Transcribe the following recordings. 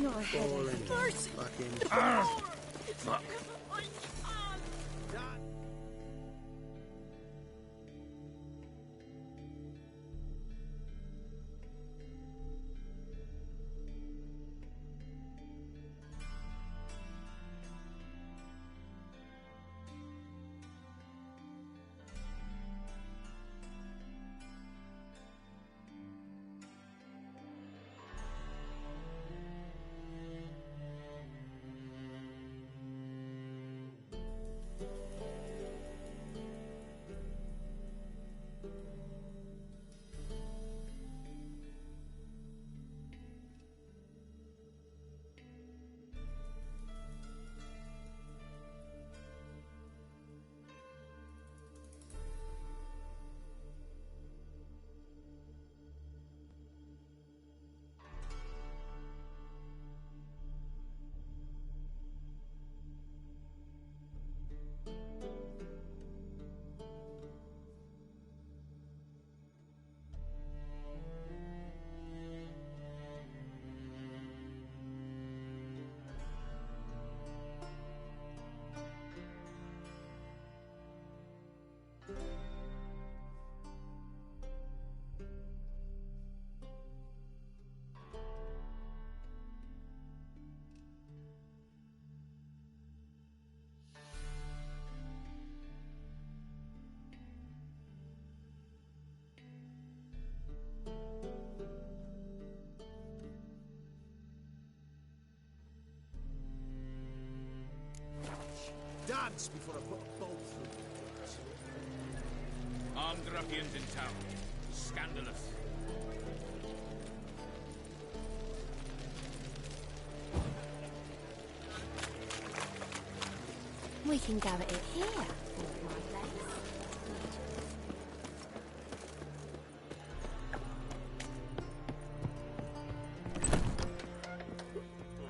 Not a headache. Fucking... Fuck. Dance before I put a bolt through it. Armed ruffians in town. Scandalous. We can go at it here.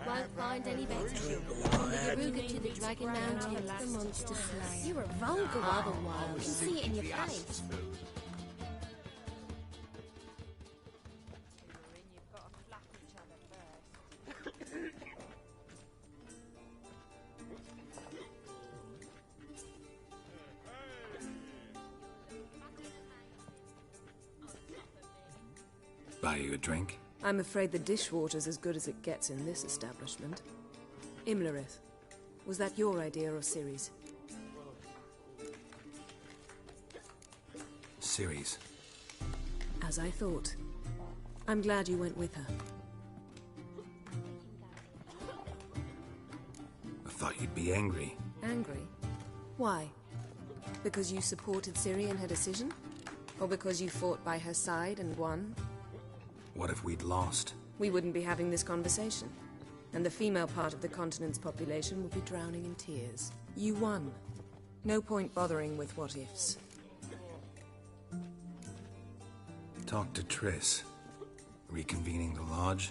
Won't find any better. From the Garuga to the Dragon Mountain, the Monster Slayer. You're a vulgar one. Otherwise, you can see it in your face. Buy you a drink? I'm afraid the dishwater's as good as it gets in this establishment. Imlerith, was that your idea or Ciri's? Ciri's. As I thought. I'm glad you went with her. I thought you'd be angry. Angry? Why? Because you supported Ciri in her decision? Or because you fought by her side and won? What if we'd lost? We wouldn't be having this conversation. And the female part of the continent's population would be drowning in tears. You won. No point bothering with what-ifs. Talk to Triss. Reconvening the lodge?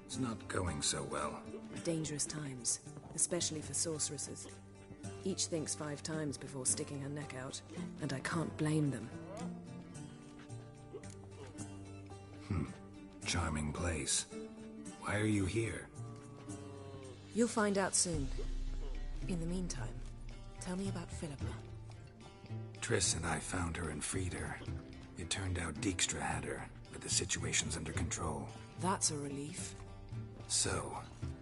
It's not going so well. Dangerous times, especially for sorceresses. Each thinks 5 times before sticking her neck out, and I can't blame them. Charming place. Why are you here? You'll find out soon. In the meantime, tell me about Philippa. Triss and I found her and freed her. It turned out Dijkstra had her, but the situation's under control. That's a relief. So,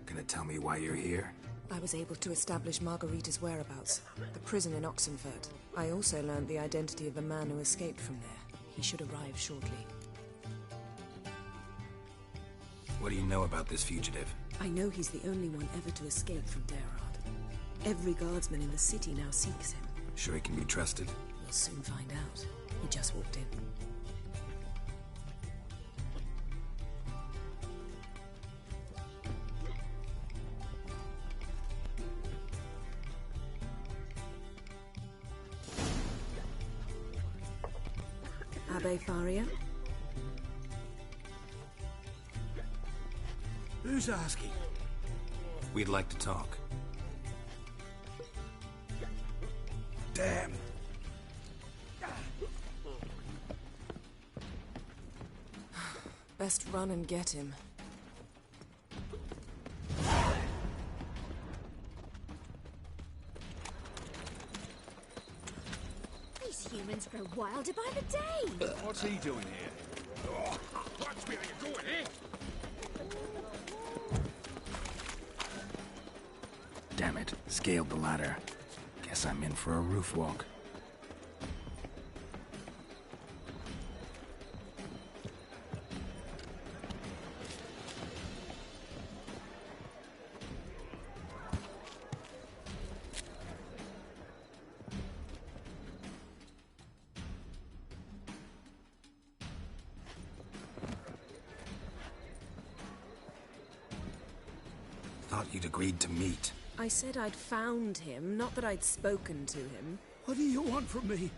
gonna tell me why you're here? I was able to establish Margarita's whereabouts, the prison in Oxenfurt. I also learned the identity of the man who escaped from there. He should arrive shortly. What do you know about this fugitive? I know he's the only one ever to escape from Daerad. Every guardsman in the city now seeks him. Sure he can be trusted? We'll soon find out. He just walked in. Abbe Faria? Who's asking? We'd like to talk. Damn. Best run and get him. goblins grow wilder by the day. What's he doing here? Watch where you're going, eh? Damn it, scaled the ladder. Guess I'm in for a roof walk. Thought you'd agreed to meet. I said I'd found him, not that I'd spoken to him. What do you want from me?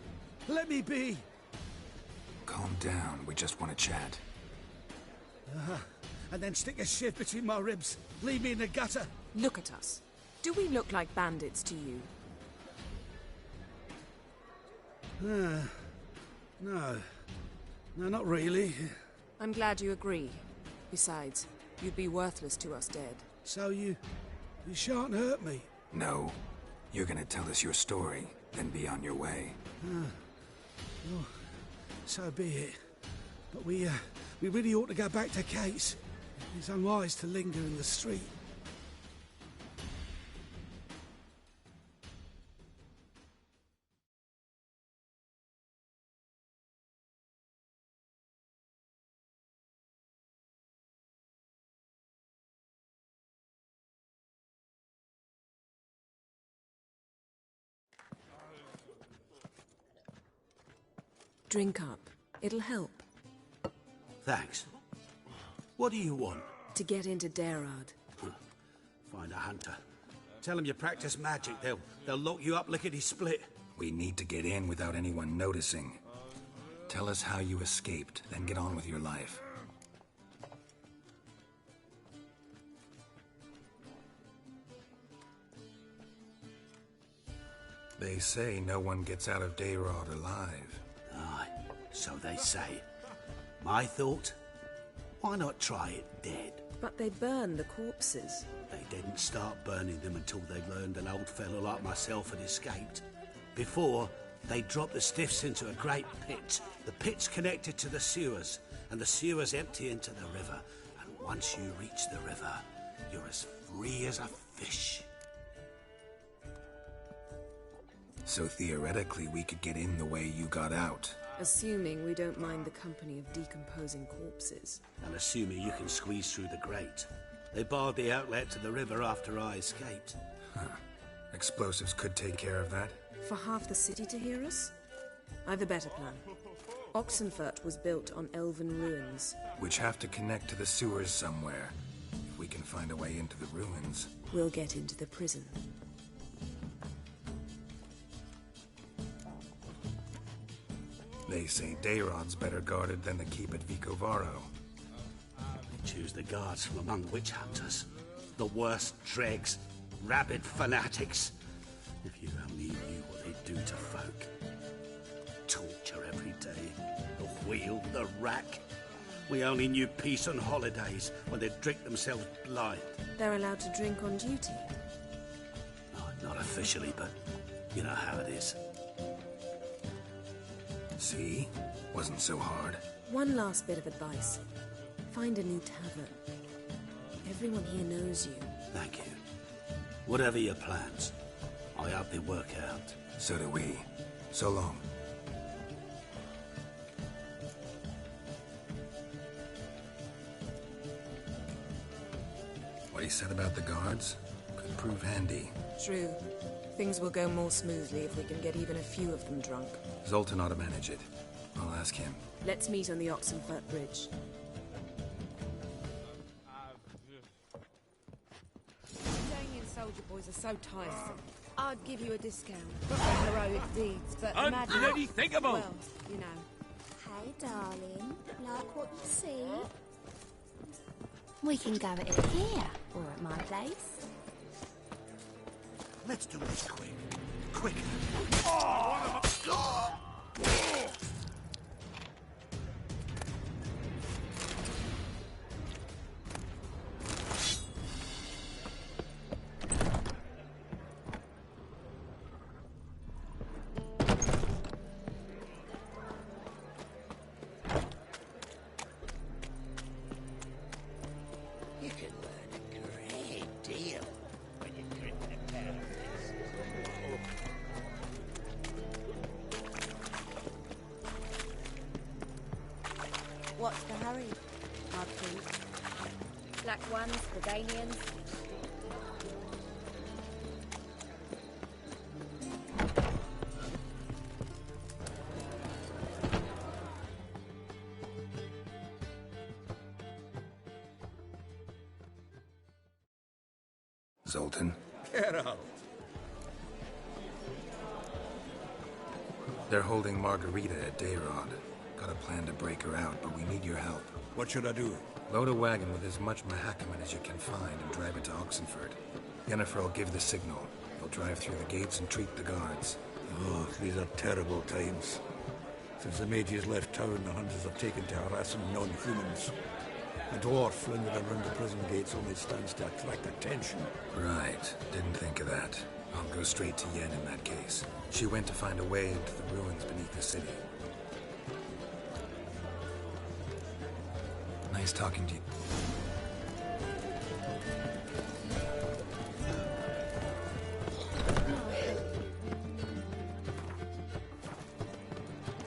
Let me be. Calm down, we just want to chat. And then stick a shiv between my ribs. Leave me in the gutter. Look at us. Do we look like bandits to you? No. No, not really. I'm glad you agree. Besides, you'd be worthless to us dead. So you shan't hurt me. No. You're gonna tell us your story, then be on your way. Well, so be it. But we really ought to go back to Kate's. It's unwise to linger in the street. Drink up. It'll help. Thanks. What do you want? To get into Daerad. Find a hunter. Tell them you practice magic. They'll lock you up lickety-split. We need to get in without anyone noticing. Tell us how you escaped, then get on with your life. They say no one gets out of Daerad alive. Aye, so they say. My thought? Why not try it dead? But they burn the corpses. They didn't start burning them until they learned an old fellow like myself had escaped. Before, they dropped the stiffs into a great pit. The pit's connected to the sewers, and the sewers empty into the river. And once you reach the river, you're as free as a fish. So theoretically, we could get in the way you got out. Assuming we don't mind the company of decomposing corpses. And assuming you can squeeze through the grate. They barred the outlet to the river after I escaped. Explosives could take care of that. For half the city to hear us? I've a better plan. Oxenfurt was built on elven ruins. Which have to connect to the sewers somewhere. If we can find a way into the ruins. We'll get into the prison. They say Daerad's better guarded than the keep at Vicovaro. They choose the guards from among witch hunters. The worst dregs. Rabid fanatics. If you only knew what they do to folk. Torture every day. The wheel, the rack. We only knew peace on holidays when they'd drink themselves blind. They're allowed to drink on duty? No, not officially, but you know how it is. See? Wasn't so hard. One last bit of advice. Find a new tavern. Everyone here knows you. Thank you. Whatever your plans, I hope they work out. So do we. So long. What he said about the guards could prove handy. True. Things will go more smoothly if we can get even a few of them drunk. Zoltan ought to manage it. I'll ask him. Let's meet on the Oxenfurt Bridge. Staying in Soldier Boys are so tiresome. I'd give you a discount for heroic deeds, but imagine... Unbloody thinkable! Well, you know. Hey, darling. Like what you see? We can go at it here, or at my place. Let's do this quick. Quick. Huns, Briganians. Zoltan? Get out. They're holding Margarita at Dayrod. Got a plan to break her out, but we need your help. What should I do? Load a wagon with as much Mahakaman as you can find and drive it to Oxenford. Yennefer will give the signal. They'll drive through the gates and treat the guards. Oh, these are terrible times. Since the mages left town, the hunters have taken to harassing non-humans. A dwarf lingering around the prison gates only stands to attract attention. Right. Didn't think of that. I'll go straight to Yen in that case. She went to find a way into the ruins beneath the city. Nice talking to you.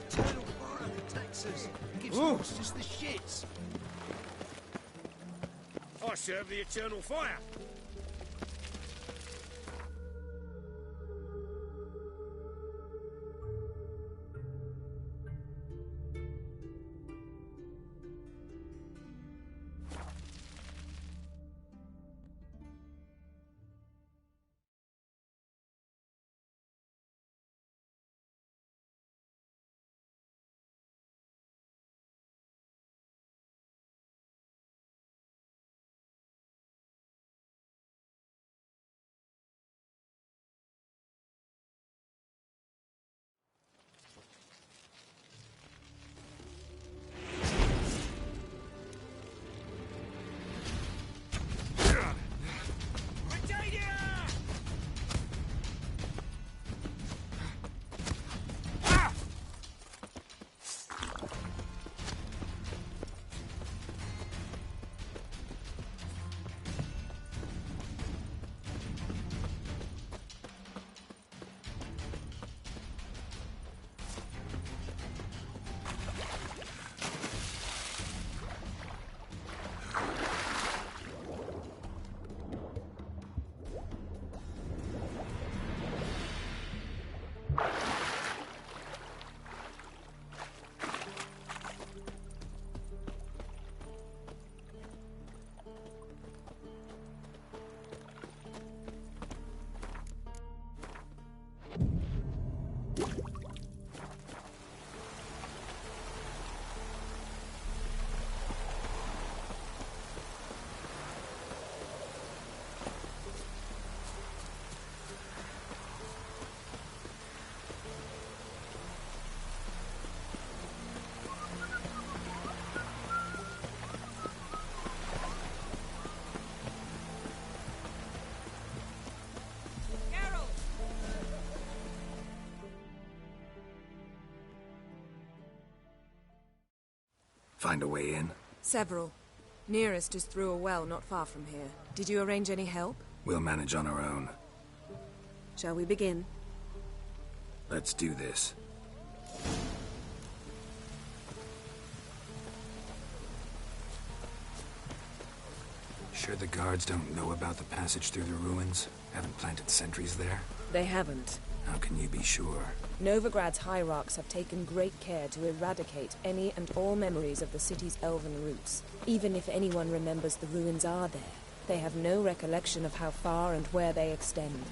Eternal fire attacks us. Gives monsters the shits. I serve the eternal fire. Find a way in? Several. Nearest is through a well not far from here. Did you arrange any help? We'll manage on our own. Shall we begin? Let's do this. Sure the guards don't know about the passage through the ruins? Haven't planted sentries there? They haven't. How can you be sure? Novigrad's hierarchs have taken great care to eradicate any and all memories of the city's elven roots. Even if anyone remembers the ruins are there, they have no recollection of how far and where they extend.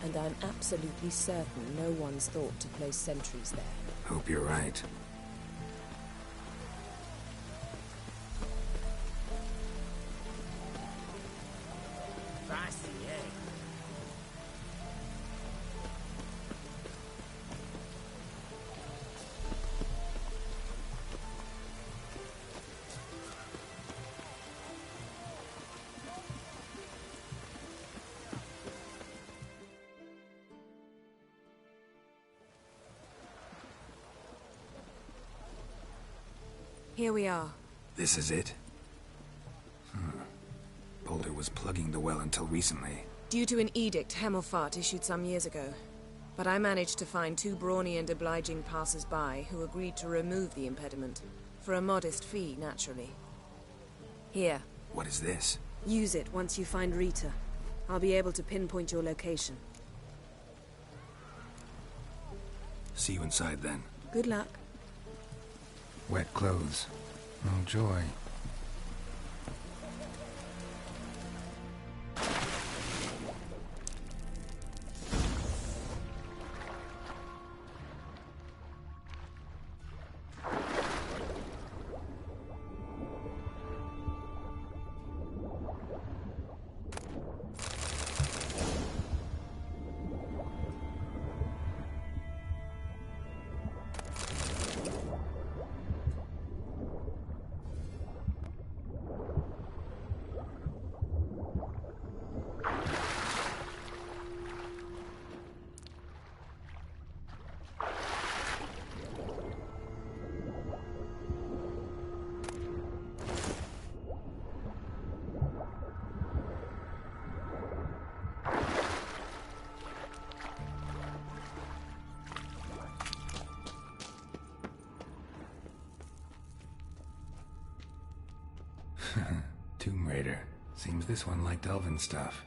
And I'm absolutely certain no one's thought to place sentries there. Hope you're right. Here we are. This is it? Boulder was plugging the well until recently. Due to an edict Hemelfart issued some years ago. But I managed to find two brawny and obliging passers-by who agreed to remove the impediment. For a modest fee, naturally. Here. What is this? Use it once you find Rita. I'll be able to pinpoint your location. See you inside then. Good luck. Wet clothes. Oh, joy. Tomb Raider. Seems this one liked elven stuff.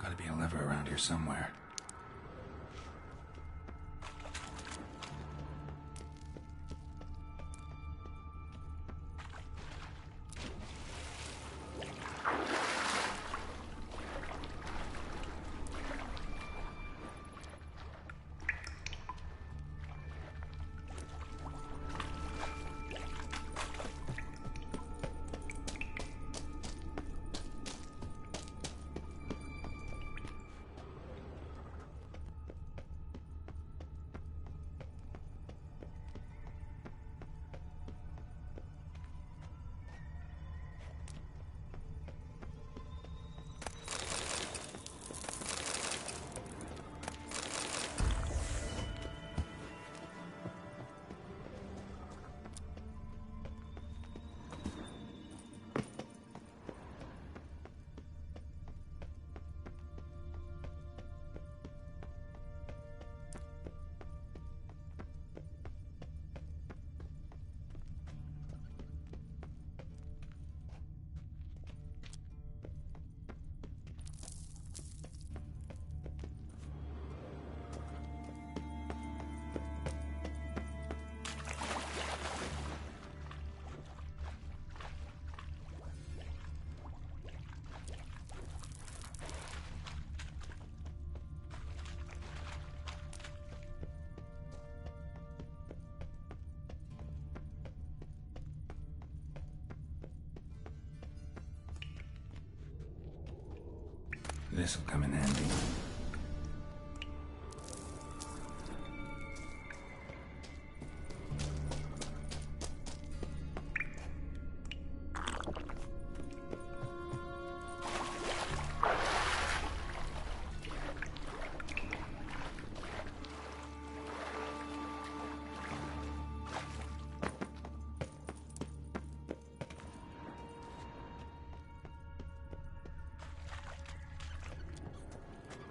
Gotta be a lever around here somewhere. This'll come in handy.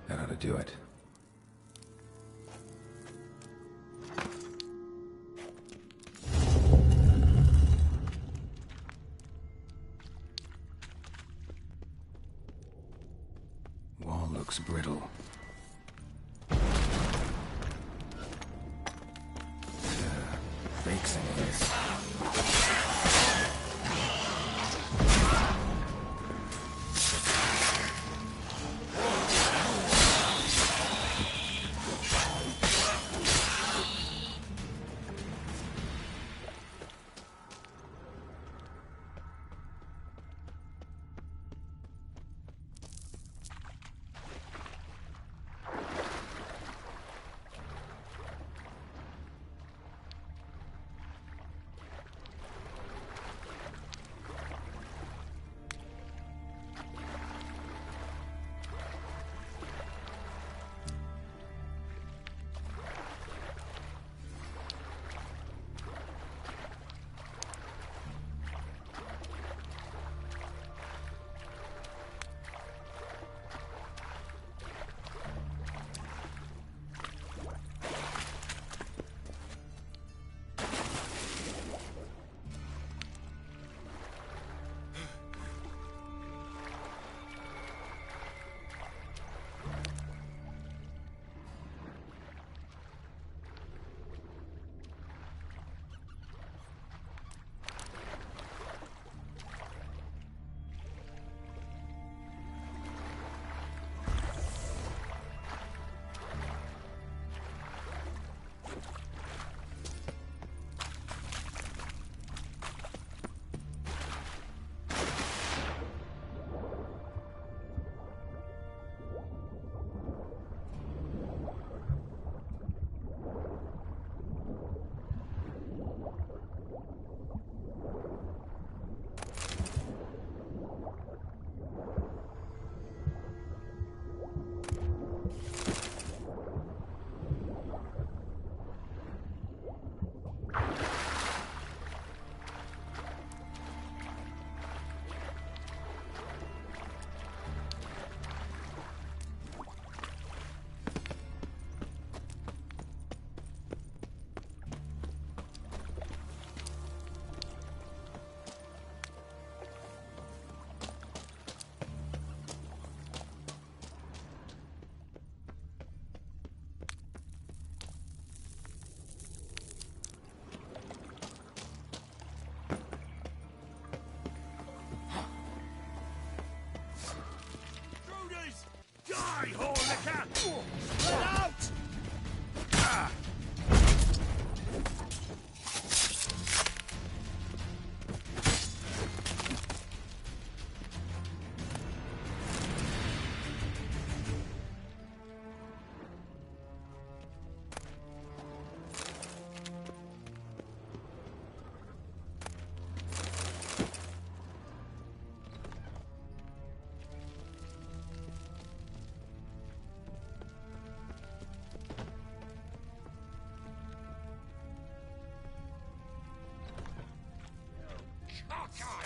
That ought to do it. all looks brittle. Bakes in this.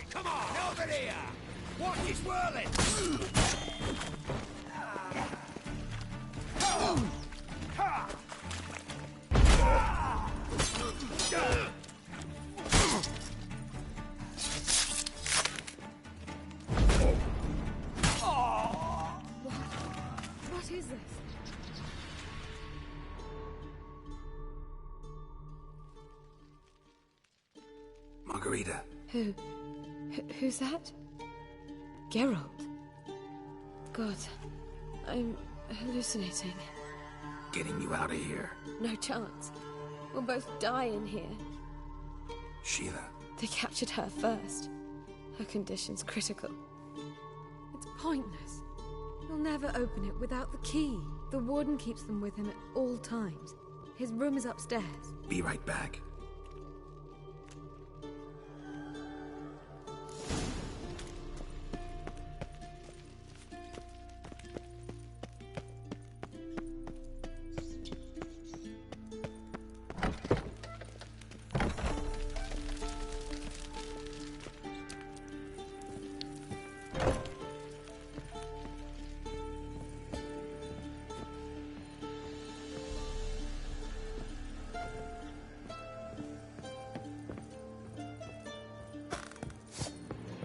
Come on, over here! Watch it whirling! What is this? Margarita. Who's that? Geralt. God, I'm hallucinating. Getting you out of here. No chance. We'll both die in here. Sheila. They captured her first. Her condition's critical. It's pointless. He'll never open it without the key. The warden keeps them with him at all times. His room is upstairs. Be right back.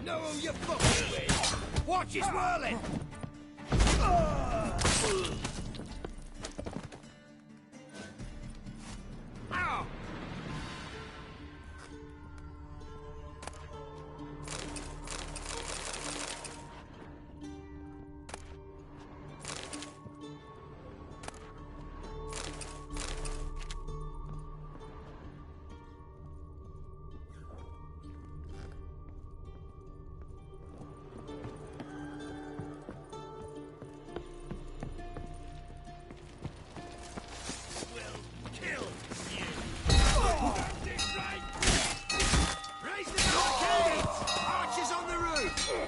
Know who you're fucking with! Watch it whirling!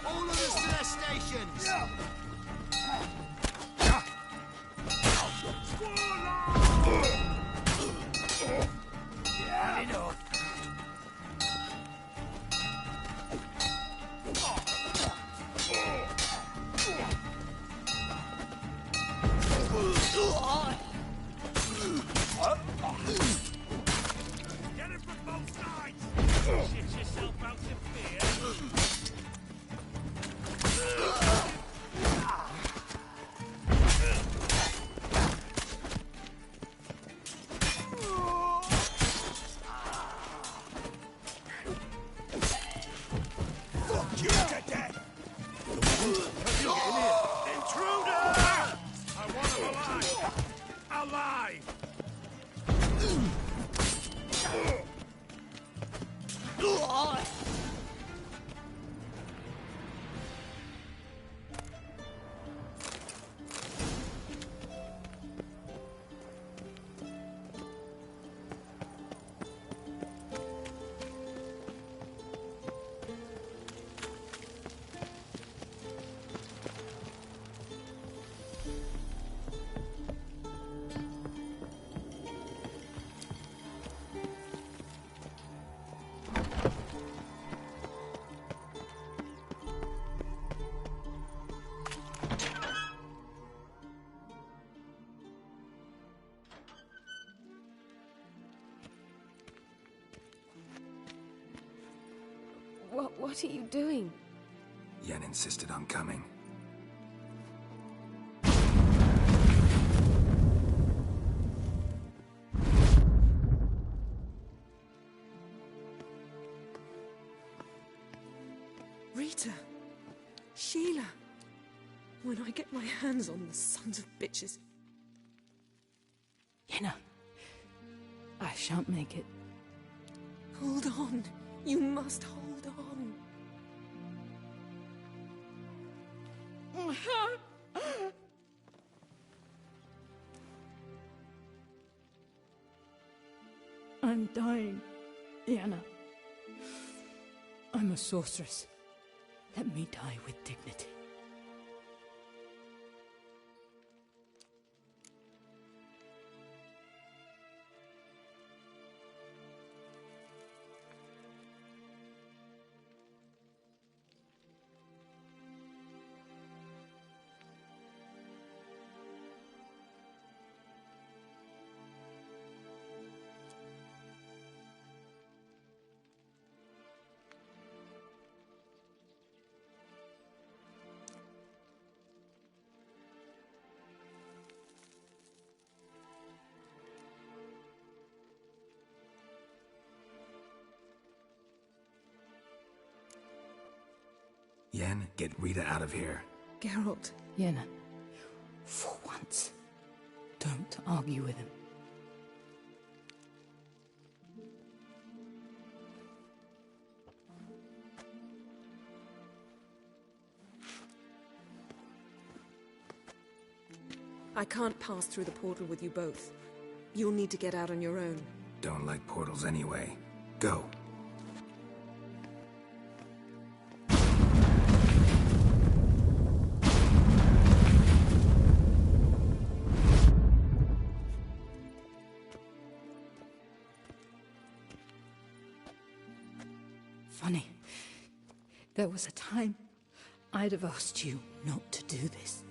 All of us to their stations! Had enough. Get it from both sides! Shit yourself out in fear! Fuck you to death! Intruder! I want him alive! Alive! What are you doing? Yen insisted on coming. Rita! Sheila! When I get my hands on the sons of bitches. Yenna, I shan't make it. Hold on. You must hold on. I'm dying, Yenna. I'm a sorceress. Let me die with dignity. Yen, get Rita out of here. Geralt. Yenna, for once, don't argue with him. I can't pass through the portal with you both. You'll need to get out on your own. Don't like portals anyway. Go. Funny. There was a time I'd have asked you not to do this.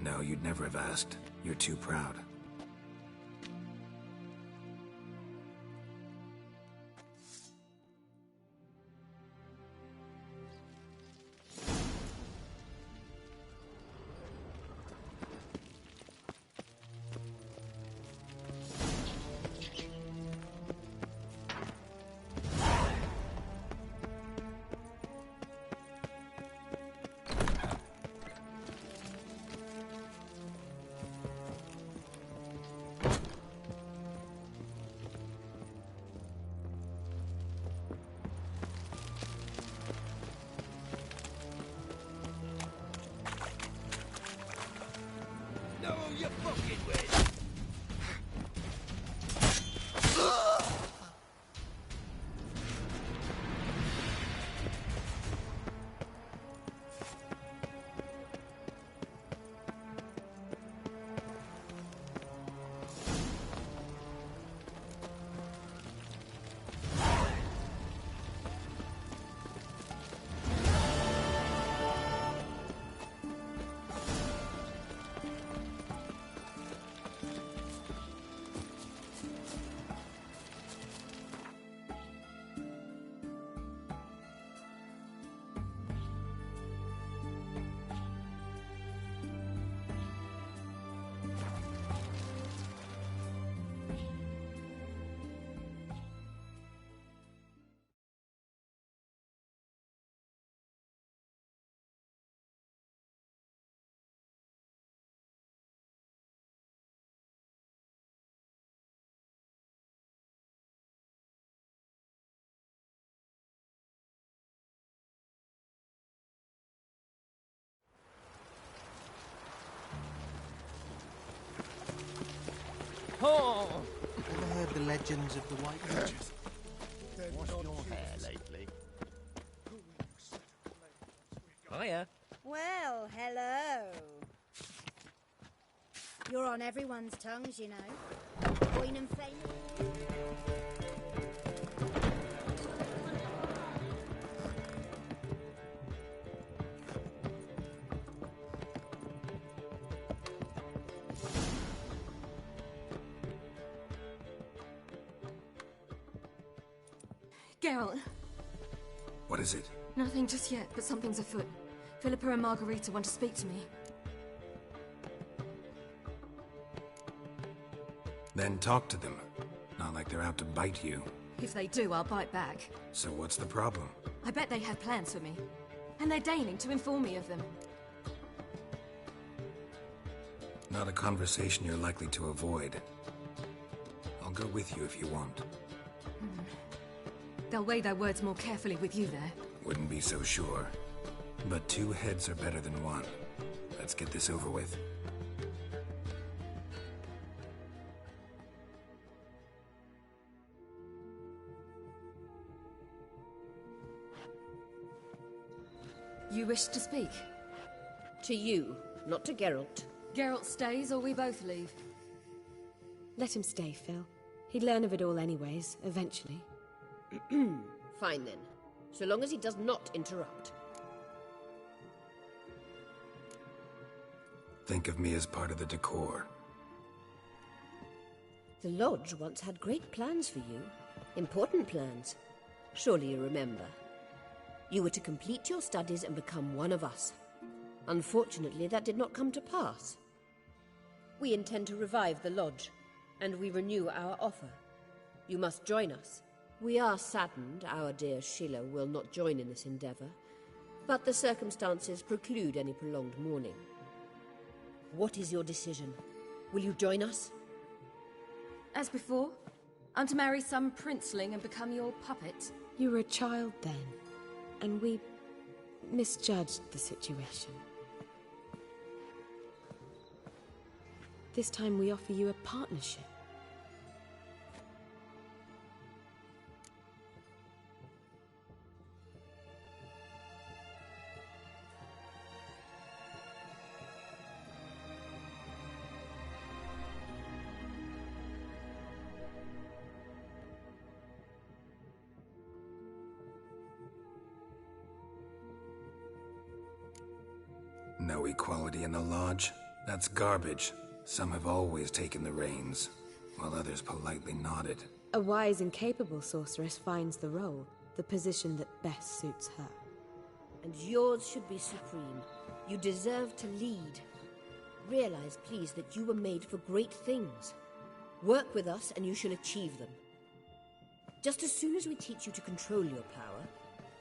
No, you'd never have asked. You're too proud. Oh! Ever heard the legends of the White Witches? What's your hair lately? Hiya. Well, hello. You're on everyone's tongues, you know. Queen and Fame. Geralt. What is it? Nothing just yet, but something's afoot. Philippa and Margarita want to speak to me. Then talk to them. Not like they're out to bite you. If they do, I'll bite back. So what's the problem? I bet they have plans for me. And they're deigning to inform me of them. Not a conversation you're likely to avoid. I'll go with you if you want. They'll weigh their words more carefully with you there. Wouldn't be so sure. But 2 heads are better than 1. Let's get this over with. You wish to speak? To you, not to Geralt. Geralt stays or we both leave? Let him stay, Phil. He'd learn of it all anyways, eventually. Fine then. So long as he does not interrupt. Think of me as part of the decor. The Lodge once had great plans for you. Important plans. Surely you remember. You were to complete your studies and become one of us. Unfortunately, that did not come to pass. We intend to revive the Lodge, and we renew our offer. You must join us. We are saddened our dear Sheila will not join in this endeavor, but the circumstances preclude any prolonged mourning. What is your decision? Will you join us? As before? I'm to marry some princeling and become your puppet? You were a child then, and we misjudged the situation. This time we offer you a partnership. No equality in the Lodge? That's garbage. Some have always taken the reins, while others politely nodded. A wise and capable sorceress finds the role, the position that best suits her. And yours should be supreme. You deserve to lead. Realize, please, that you were made for great things. Work with us and you shall achieve them. Just as soon as we teach you to control your power,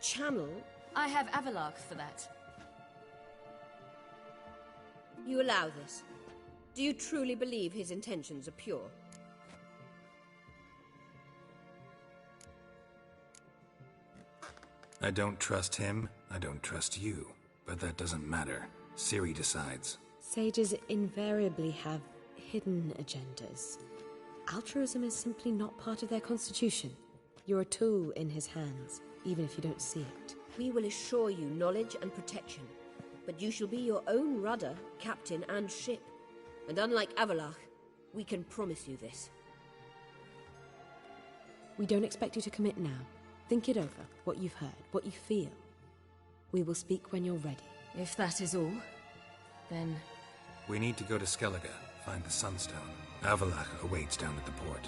channel... I have Avalark for that. You allow this? Do you truly believe his intentions are pure? I don't trust him, I don't trust you. But that doesn't matter. Ciri decides. Sages invariably have hidden agendas. Altruism is simply not part of their constitution. You're a tool in his hands, even if you don't see it. We will assure you knowledge and protection. But you shall be your own rudder, captain, and ship. And unlike Avalark, we can promise you this. We don't expect you to commit now. Think it over, what you've heard, what you feel. We will speak when you're ready. If that is all, then... We need to go to Skellige, find the Sunstone. Avalark awaits down at the port.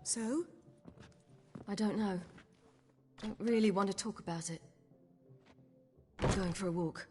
So? I don't know. Don't really want to talk about it. I'm going for a walk.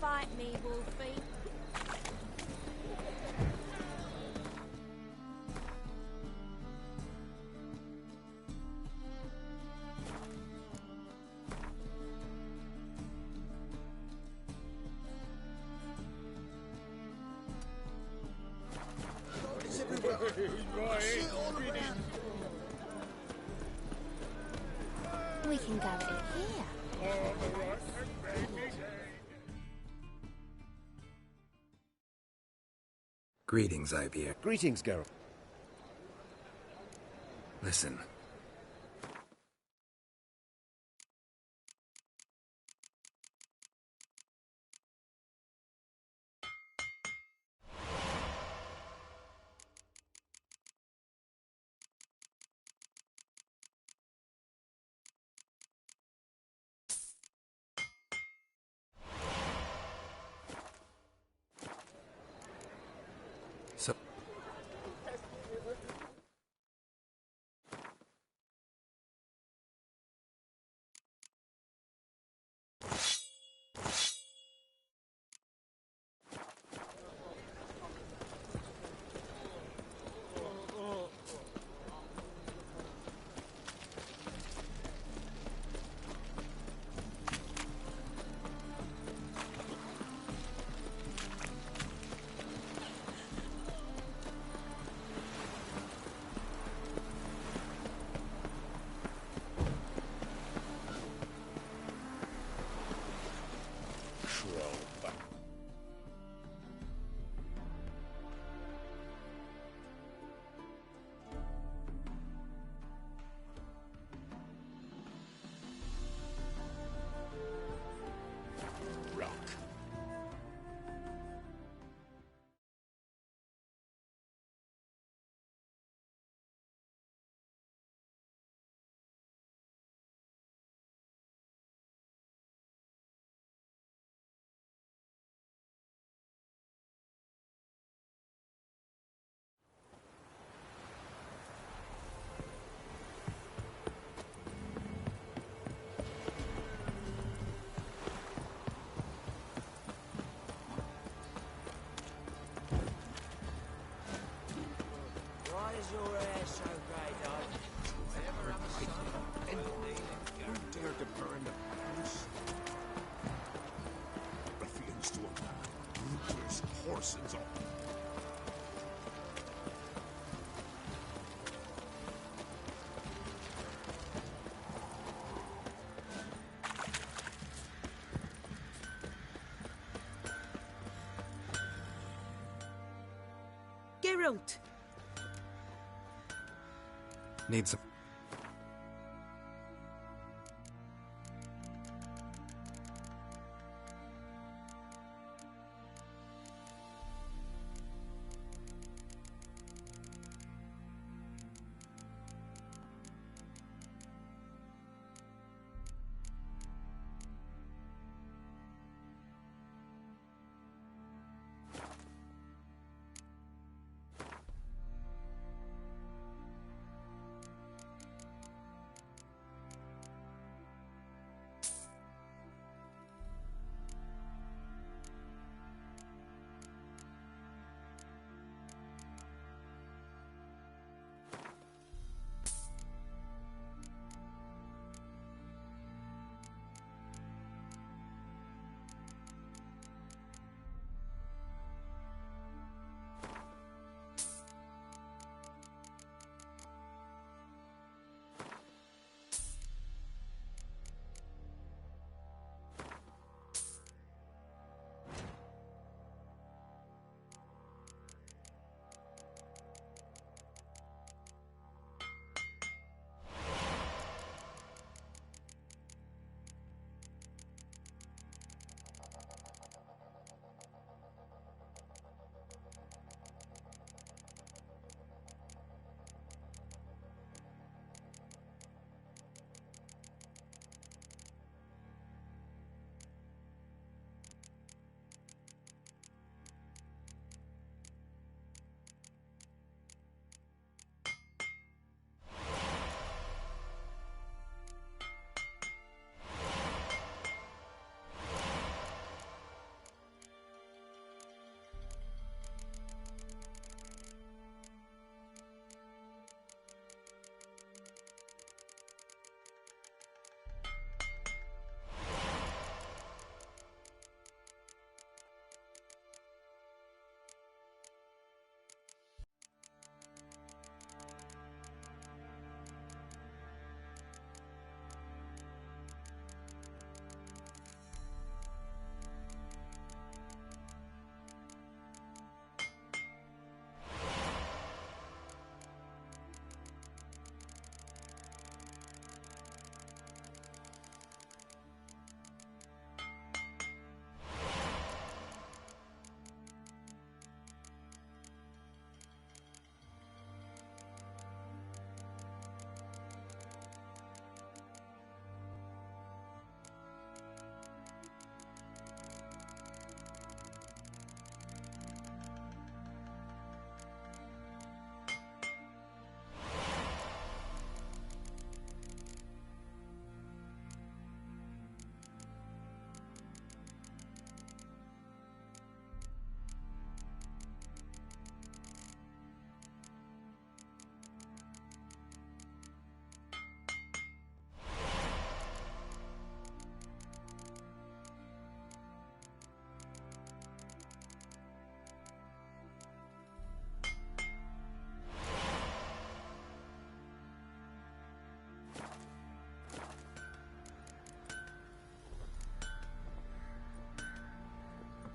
fight me, Wolfie. We can go in here. Greetings, Ivier. Greetings, Geralt. Listen. So... Your hair so grey, dog? Ever have a son? Who dared to burn the house? Ruffians to a man, ruthless horses all. Geralt! Need some...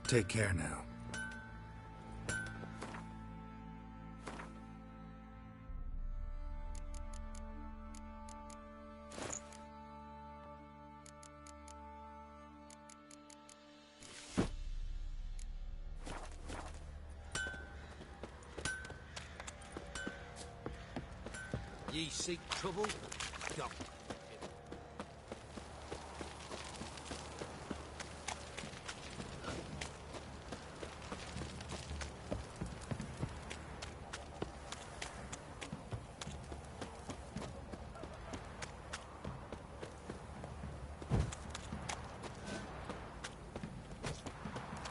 Take care now. Ye seek trouble? Come.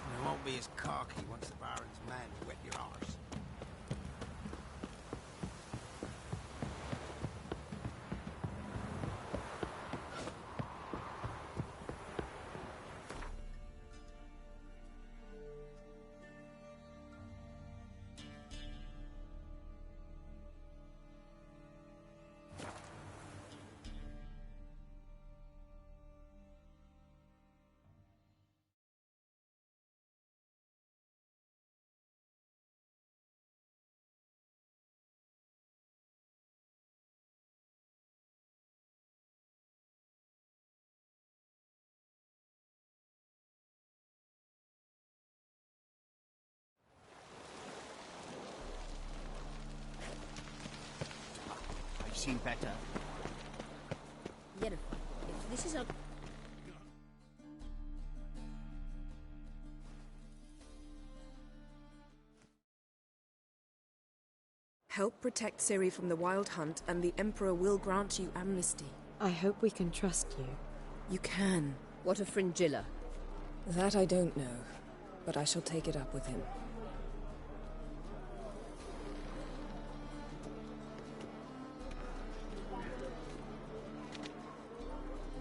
You won't be as cocky once the Baron's men wet your arse. I've seen better. Yennefer, if this is a... Help protect Ciri from the Wild Hunt, and the Emperor will grant you amnesty. I hope we can trust you. You can. What of Fringilla? That I don't know, but I shall take it up with him.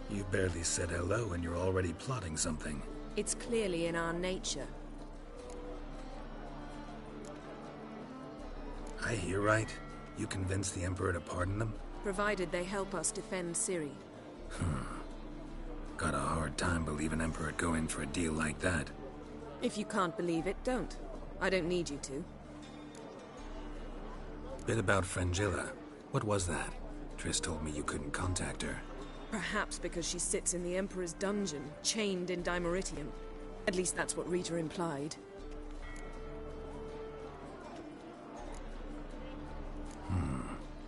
You barely said hello and you're already plotting something. It's clearly in our nature. I hear right. You convinced the Emperor to pardon them? Provided they help us defend Ciri. Got a hard time believing Emperor'd go in for a deal like that. If you can't believe it, don't. I don't need you to. Bit about Fringilla. What was that? Triss told me you couldn't contact her. Perhaps because she sits in the Emperor's dungeon, chained in Dimeritium. At least that's what Rita implied.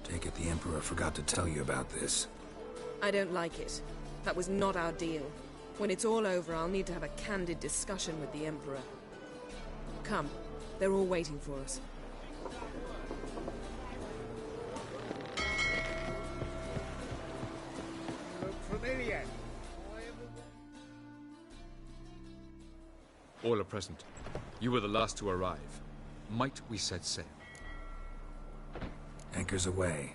Take it the Emperor forgot to tell you about this. I don't like it. That was not our deal. When it's all over, I'll need to have a candid discussion with the Emperor. Come. They're all waiting for us. Look familiar. All are present. You were the last to arrive. Might we set sail? Anchors away.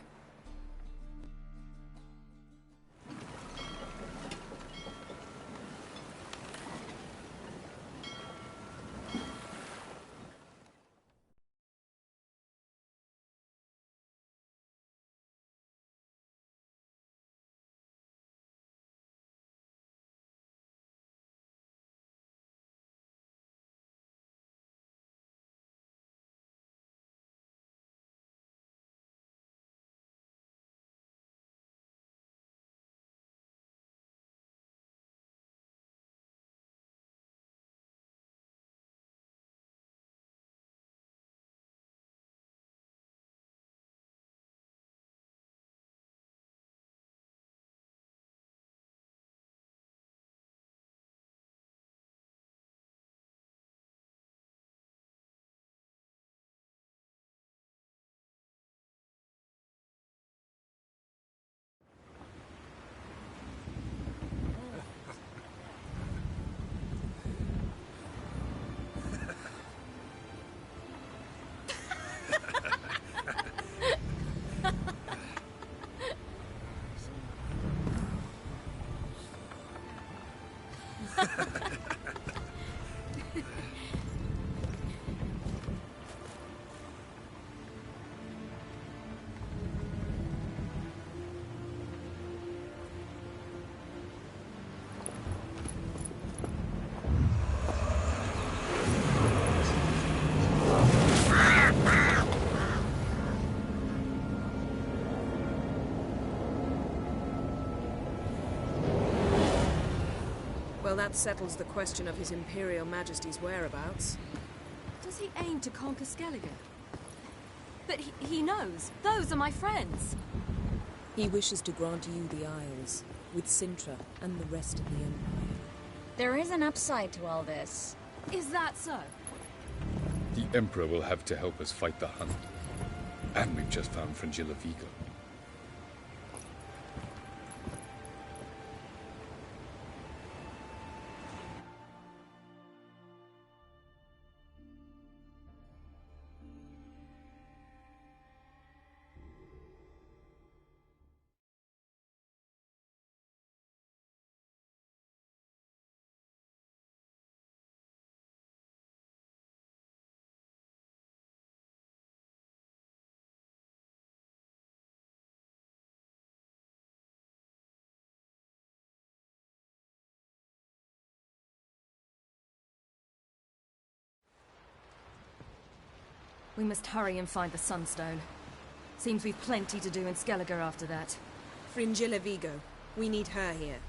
Well, that settles the question of His Imperial Majesty's whereabouts. Does he aim to conquer Skellige? But he knows. Those are my friends. He wishes to grant you the Isles, with Sintra and the rest of the Empire. There is an upside to all this. Is that so? The Emperor will have to help us fight the Hunt. And we've just found Fringilla Vigo. We must hurry and find the Sunstone. Seems we've plenty to do in Skellige after that. Fringilla Vigo. We need her here.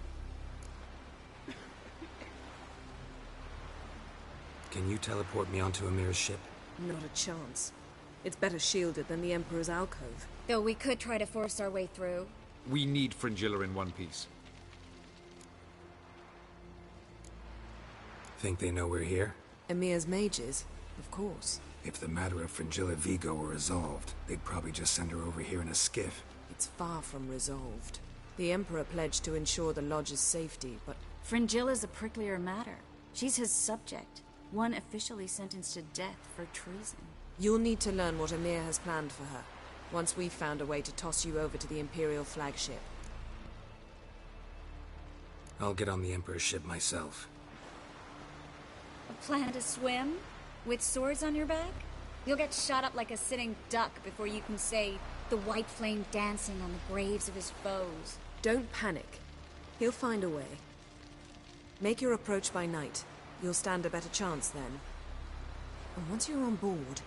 Can you teleport me onto Amir's ship? Not a chance. It's better shielded than the Emperor's alcove. Though we could try to force our way through. We need Fringilla in one piece. Think they know we're here? Emir's mages, of course. If the matter of Fringilla Vigo were resolved, they'd probably just send her over here in a skiff. It's far from resolved. The Emperor pledged to ensure the Lodge's safety, but... Fringilla's a pricklier matter. She's his subject, one officially sentenced to death for treason. You'll need to learn what Emir has planned for her, once we've found a way to toss you over to the Imperial flagship. I'll get on the Emperor's ship myself. A plan to swim? With swords on your back? You'll get shot up like a sitting duck before you can say the white flame dancing on the graves of his foes. Don't panic. He'll find a way. Make your approach by night. You'll stand a better chance then. And once you're on board,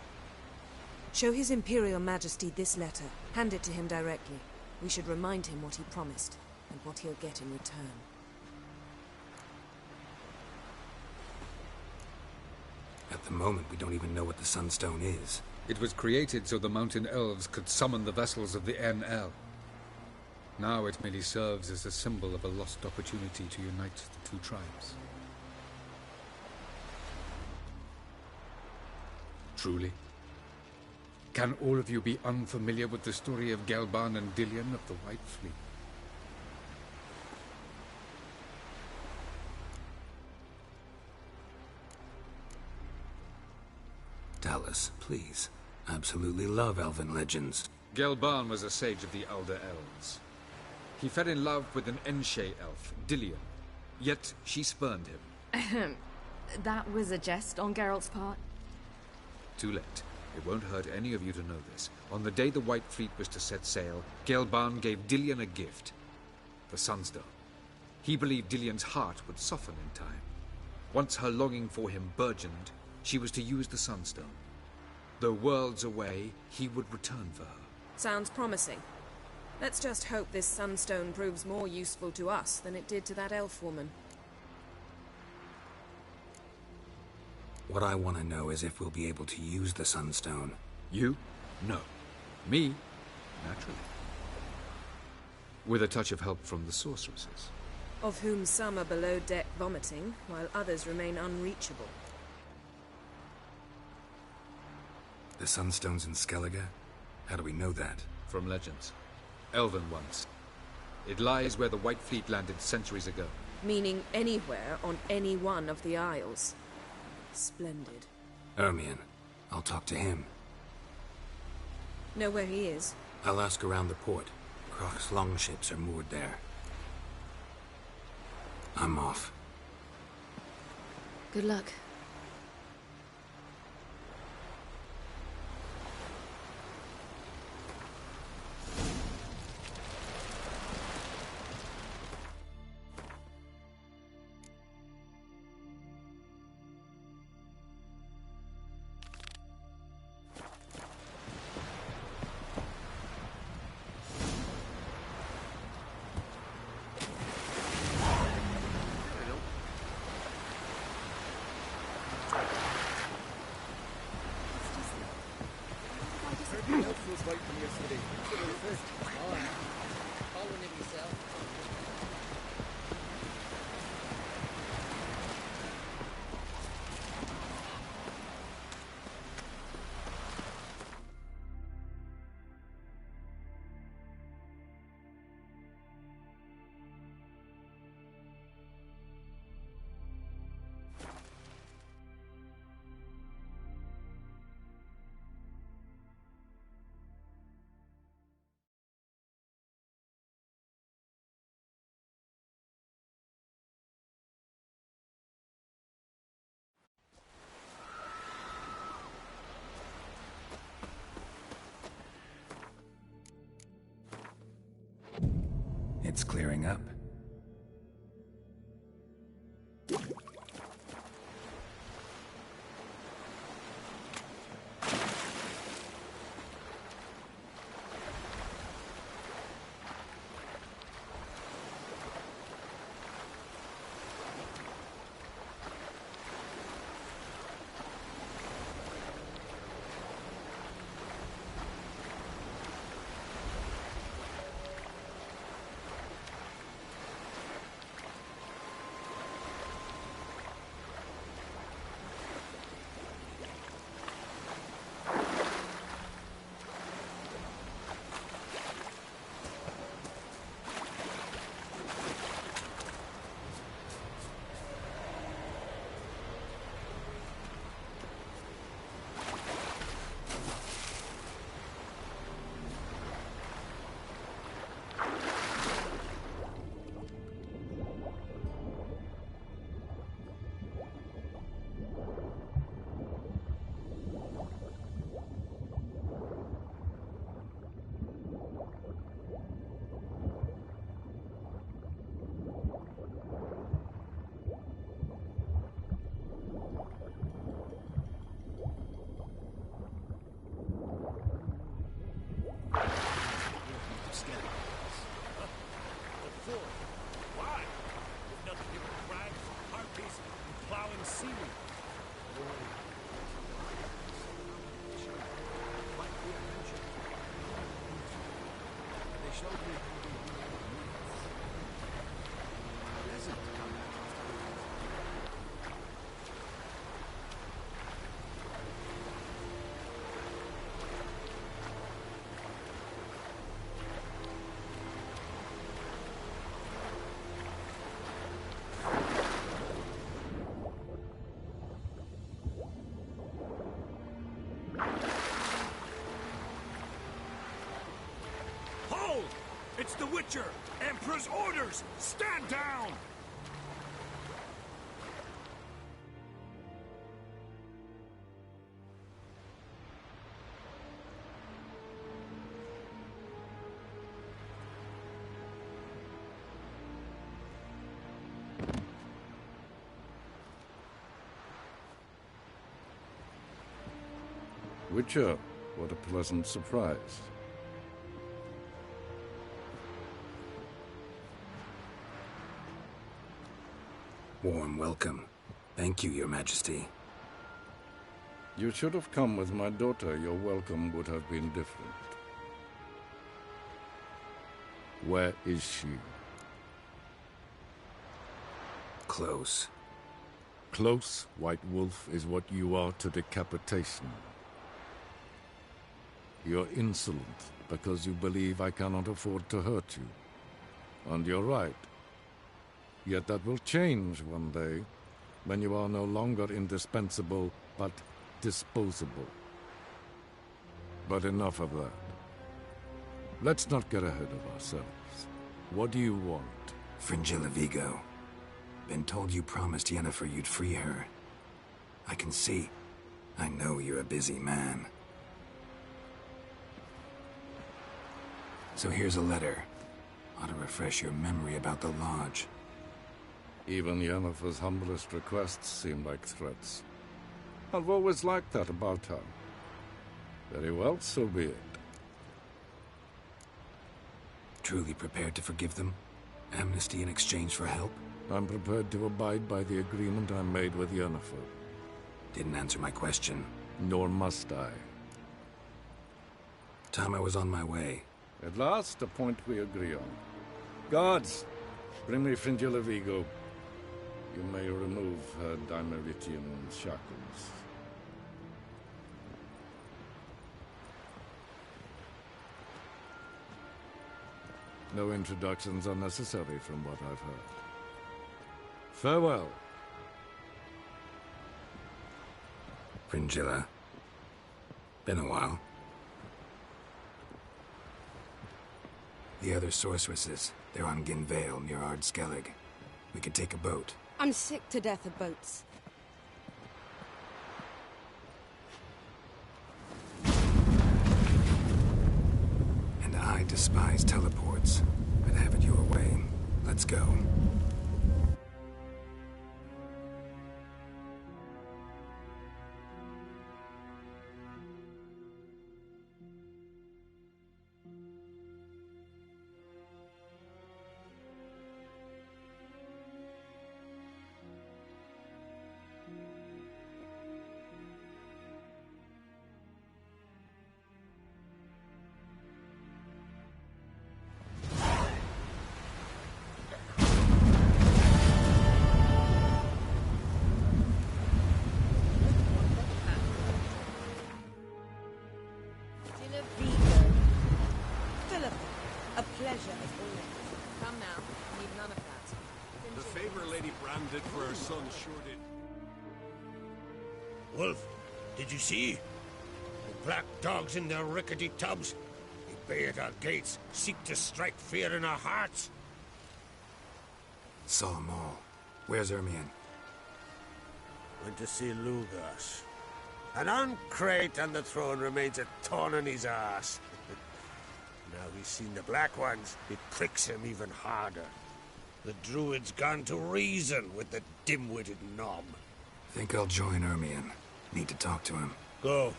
show His Imperial Majesty this letter. Hand it to him directly. We should remind him what he promised, and what he'll get in return. At the moment, we don't even know what the Sunstone is. It was created so the Mountain Elves could summon the vessels of the NL. Now it merely serves as a symbol of a lost opportunity to unite the two tribes. Truly? Can all of you be unfamiliar with the story of Gelban and Dillion of the White Fleet? Dallas, please. Absolutely love elven legends. Gelban was a sage of the Elder Elves. He fell in love with an Enshe elf, Dillion, yet she spurned him. That was a jest on Geralt's part? Too late. It won't hurt any of you to know this. On the day the White Fleet was to set sail, Gelban gave Dillion a gift. The Sunstone. He believed Dillion's heart would soften in time. Once her longing for him burgeoned, she was to use the Sunstone. Though worlds away, he would return for her. Sounds promising. Let's just hope this Sunstone proves more useful to us than it did to that elf woman. What I want to know is if we'll be able to use the Sunstone. You? No. Me? Naturally. With a touch of help from the sorceresses. Of whom some are below deck vomiting, while others remain unreachable. The Sunstone's in Skellige? How do we know that? From legends. Elven ones. It lies where the White Fleet landed centuries ago. Meaning anywhere on any one of the Isles. Splendid. Ermion. I'll talk to him. Know where he is? I'll ask around the port. Croc's longships are moored there. I'm off. Good luck. It's clearing up. It's the Witcher! Emperor's orders! Stand down! Witcher, what a pleasant surprise. Warm welcome. Thank you, Your Majesty. You should have come with my daughter. Your welcome would have been different. Where is she? Close. Close, White Wolf, is what you are to decapitation. You're insolent because you believe I cannot afford to hurt you. And you're right. Yet that will change one day, when you are no longer indispensable, but disposable. But enough of that. Let's not get ahead of ourselves. What do you want? Fringilla Vigo. Been told you promised Yennefer you'd free her. I can see. I know you're a busy man. So here's a letter. Ought to refresh your memory about the Lodge. Even Yennefer's humblest requests seem like threats. I've always liked that about her. Very well, so be it. Truly prepared to forgive them? Amnesty in exchange for help? I'm prepared to abide by the agreement I made with Yennefer. Didn't answer my question. Nor must I. Time I was on my way. At last, a point we agree on. Guards, bring me Fringilla Vigo. You may remove her Dimeritian shackles. No introductions are necessary from what I've heard. Farewell. Fringilla. Been a while. The other sorceresses, they're on Ginvale near Ard Skellig. We could take a boat. I'm sick to death of boats. And I despise teleports. I'd have it your way. Let's go. Wolf, did you see? The black dogs in their rickety tubs. They bay at our gates, seek to strike fear in our hearts. Saw them all. Where's Ermion? Went to see Lugas. An uncrate on the throne remains a thorn in his ass. Now he's seen the Black Ones, it pricks him even harder. The Druid's gone to reason with the dim-witted knob. Think I'll join Ermion. Need to talk to him. Go.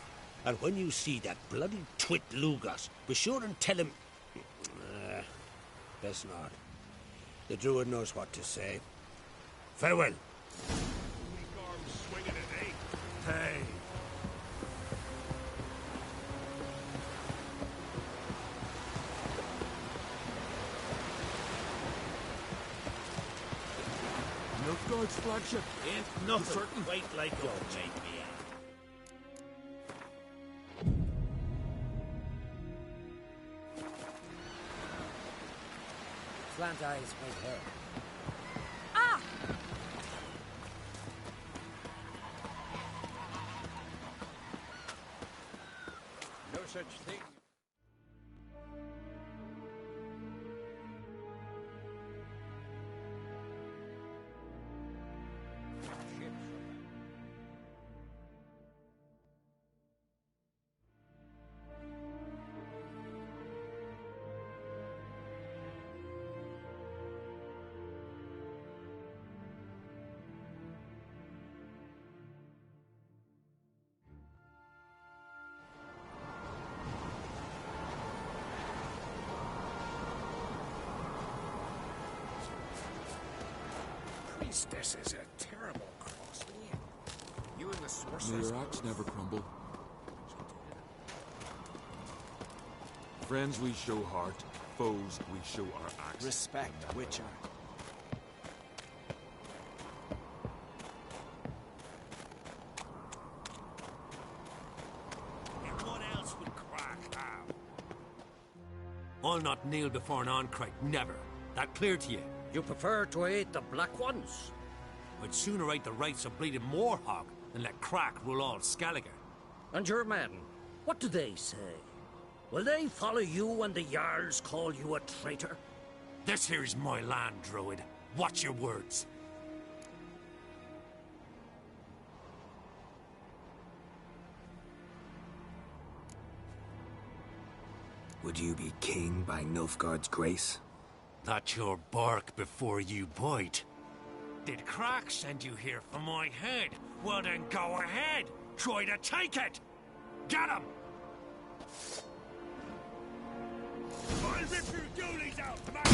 And when you see that bloody twit Lugas, be sure and tell him... best not. The Druid knows what to say. Farewell. Hey. Nilfgaard's flagship ain't nothing quite like your mate, me. Slant eyes, white hair. Ah! No such thing. This is a terrible crosswind. You and the sorceress... May your axe never crumble. Friends we show heart, foes we show our axe. Respect, Witcher. And what else would Crack have? I'll not kneel before an Oncrite, never. That clear to you? You prefer to aid the Black Ones? I'd sooner right the rights of bleeding Moorhog than let Crack rule all Skellige. And your men, what do they say? Will they follow you when the Jarls call you a traitor? This here's my land, Druid. Watch your words. Would you be king by Nilfgaard's grace? That's your bark before you bite. Did Crack send you here for my head? Well then go ahead. Try to take it. Get him! I'll rip your goalies out, man!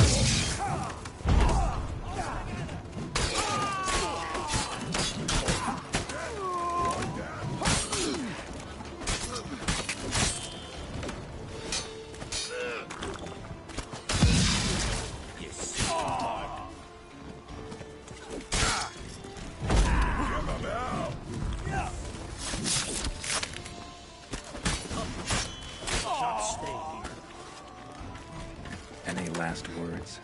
last words.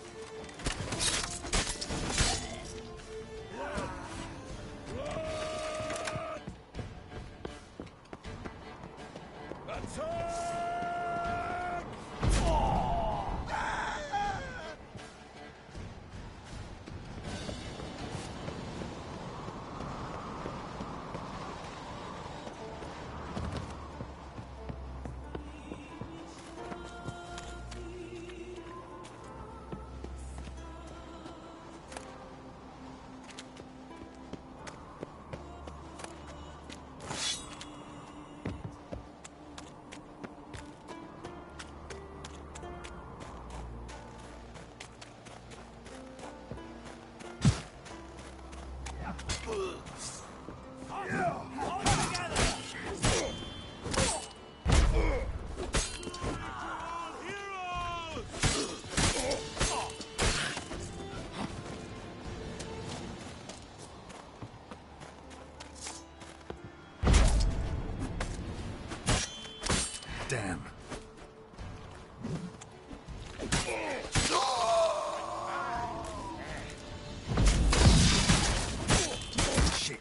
Damn. Shit.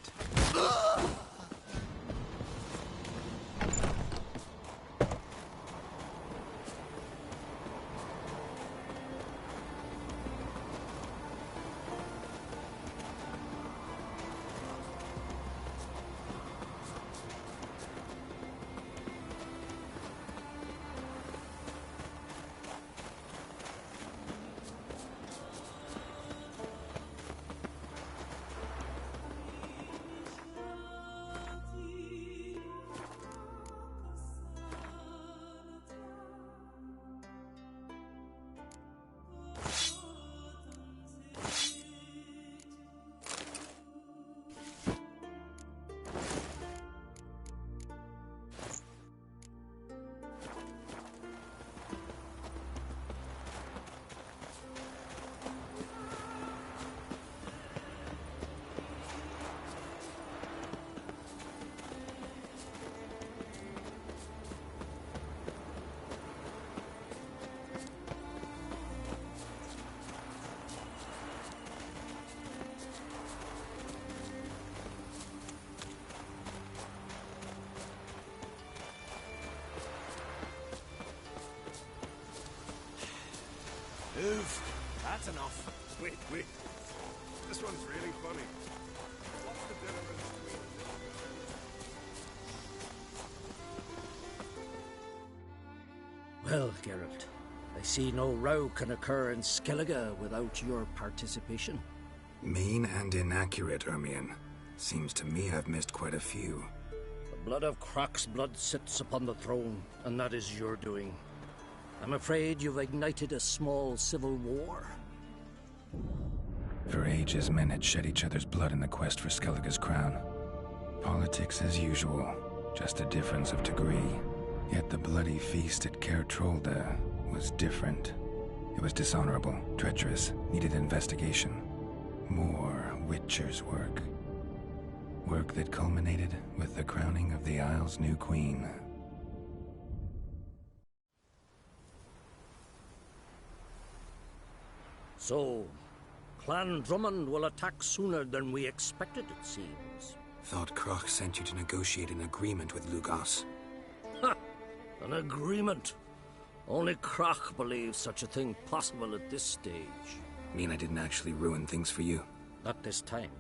Move. That's enough. Wait. This one's really funny. What's the difference between... Well, Geralt, I see no row can occur in Skellige without your participation. Mean and inaccurate, Ermion. Seems to me I've missed quite a few. The blood of Croc's blood sits upon the throne, and that is your doing. I'm afraid you've ignited a small civil war. For ages, men had shed each other's blood in the quest for Skellige's crown. Politics as usual, just a difference of degree. Yet the bloody feast at Caer Trolda was different. It was dishonorable, treacherous, needed investigation. More Witcher's work. Work that culminated with the crowning of the Isle's new queen. So, Clan Drummond will attack sooner than we expected, it seems. Thought Croc sent you to negotiate an agreement with Lugas. Ha! An agreement? Only Croc believes such a thing possible at this stage. Mean I didn't actually ruin things for you? Not this time.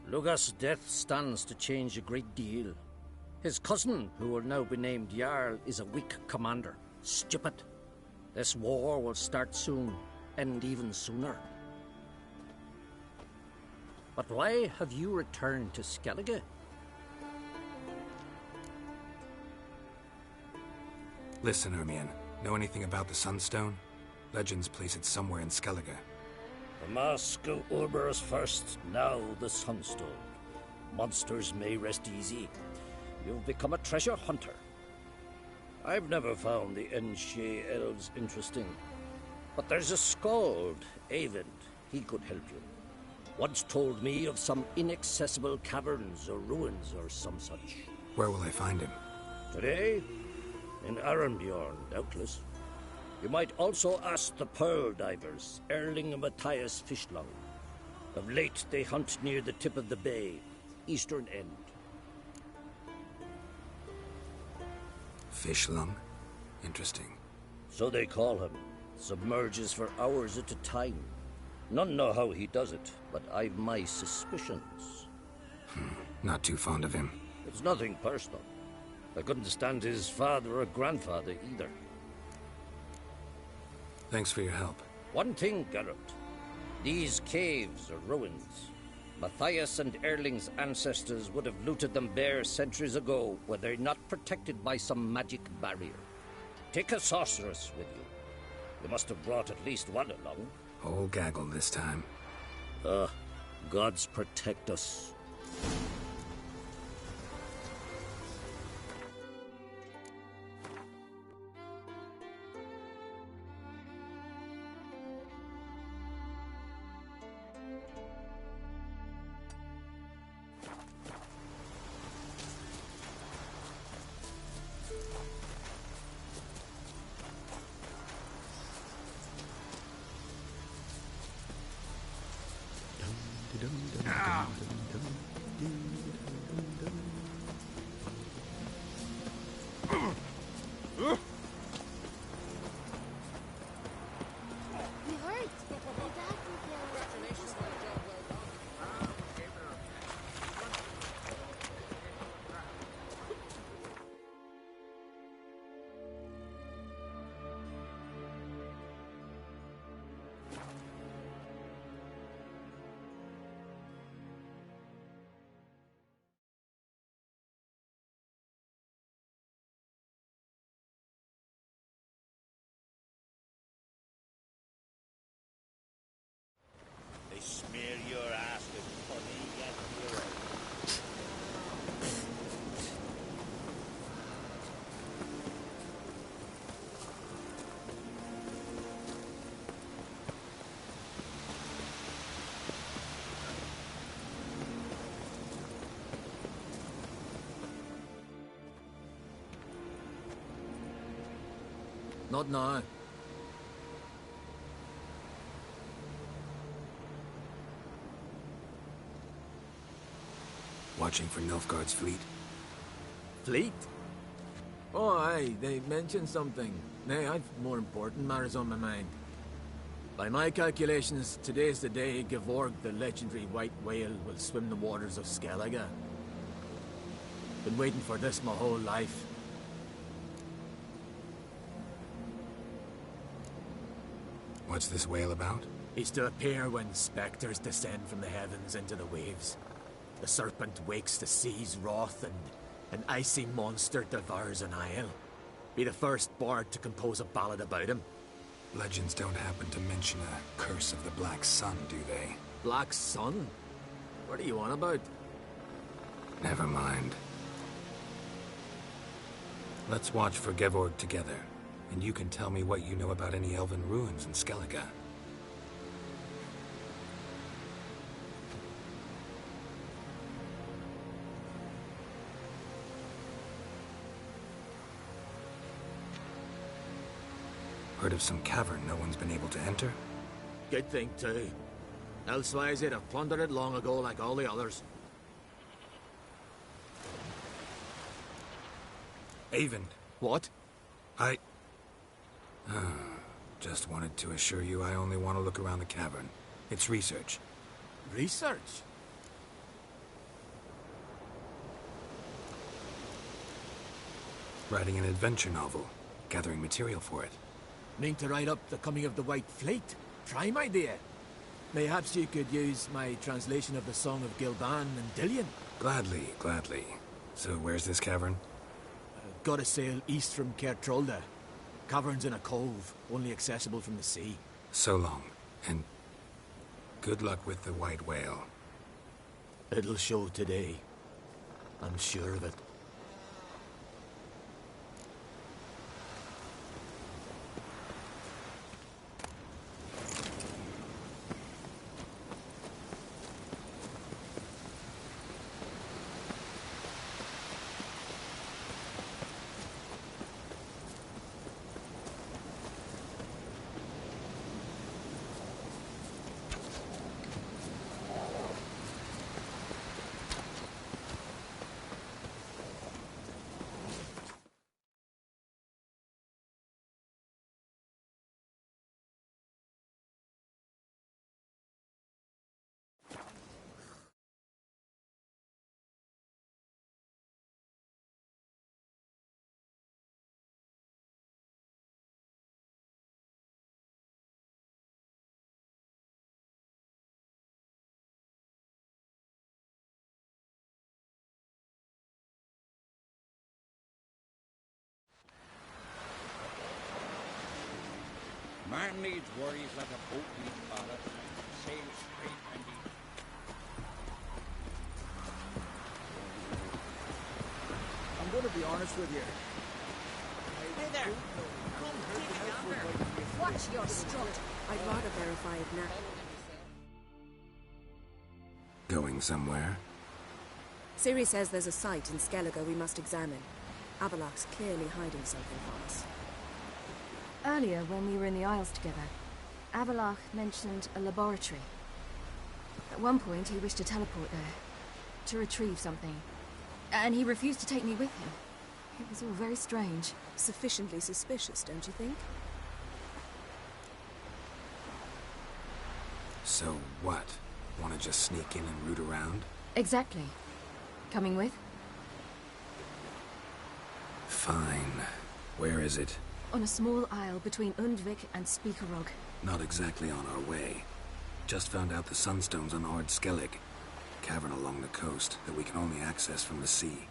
Lugas' death stands to change a great deal. His cousin, who will now be named Jarl, is a weak commander. Stupid. This war will start soon. End even sooner. But why have you returned to Skellige? Listen, Ermion. Know anything about the Sunstone? Legends place it somewhere in Skellige. The Mask of Uber first, now the Sunstone. Monsters may rest easy. You've become a treasure hunter. I've never found the Enshe elves interesting. But there's a skald, Eyvind. He could help you. Once told me of some inaccessible caverns or ruins or some such. Where will I find him? Today? In Arenbjorn, doubtless. You might also ask the pearl divers, Erling and Matthias Fishlung. Of late, they hunt near the tip of the bay, eastern end. Fishlung? Interesting. So they call him. Submerges for hours at a time. None know how he does it, but I've my suspicions. Not too fond of him. It's nothing personal. I couldn't stand his father or grandfather either. Thanks for your help. One thing, Geralt. These caves are ruins. Matthias and Erling's ancestors would have looted them bare centuries ago were they not protected by some magic barrier. Take a sorceress with you. You must have brought at least one along. Whole gaggle this time. Gods protect us. They smear your ass with honey and urine. Not now. Watching for Nilfgaard's fleet? Fleet? Oh, aye, they mentioned something. Nay, I've more important matters on my mind. By my calculations, today's the day Gevorg, the legendary white whale, will swim the waters of Skellige. Been waiting for this my whole life. What's this whale about? He's to appear when spectres descend from the heavens into the waves. The serpent wakes the sea's wrath, and an icy monster devours an isle. Be the first bard to compose a ballad about him. Legends don't happen to mention a curse of the Black Sun, do they? Black Sun? What are you on about? Never mind. Let's watch for Gevorg together, and you can tell me what you know about any elven ruins in Skellige. Heard of some cavern no one's been able to enter? Good thing, too. Elsewise, they'd have plundered it long ago like all the others. Eyvind. What? Just wanted to assure you I only want to look around the cavern. It's research. Research? Writing an adventure novel. Gathering material for it. Mean to write up the coming of the White Fleet? Prime idea. Mayhaps you could use my translation of the Song of Gilban and Dillion. Gladly, gladly. So where's this cavern? Gotta sail east from Caer Trolda. Cavern's in a cove, only accessible from the sea. So long, and good luck with the white whale. It'll show today. I'm sure of it. Man needs worries like a boat needs ballast. Sail straight and easy. I'm going to be honest with you. Hey there. Watch your strut. I'd rather verify it now. Going somewhere? Ciri says there's a site in Skellige we must examine. Avallac'h's clearly hiding something from us. Earlier, when we were in the Isles together, Avallac'h mentioned a laboratory. At one point, he wished to teleport there, to retrieve something. And he refused to take me with him. It was all very strange. Sufficiently suspicious, don't you think? So what? Want to just sneak in and root around? Exactly. Coming with? Fine. Where is it? On a small isle between Undvik and Speakerog. Not exactly on our way. Just found out the Sunstone's on Ard Skellig. Cavern along the coast that we can only access from the sea.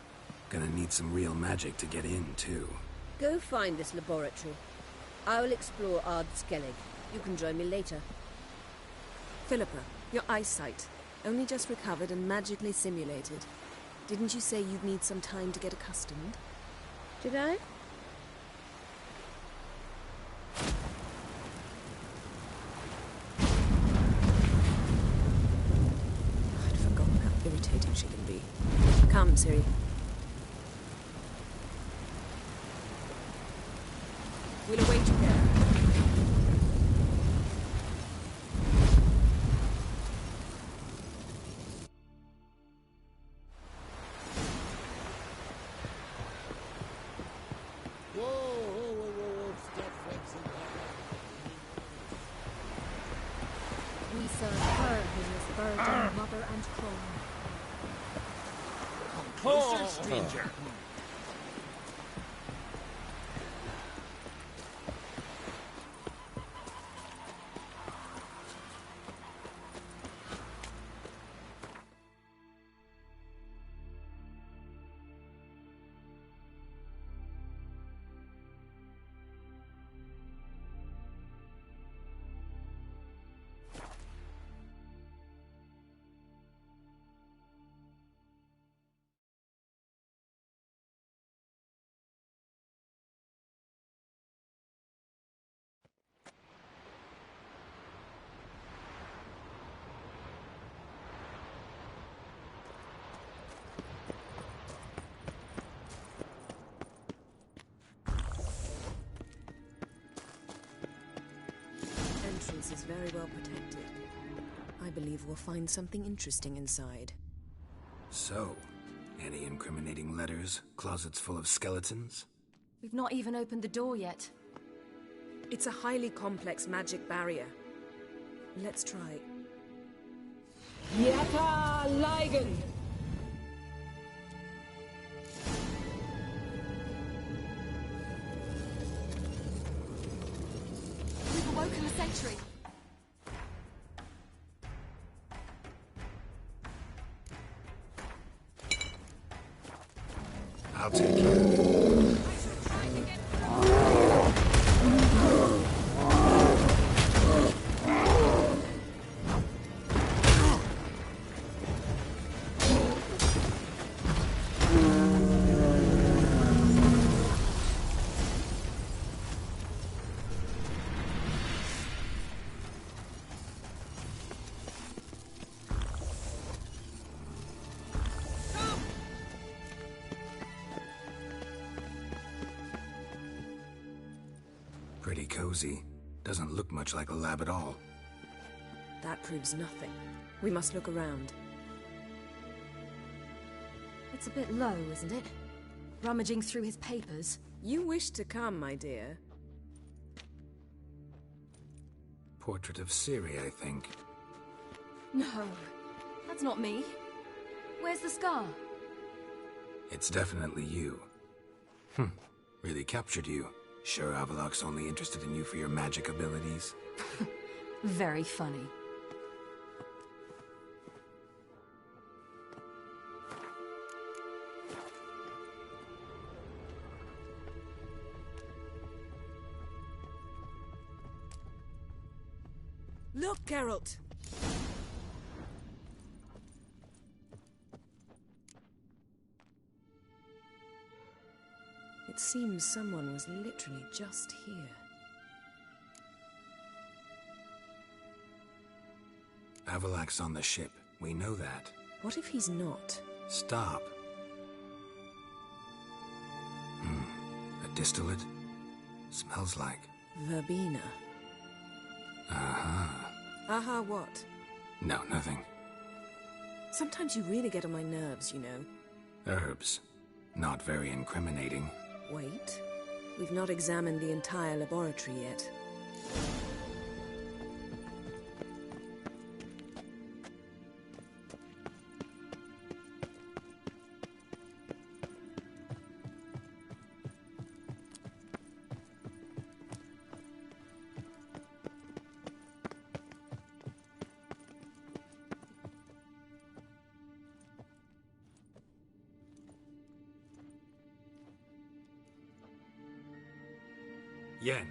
Gonna need some real magic to get in, too. Go find this laboratory. I will explore Ard Skellig. You can join me later. Philippa, your eyesight. Only just recovered and magically simulated. Didn't you say you'd need some time to get accustomed? Did I? I'd forgotten how irritating she can be. Come, Ciri. We'll await you there. We serve her who is burdened mother and crone. Come closer, stranger. Entrance is very well protected. I believe we'll find something interesting inside. So, any incriminating letters? Closets full of skeletons? We've not even opened the door yet. It's a highly complex magic barrier. Let's try. Yata Ligen! We've awoken the sentry. I'll take you. Pretty cozy. Doesn't look much like a lab at all. That proves nothing. We must look around. It's a bit low, isn't it? Rummaging through his papers. You wish to come, my dear. Portrait of Ciri, I think. No, that's not me. Where's the scar? It's definitely you. Really captured you. Sure Avallac'h's only interested in you for your magic abilities? Very funny. Look, Geralt! It seems someone was literally just here. Avalak's on the ship. We know that. What if he's not? Stop. A distillate? Smells like... Verbena. Uh-huh. Aha, what? No, nothing. Sometimes you really get on my nerves, you know. Herbs. Not very incriminating. Wait. We've not examined the entire laboratory yet. Yen.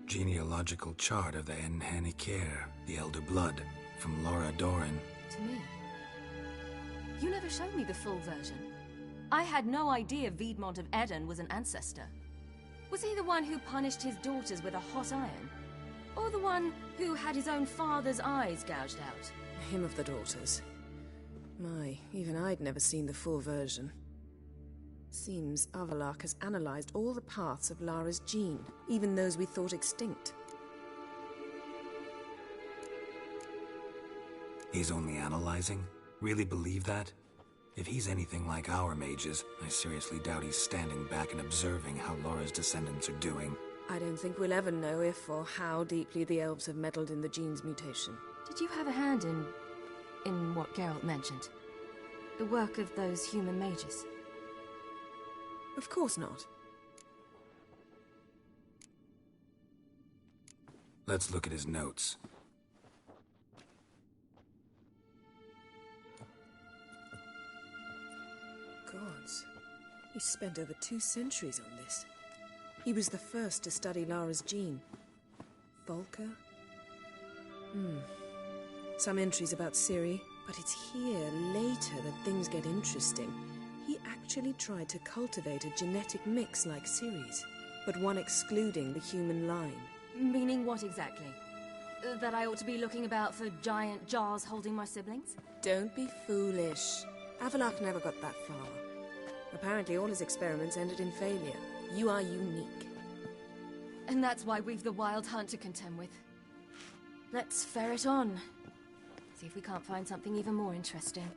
Genealogical chart of the Enhanikere, the Elder Blood, from Laura Doran. To me? You never showed me the full version. I had no idea Viedmont of Eden was an ancestor. Was he the one who punished his daughters with a hot iron? Or the one who had his own father's eyes gouged out? Him of the daughters. My, even I'd never seen the full version. Seems Avallac'h has analyzed all the paths of Lara's gene, even those we thought extinct. He's only analyzing? Really believe that? If he's anything like our mages, I seriously doubt he's standing back and observing how Laura's descendants are doing. I don't think we'll ever know if or how deeply the elves have meddled in the gene's mutation. Did you have a hand in what Geralt mentioned? The work of those human mages? Of course not. Let's look at his notes. Gods. He spent over 2 centuries on this. He was the first to study Lara's gene. Volker? Some entries about Ciri, but it's here, later, that things get interesting. He actually tried to cultivate a genetic mix like Ciri's, but one excluding the human line. Meaning what exactly? That I ought to be looking about for giant jars holding my siblings? Don't be foolish. Avallac'h never got that far. Apparently all his experiments ended in failure. You are unique. And that's why we've the Wild Hunt to contend with. Let's ferret on. See if we can't find something even more interesting.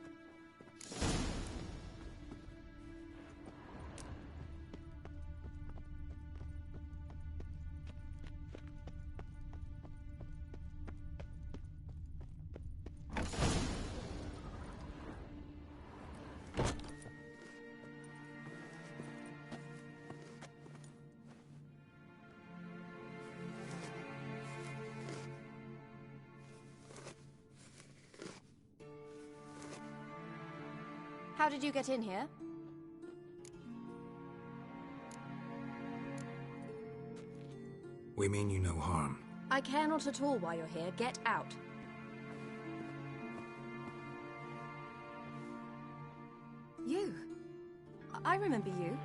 How did you get in here? We mean you no harm. I care not at all why you're here. Get out. You. I remember you.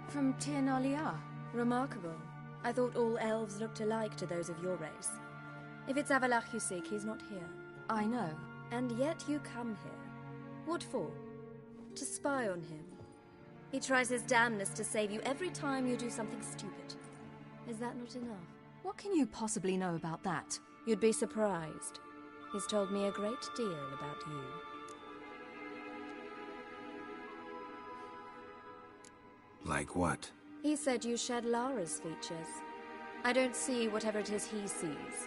From Tir na Liar. Remarkable. I thought all elves looked alike to those of your race. If it's Avallac'h you seek, he's not here. I know. And yet you come here. What for? To spy on him. He tries his damnedest to save you every time you do something stupid. Is that not enough? What can you possibly know about that? You'd be surprised. He's told me a great deal about you. Like what? He said you shared Lara's features. I don't see whatever it is he sees.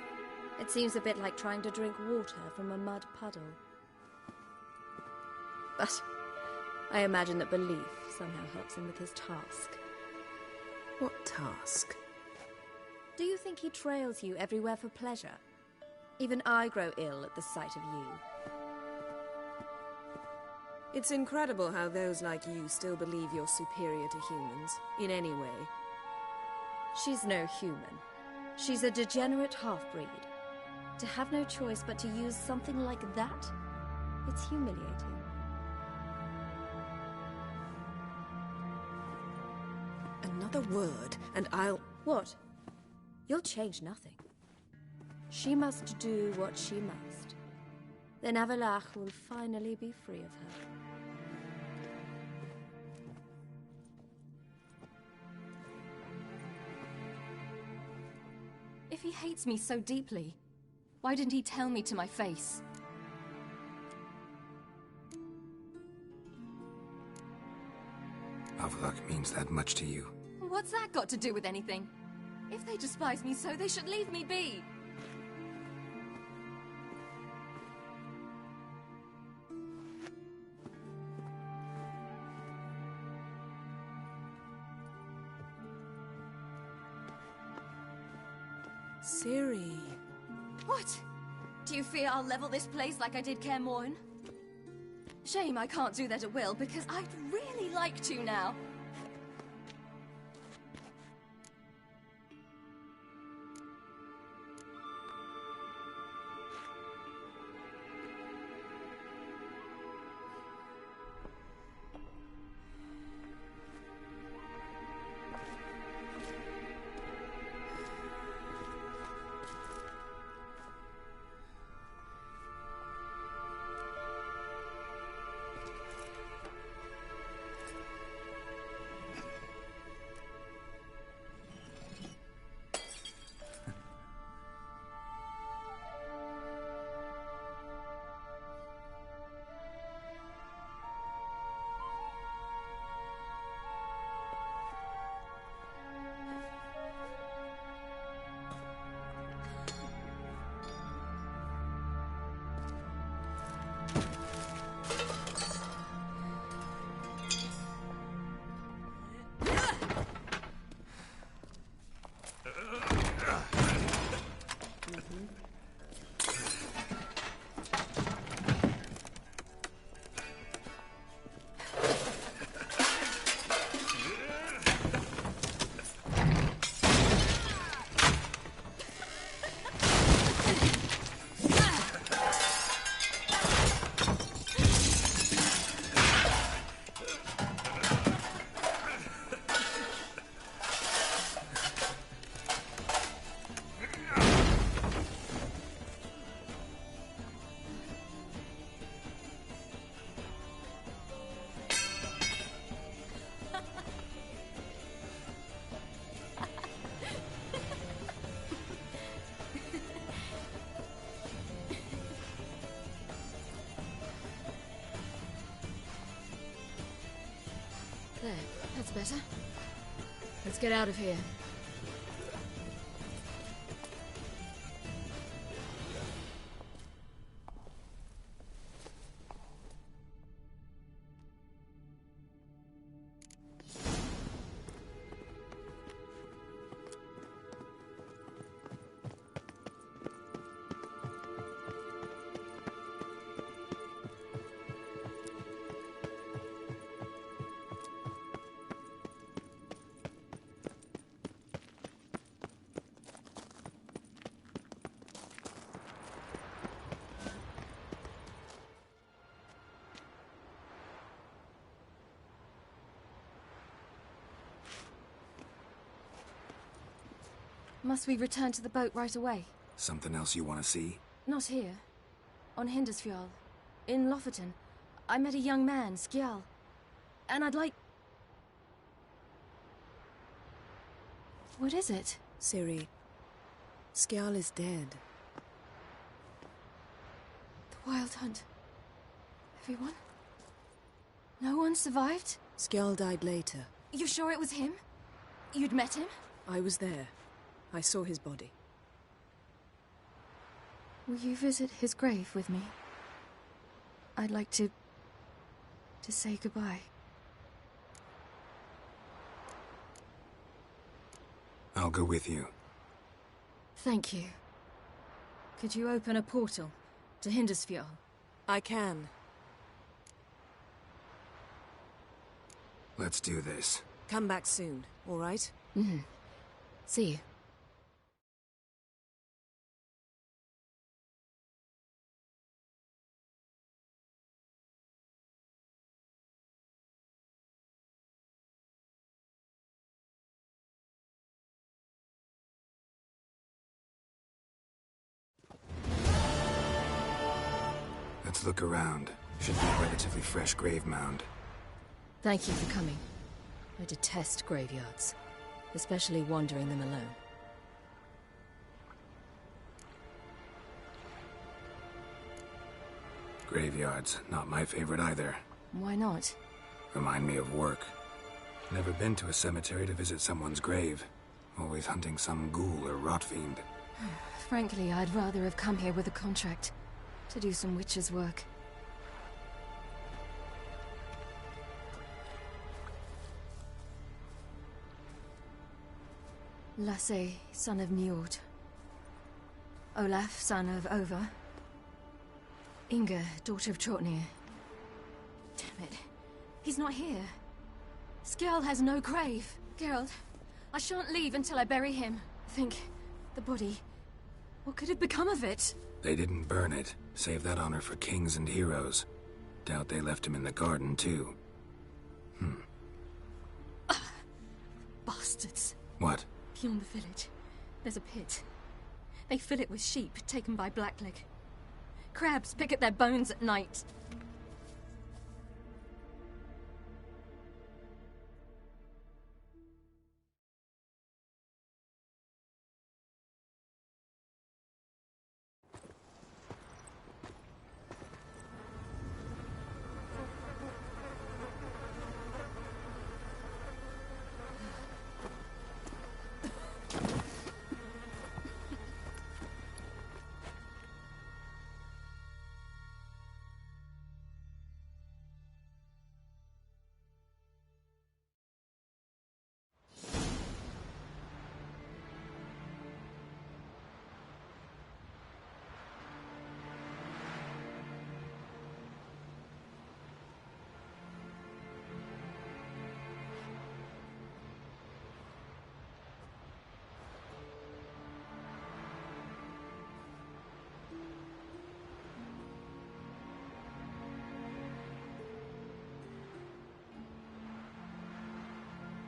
It seems a bit like trying to drink water from a mud puddle. But I imagine that belief somehow helps him with his task. What task? Do you think he trails you everywhere for pleasure? Even I grow ill at the sight of you. It's incredible how those like you still believe you're superior to humans, in any way. She's no human. She's a degenerate half-breed. To have no choice but to use something like that, it's humiliating. Another word, and I'll... What? You'll change nothing. She must do what she must. Then Avallac'h will finally be free of her. If he hates me so deeply, why didn't he tell me to my face? Avallac'h means that much to you. What's that got to do with anything? If they despise me so, they should leave me be. Ciri. What? Do you fear I'll level this place like I did Kaer Morhen? Shame I can't do that at will, because I'd really like to now. There, that's better. Let's get out of here. Must we return to the boat right away? Something else you want to see? Not here. On Hindisfjall. In Lofoten. I met a young man, Skjal. And I'd like... What is it? Ciri, Skjal is dead. The Wild Hunt. Everyone? No one survived? Skjal died later. You sure it was him? You'd met him? I was there. I saw his body. Will you visit his grave with me? I'd like to... to say goodbye. I'll go with you. Thank you. Could you open a portal to Hindersfjall? I can. Let's do this. Come back soon, all right? Mm-hmm. See you. Let's look around. Should be a relatively fresh grave mound. Thank you for coming. I detest graveyards, especially wandering them alone. Graveyards, not my favorite either. Why not? Remind me of work. Never been to a cemetery to visit someone's grave. Always hunting some ghoul or rot fiend. Frankly, I'd rather have come here with a contract to do some witch's work. Lasse, son of Njord. Olaf, son of Over. Inga, daughter of Trotnir. Damn it. He's not here. Skjall has no grave. Geralt, I shan't leave until I bury him. Think, the body. What could have become of it? They didn't burn it. Save that honor for kings and heroes. Doubt they left him in the garden, too. Bastards. What? Beyond the village, there's a pit. They fill it with sheep taken by Blackleg. Crabs pick at their bones at night.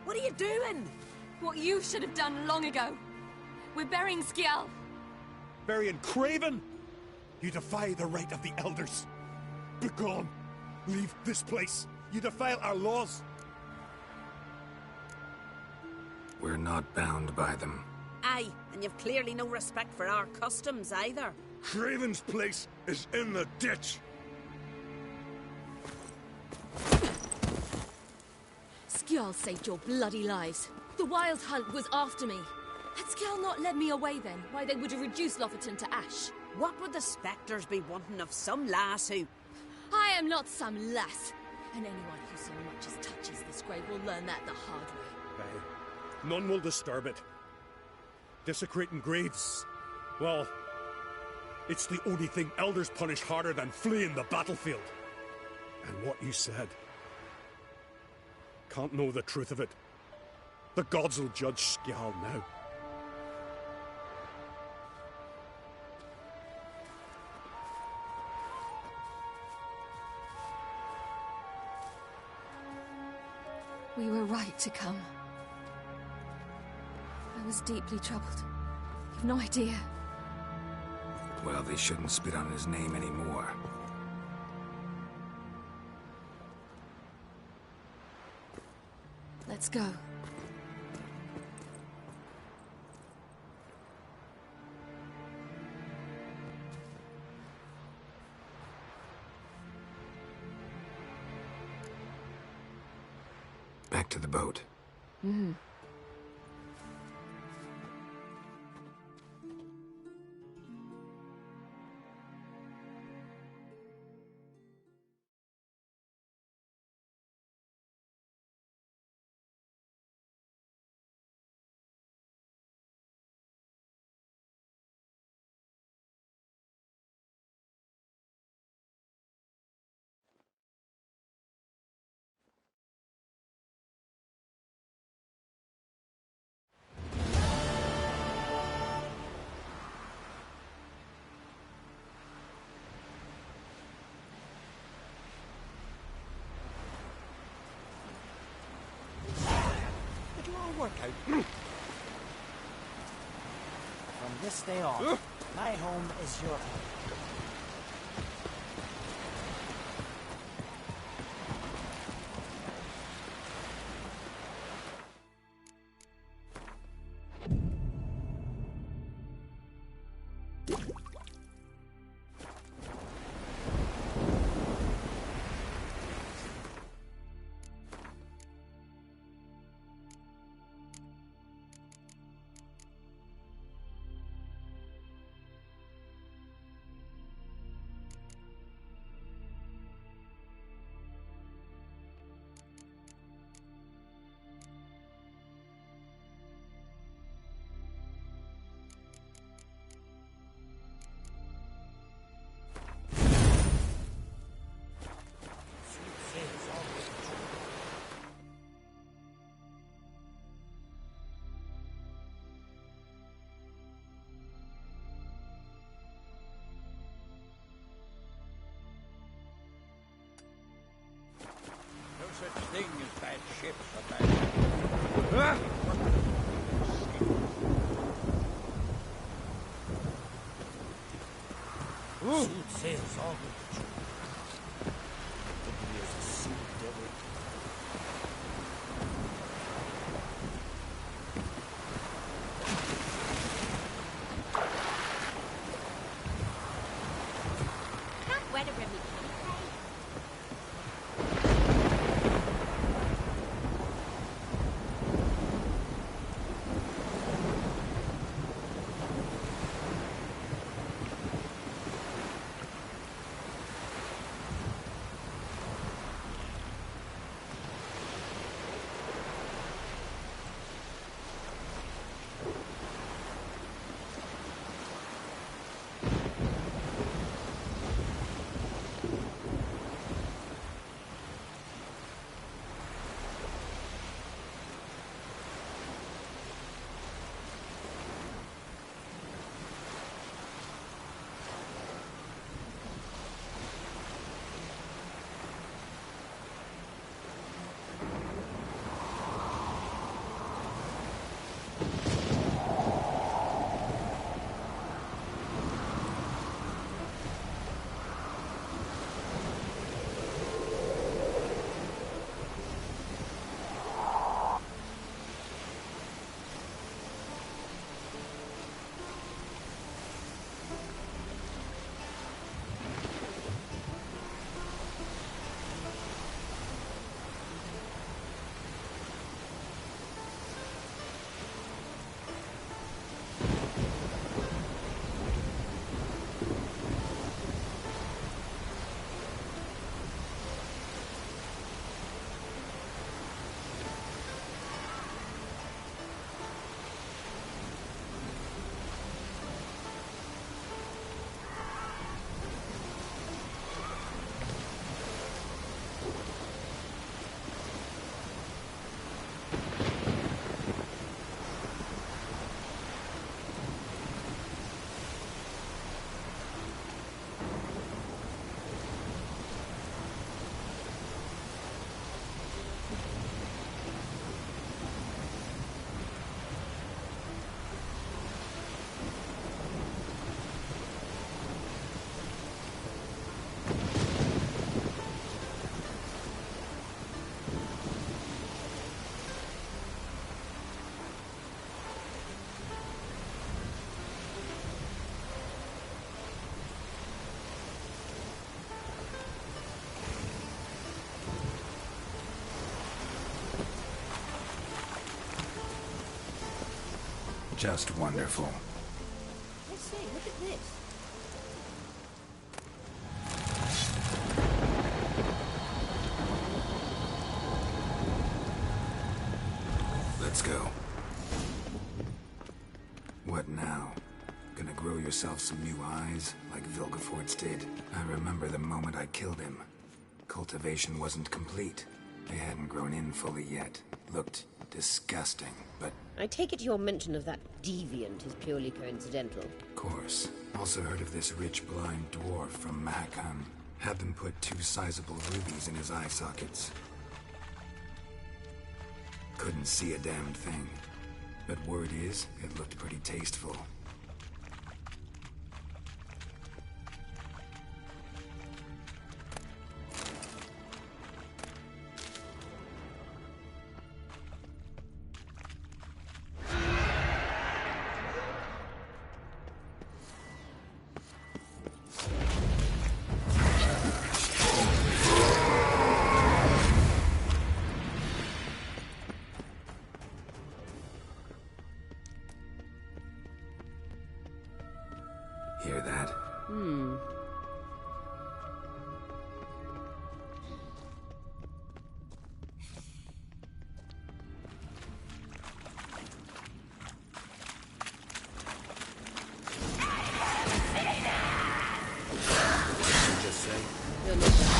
What are you doing? What you should have done long ago. We're burying Skjall. Burying Craven? You defy the right of the elders. Begone. Leave this place. You defile our laws. We're not bound by them. Aye, and you've clearly no respect for our customs either. Craven's place is in the ditch. Skjall saved your bloody lives. The Wild Hunt was after me. Had Skjall not led me away then, why they would have reduced Lofoten to ash. What would the spectres be wanting of some lass who... I am not some lass. And anyone who so much as touches this grave will learn that the hard way. Aye. None will disturb it. Desecrating graves, well, it's the only thing elders punish harder than fleeing the battlefield. And what you said... Can't know the truth of it. The gods will judge Skjall now. We were right to come. I was deeply troubled. You've no idea. Well, they shouldn't spit on his name anymore. Let's go. Back to the boat. Mm-hmm. work out. From this day on, my home is your home. Such thing as bad ships or bad ships. Soothsayers all with the truth. Ugly as a sea devil. Can't weather every time. Just wonderful. I say, look at this. Let's go. What now? Gonna grow yourself some new eyes, like Vilgefortz did? I remember the moment I killed him. Cultivation wasn't complete. They hadn't grown in fully yet. Looked disgusting, but... I take it your mention of that deviant is purely coincidental. Of course. Also heard of this rich blind dwarf from Mahakam. Had them put 2 sizable rubies in his eye sockets. Couldn't see a damn thing. But word is, it looked pretty tasteful. Hear that? What did you just say? You're not that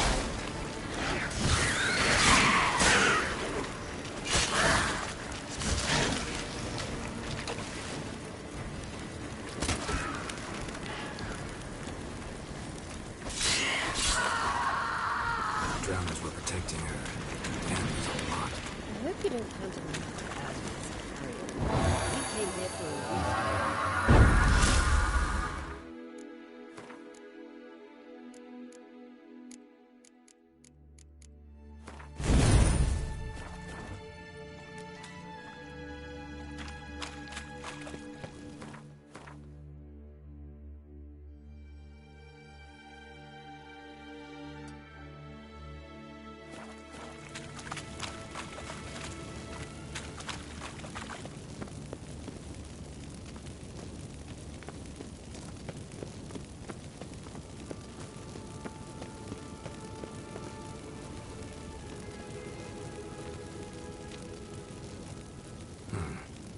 Drowners were protecting her. And there's a lot. I hope you don't count on me as a carrier. We came here for a reason.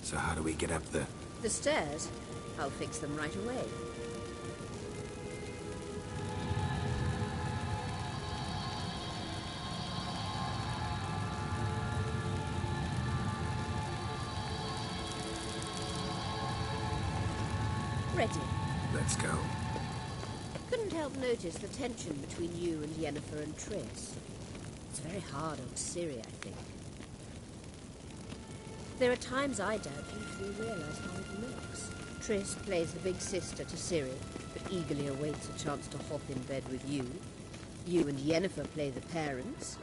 So how do we get up the... The stairs? I'll fix them right away. Ready. Let's go. Couldn't help notice the tension between you and Yennefer and Triss. It's very hard on Ciri, I think. There are times I doubt you fully realize how it looks. Triss plays the big sister to Ciri, but eagerly awaits a chance to hop in bed with you. You and Yennefer play the parents.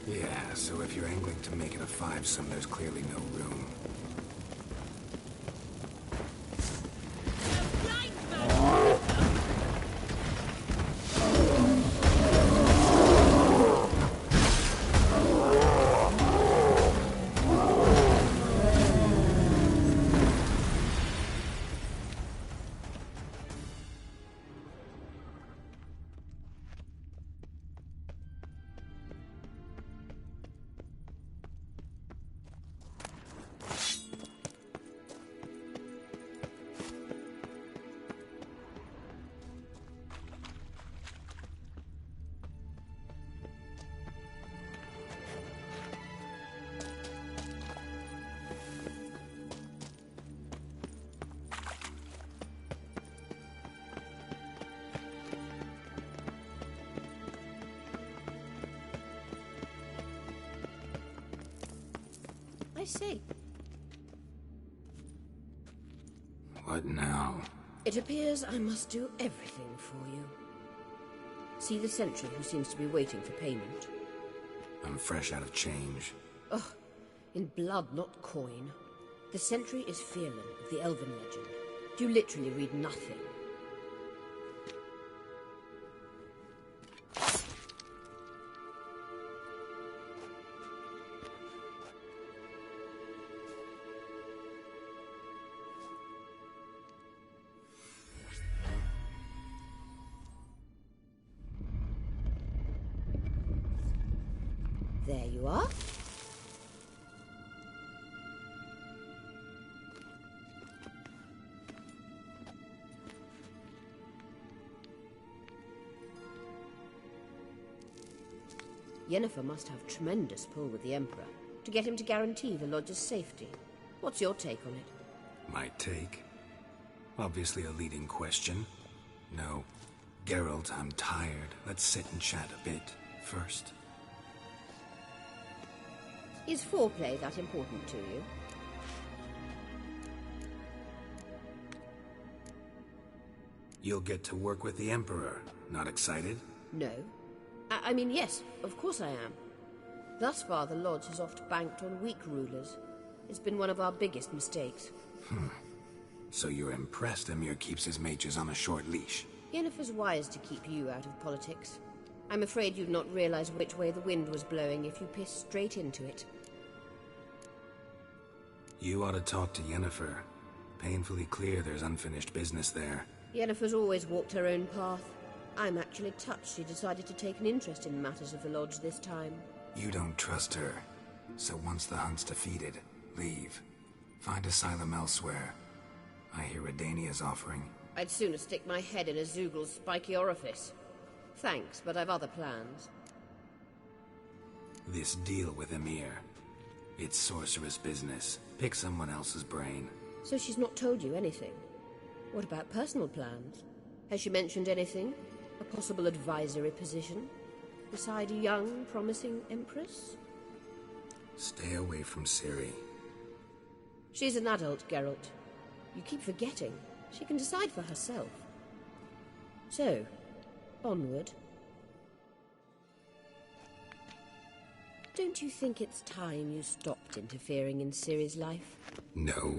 Yeah, so if you're angling to make it a five-some, there's clearly no room. I say. What now? It appears I must do everything for you. See the sentry who seems to be waiting for payment? I'm fresh out of change. Ugh, in blood, not coin. The sentry is Fierlan of the Elven legend. You literally read nothing. There you are. Yennefer must have tremendous pull with the Emperor to get him to guarantee the Lodge's safety. What's your take on it? My take? Obviously a leading question. No. Geralt, I'm tired. Let's sit and chat a bit first. Is foreplay that important to you? You'll get to work with the Emperor. Not excited? No. I mean, yes, of course I am. Thus far, the Lodge has oft banked on weak rulers. It's been one of our biggest mistakes. So you're impressed Emhyr keeps his mages on a short leash? Yennefer's wise to keep you out of politics. I'm afraid you'd not realize which way the wind was blowing if you pissed straight into it. You ought to talk to Yennefer. Painfully clear there's unfinished business there. Yennefer's always walked her own path. I'm actually touched she decided to take an interest in matters of the Lodge this time. You don't trust her. So once the hunt's defeated, leave. Find asylum elsewhere. I hear Redania's offering. I'd sooner stick my head in a Zeugel's spiky orifice. Thanks, but I've other plans. This deal with Emhyr. It's sorceress business. Pick someone else's brain. So she's not told you anything? What about personal plans? Has she mentioned anything? A possible advisory position? Beside a young, promising Empress? Stay away from Ciri. She's an adult, Geralt. You keep forgetting. She can decide for herself. So, onward. Don't you think it's time you stopped interfering in Ciri's life? No.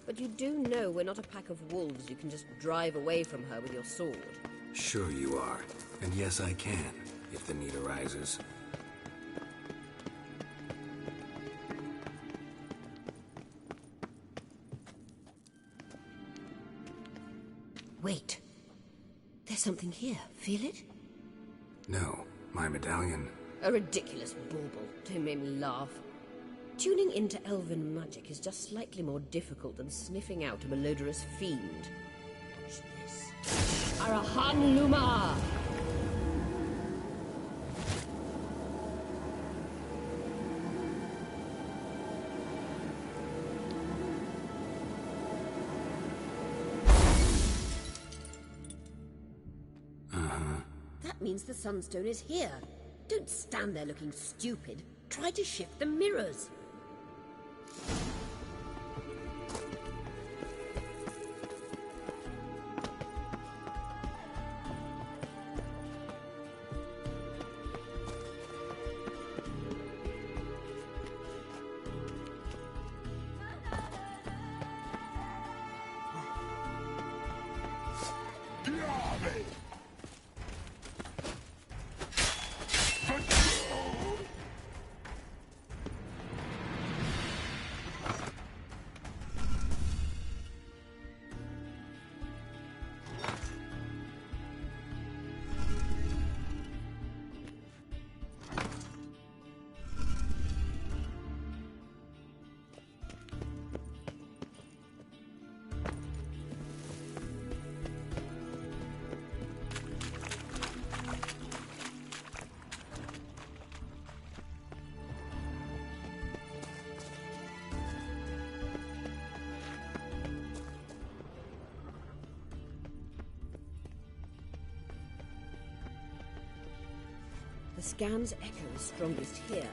But you do know we're not a pack of wolves you can just drive away from her with your sword. Sure you are. And yes, I can, if the need arises. Wait. There's something here. Feel it? No. My medallion. A ridiculous bauble. Don't make me laugh. Tuning into elven magic is just slightly more difficult than sniffing out a malodorous fiend. Watch this. Arahan Luma! That means the Sunstone is here. Don't stand there looking stupid. Try to shift the mirrors. The scan's echo is strongest here.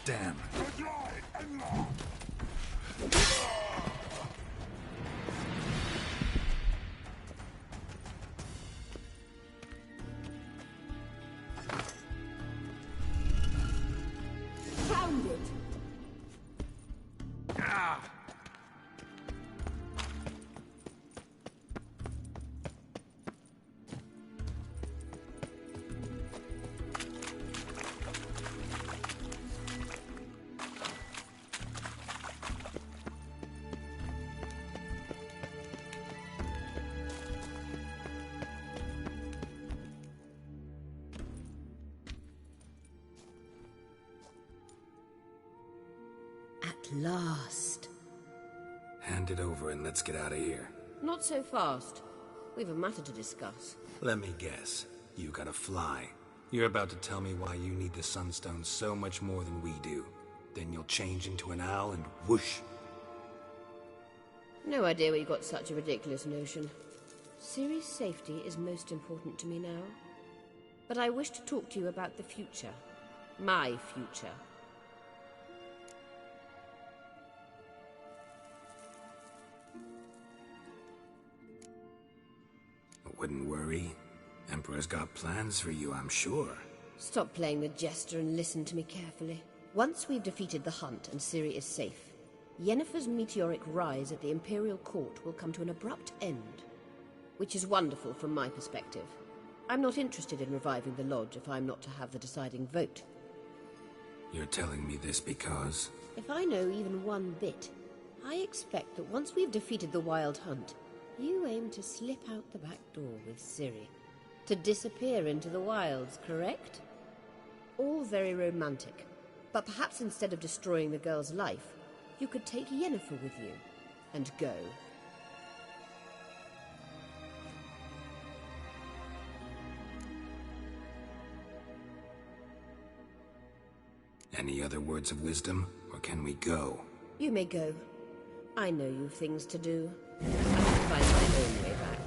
Damn. Found it! At last. Hand it over and let's get out of here. Not so fast. We've a matter to discuss. Let me guess. You gotta fly. You're about to tell me why you need the Sunstone so much more than we do. Then you'll change into an owl and whoosh. No idea where you got such a ridiculous notion. Ciri's safety is most important to me now. But I wish to talk to you about the future. My future. Wouldn't worry. Emperor's got plans for you, I'm sure. Stop playing the jester and listen to me carefully. Once we've defeated the hunt and Ciri is safe, Yennefer's meteoric rise at the Imperial Court will come to an abrupt end. Which is wonderful from my perspective. I'm not interested in reviving the Lodge if I'm not to have the deciding vote. You're telling me this because... If I know even one bit, I expect that once we've defeated the Wild Hunt, you aim to slip out the back door with Ciri. To disappear into the wilds, correct? All very romantic. But perhaps instead of destroying the girl's life, you could take Yennefer with you, and go. Any other words of wisdom, or can we go? You may go. I know you've things to do. I can find my own way back.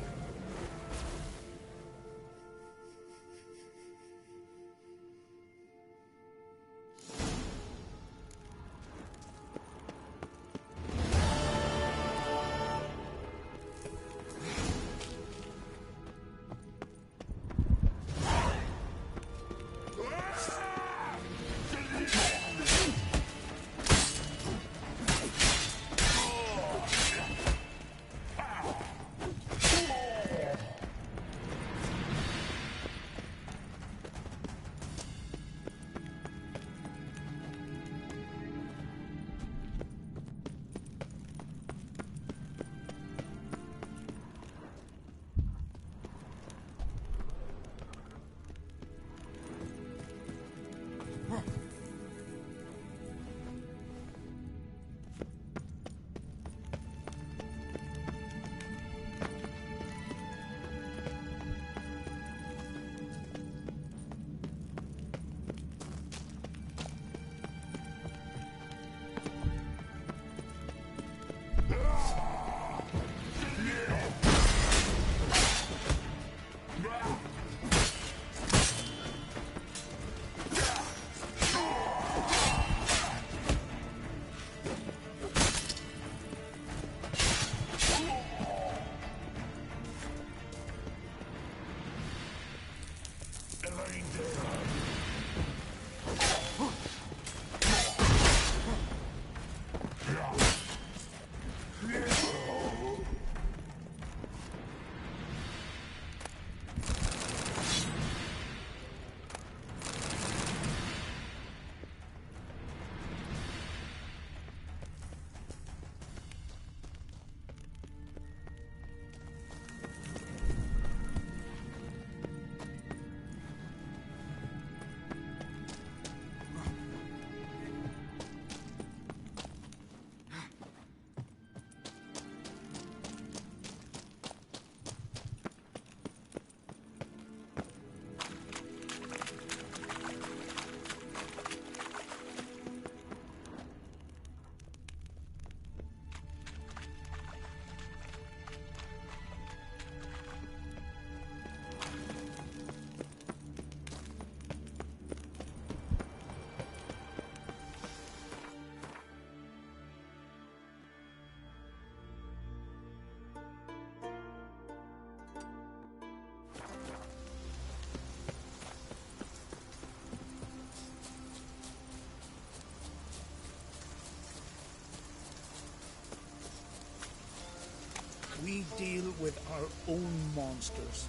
deal with our own monsters.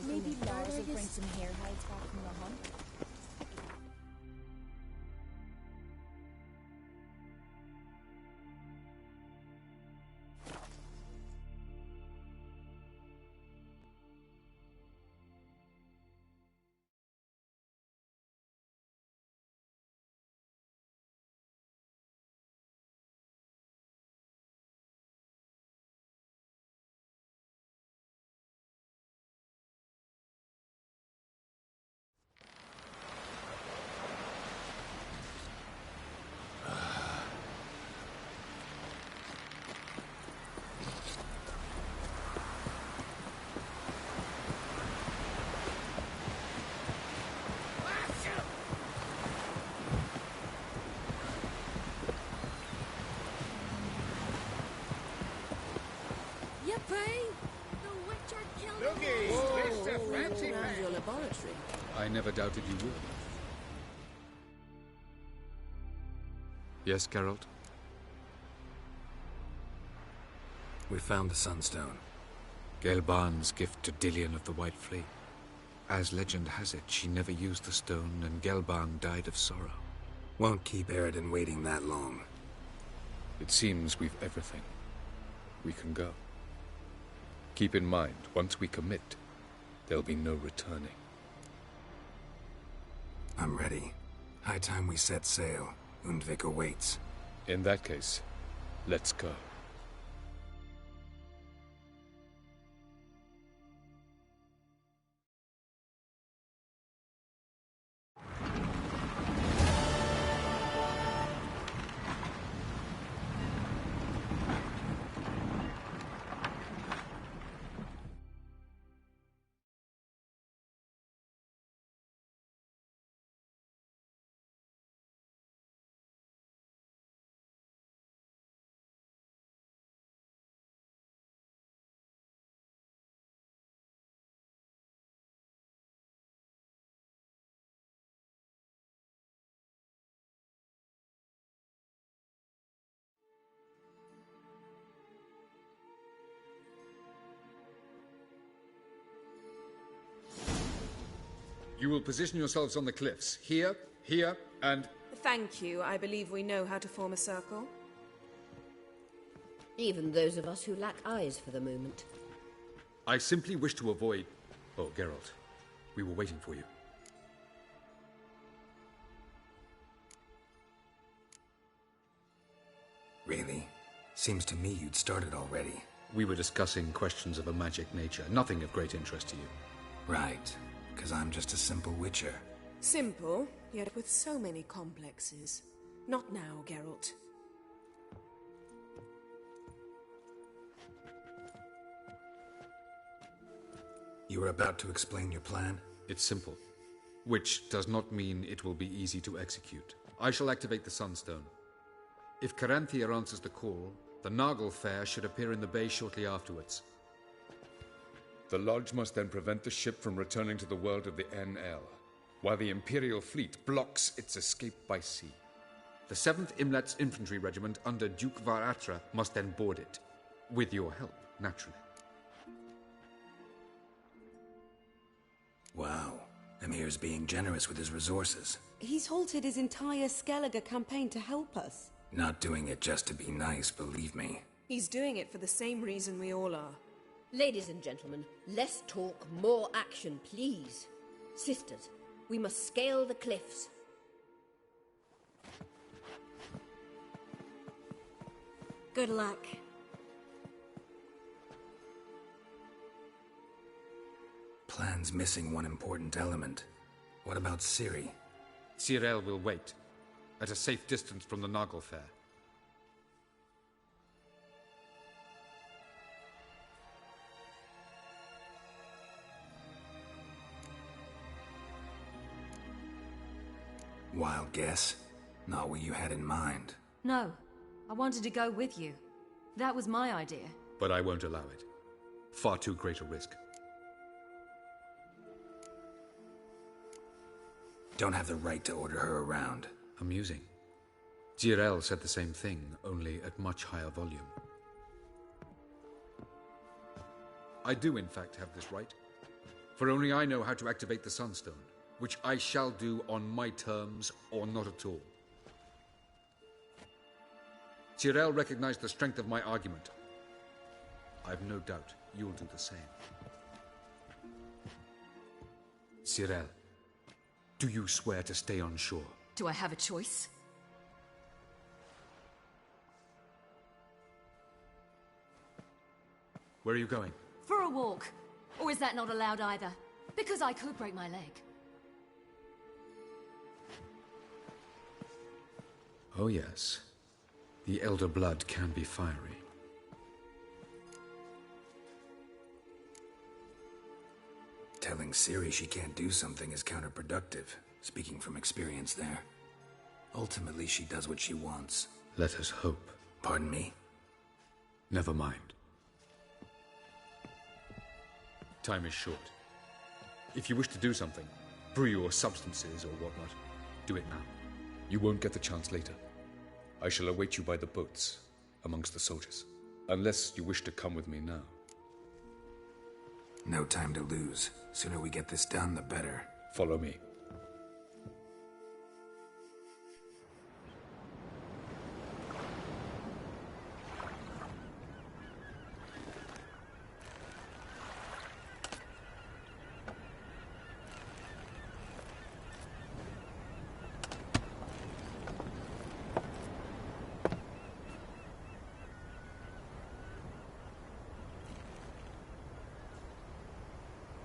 Maybe Lars will bring some hare hides back from the hunt. Around your laboratory. I never doubted you would. Yes, Geralt? We found the Sunstone. Gelban's gift to Dillion of the White Fleet. As legend has it, she never used the stone, and Gelban died of sorrow. Won't keep Eredin waiting that long. It seems we've everything. We can go. Keep in mind, once we commit, there'll be no returning. I'm ready. High time we set sail. Undvik awaits. In that case, let's go. You will position yourselves on the cliffs. Here, here, and... Thank you. I believe we know how to form a circle. Even those of us who lack eyes for the moment. I simply wish to avoid... Oh, Geralt. We were waiting for you. Really? Seems to me you'd started already. We were discussing questions of a magic nature, nothing of great interest to you. Right. Because I'm just a simple witcher. Simple, yet with so many complexes. Not now, Geralt. You were about to explain your plan? It's simple. Which does not mean it will be easy to execute. I shall activate the Sunstone. If Caranthea answers the call, the Naglfar should appear in the bay shortly afterwards. The Lodge must then prevent the ship from returning to the world of the NL, while the Imperial fleet blocks its escape by sea. The 7th Imlet's Infantry Regiment under Duke Var-Attre must then board it. With your help, naturally. Wow. Emir's being generous with his resources. He's halted his entire Skellige campaign to help us. Not doing it just to be nice, believe me. He's doing it for the same reason we all are. Ladies and gentlemen, less talk, more action, please. Sisters, we must scale the cliffs. Good luck. Plan's missing one important element. What about Ciri? Cyril will wait, at a safe distance from the Naglfar. Wild guess. Not what you had in mind. No, I wanted to go with you. That was my idea. But I won't allow it. Far too great a risk. Don't have the right to order her around. Amusing. Jirel said the same thing, only at much higher volume. I do, in fact, have this right. For only I know how to activate the Sunstone, which I shall do on my terms or not at all. Jirel recognized the strength of my argument. I've no doubt you'll do the same. Jirel, do you swear to stay on shore? Do I have a choice? Where are you going? For a walk. Or is that not allowed either? Because I could break my leg. Oh yes. The Elder Blood can be fiery. Telling Ciri she can't do something is counterproductive, speaking from experience there. Ultimately, she does what she wants. Let us hope. Pardon me? Never mind. Time is short. If you wish to do something, brew your substances or whatnot, do it now. You won't get the chance later. I shall await you by the boats, amongst the soldiers. Unless you wish to come with me now. No time to lose. Sooner we get this done, the better. Follow me.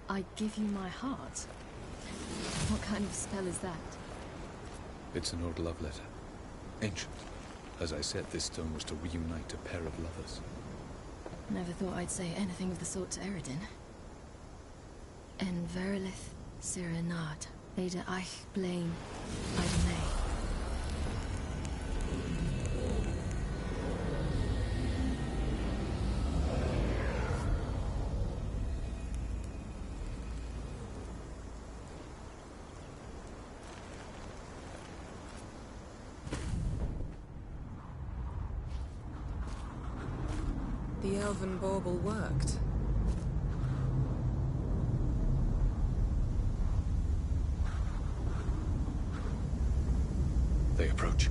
I give you my heart? What kind of spell is that? It's an old love letter. Ancient. As I said, this stone was to reunite a pair of lovers. Never thought I'd say anything of the sort to Eredin. En verilith Sirenad, Ada eich blaen, Idemay. The elven bauble worked. They approach.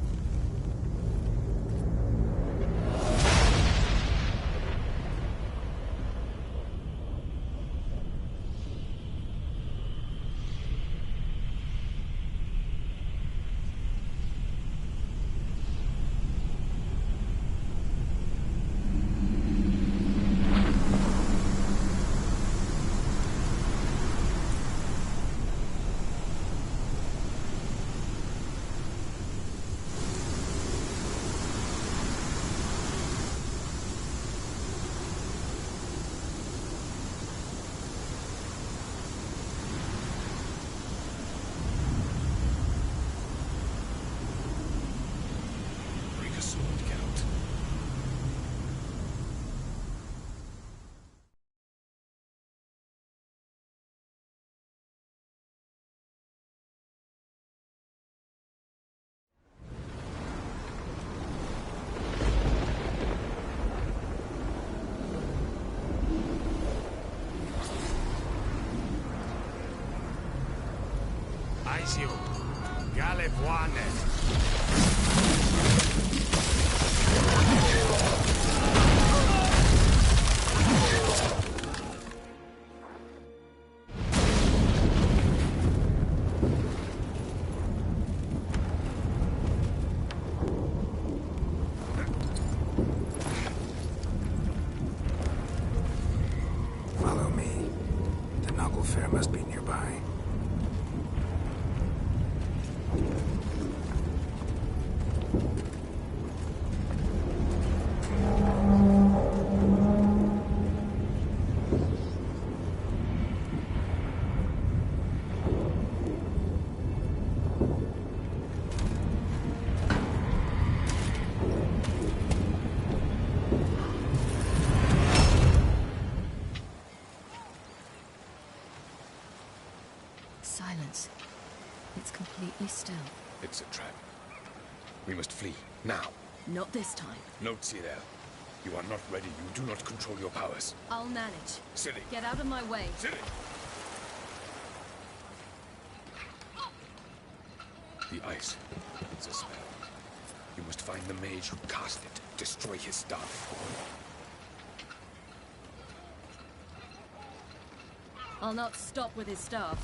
Aisiu, Galevoane. Follow me. The Naglfar must be nearby. Silence. It's completely still. It's a trap. We must flee, now. Not this time. No, Cyril. You are not ready. You do not control your powers. I'll manage. Silly. Get out of my way. Silly! The ice. It's a spell. You must find the mage who cast it. Destroy his staff. I'll not stop with his staff.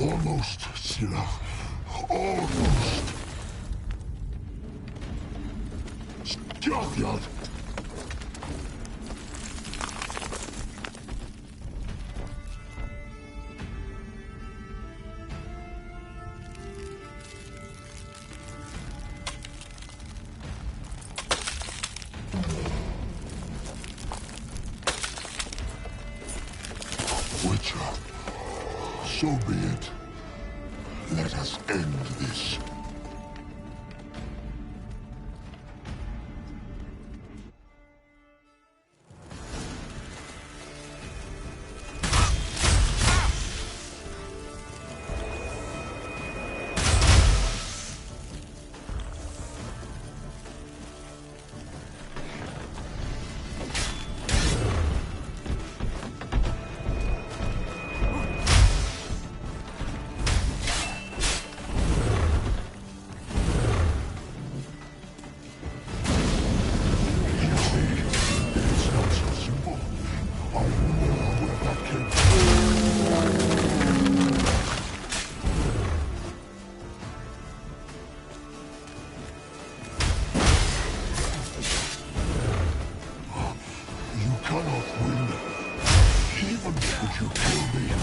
Almost, Scylla. Almost. Skjaldjad! Witcher, so be it. Let us end this. Would you kill me?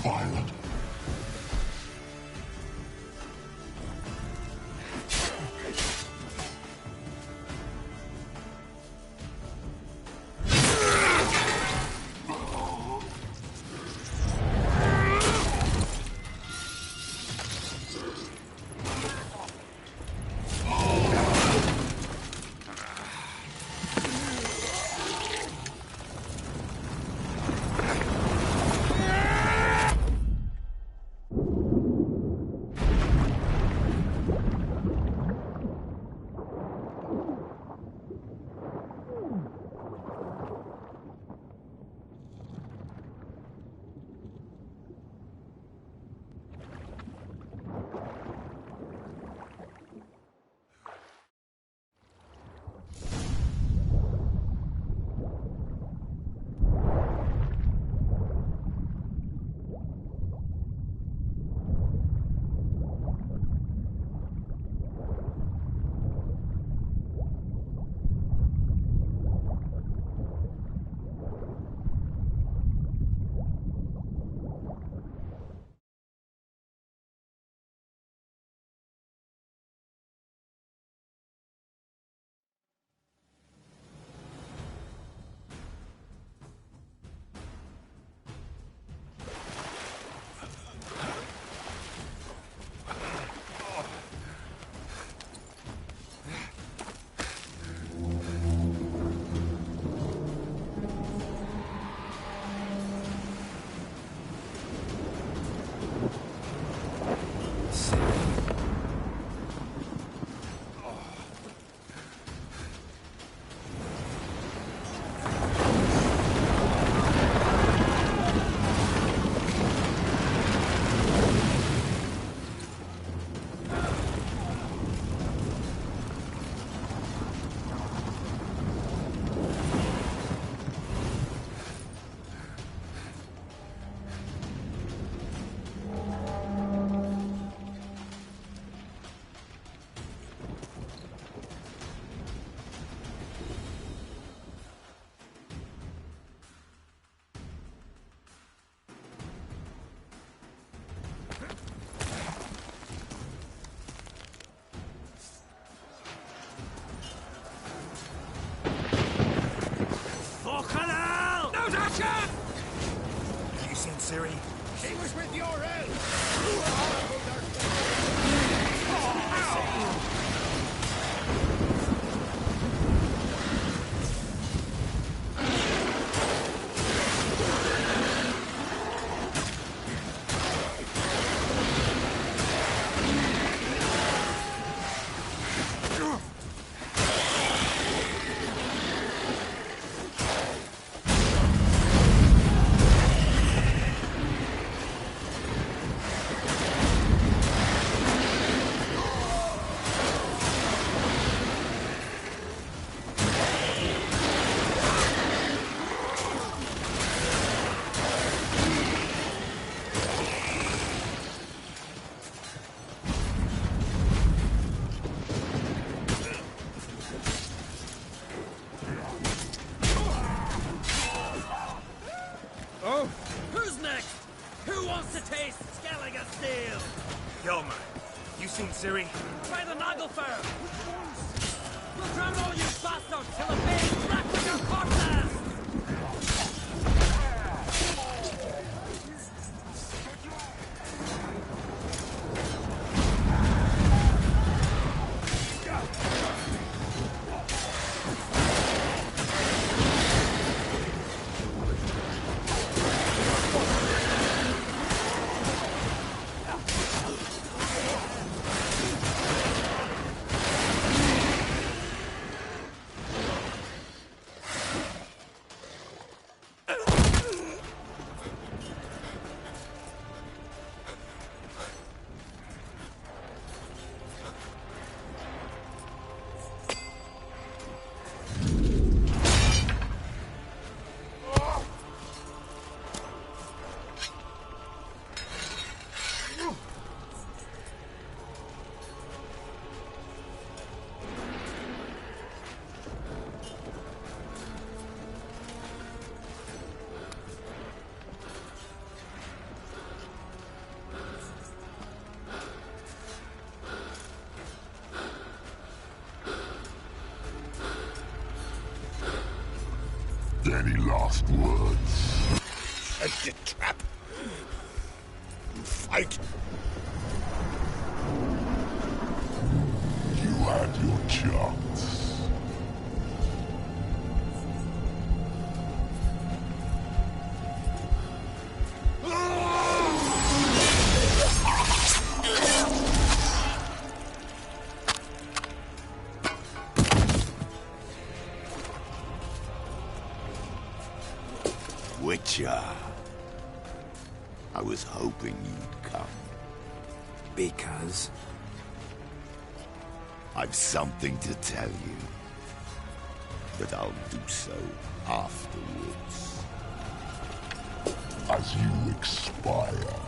Violent. Ciri? She was with your help! Oh? Who's next? Who wants to taste Skellige steel? Yo, man. You seen Ciri? By the Naglfar! We'll drown all you bastards till the bay black with your corpses! Any last words? Set the trap. Fight. You had your chance. Witcher. I was hoping you'd come. Because? I've something to tell you. But I'll do so afterwards. As you expire.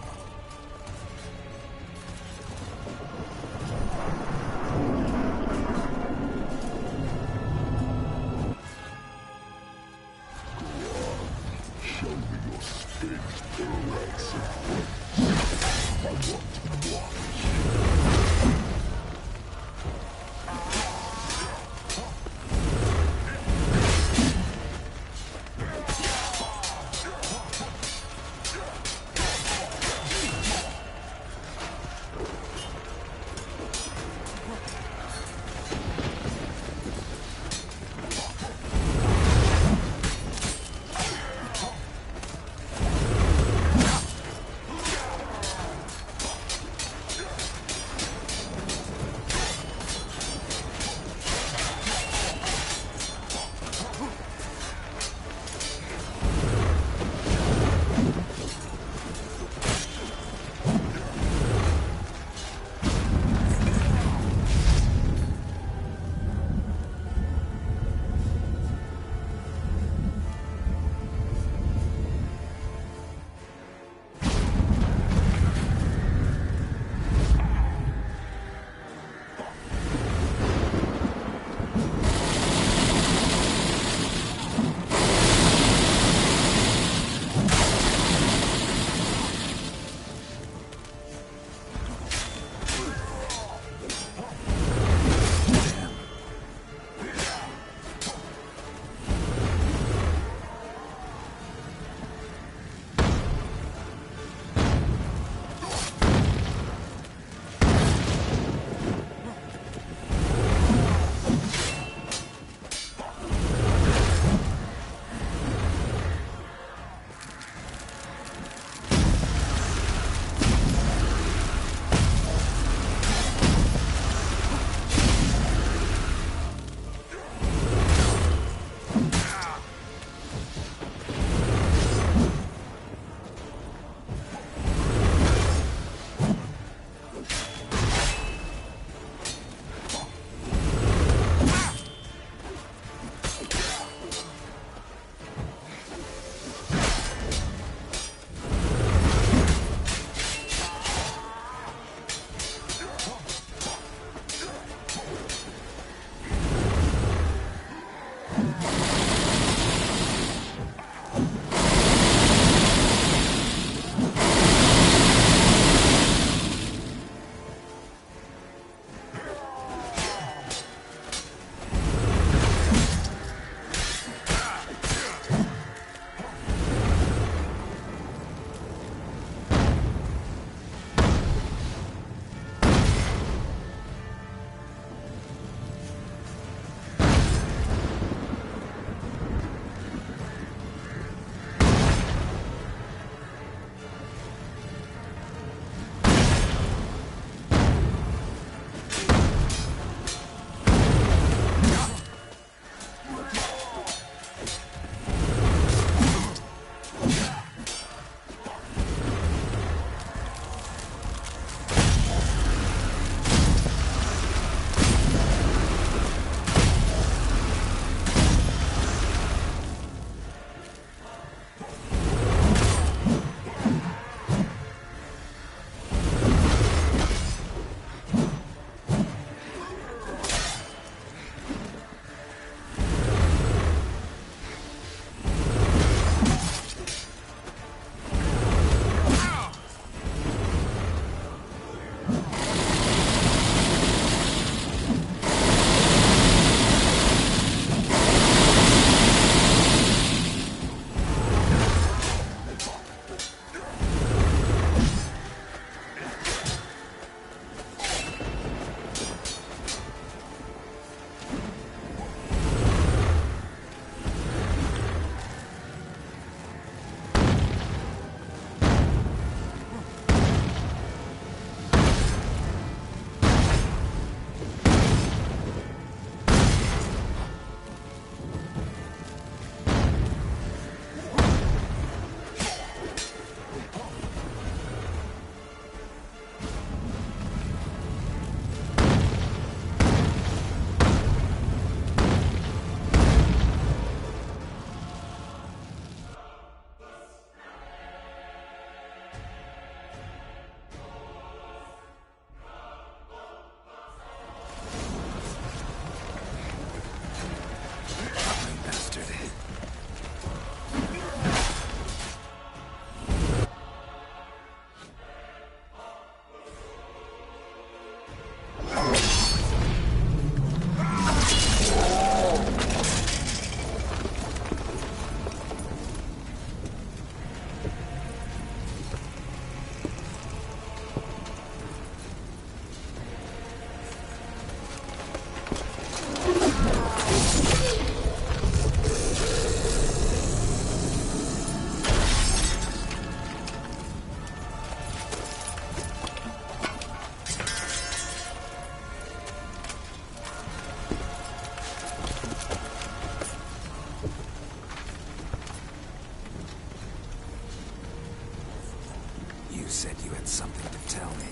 said you had something to tell me.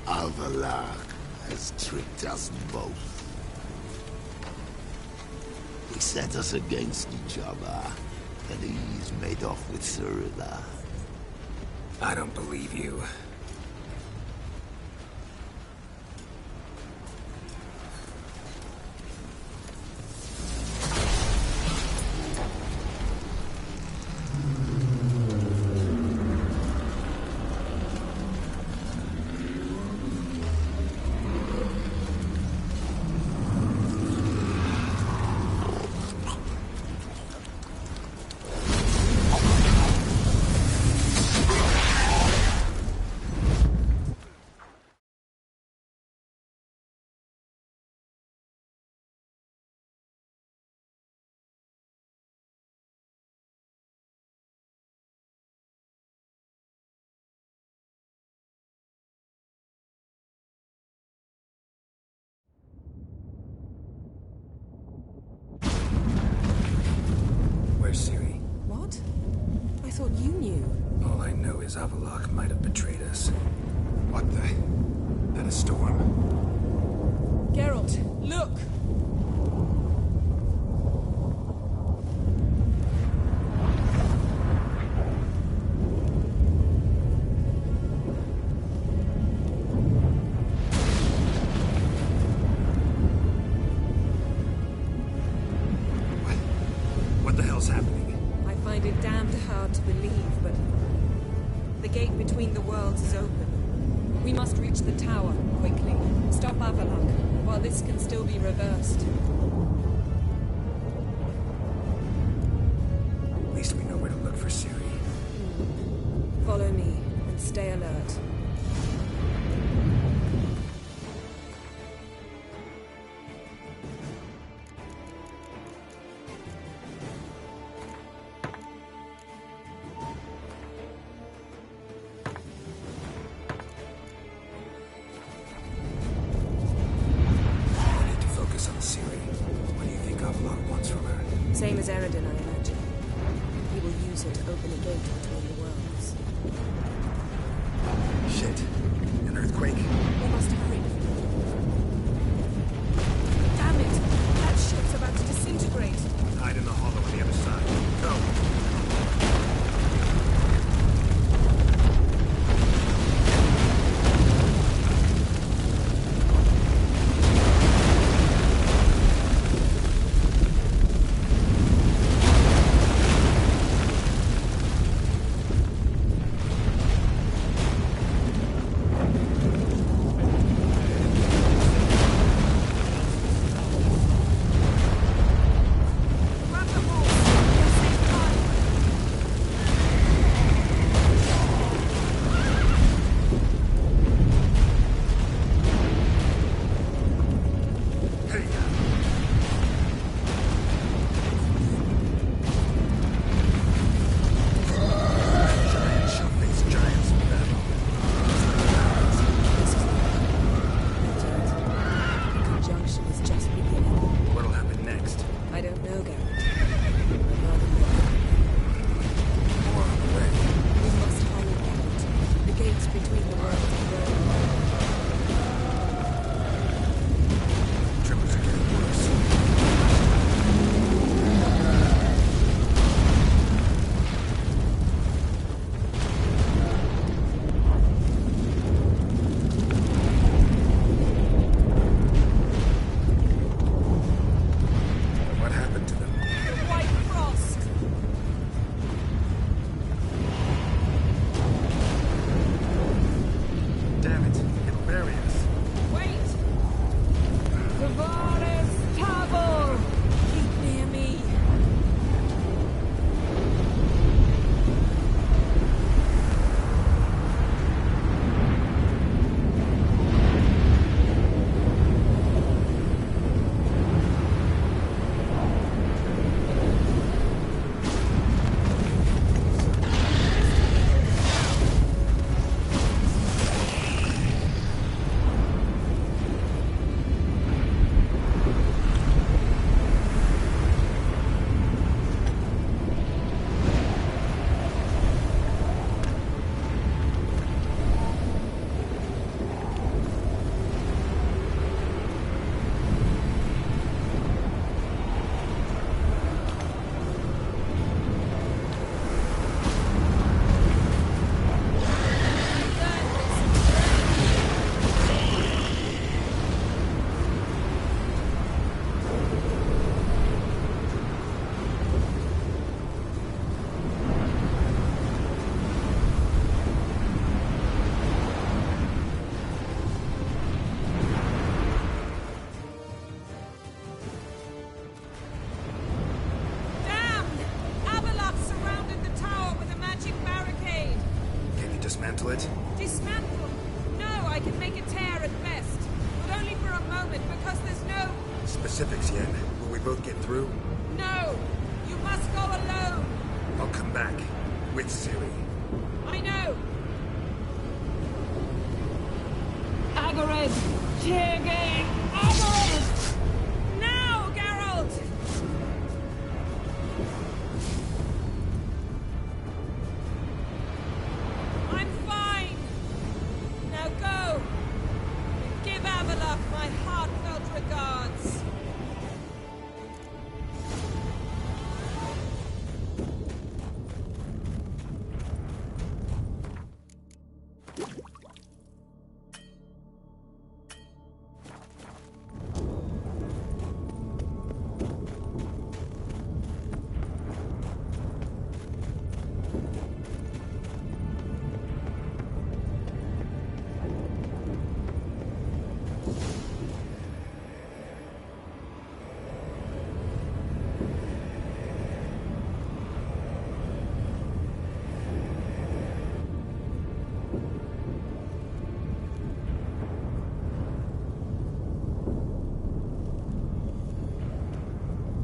Avallac'h has tricked us both. He set us against each other, and he's made off with Cirilla. I don't believe you. Where's Ciri? What? I thought you knew. All I know is Avallac'h might have betrayed us. What the? That a storm? Geralt, look! What the hell's happening? I find it damned hard to believe, but the gate between the worlds is open. We must reach the tower, quickly. Stop Avallac'h, while this can still be reversed. At least we know where to look for Ciri. Follow me, and stay alert. Same as Eredin, I imagine. He will use it to open a gate between the worlds. Shit. An earthquake? They must have hurried. Damn it! That ship's about to disintegrate. Hide in the hollow on the other side. Go! split? Dismantle! No, I can make a tear at best. But only for a moment, because there's no... Specifics, Yen. Will we both get through? No! You must go alone! I'll come back. With Ciri. I know! Agared! Tirgain! Agared! Now, Geralt! I'm fine! Now go! Give Avallac'h my heartfelt regards!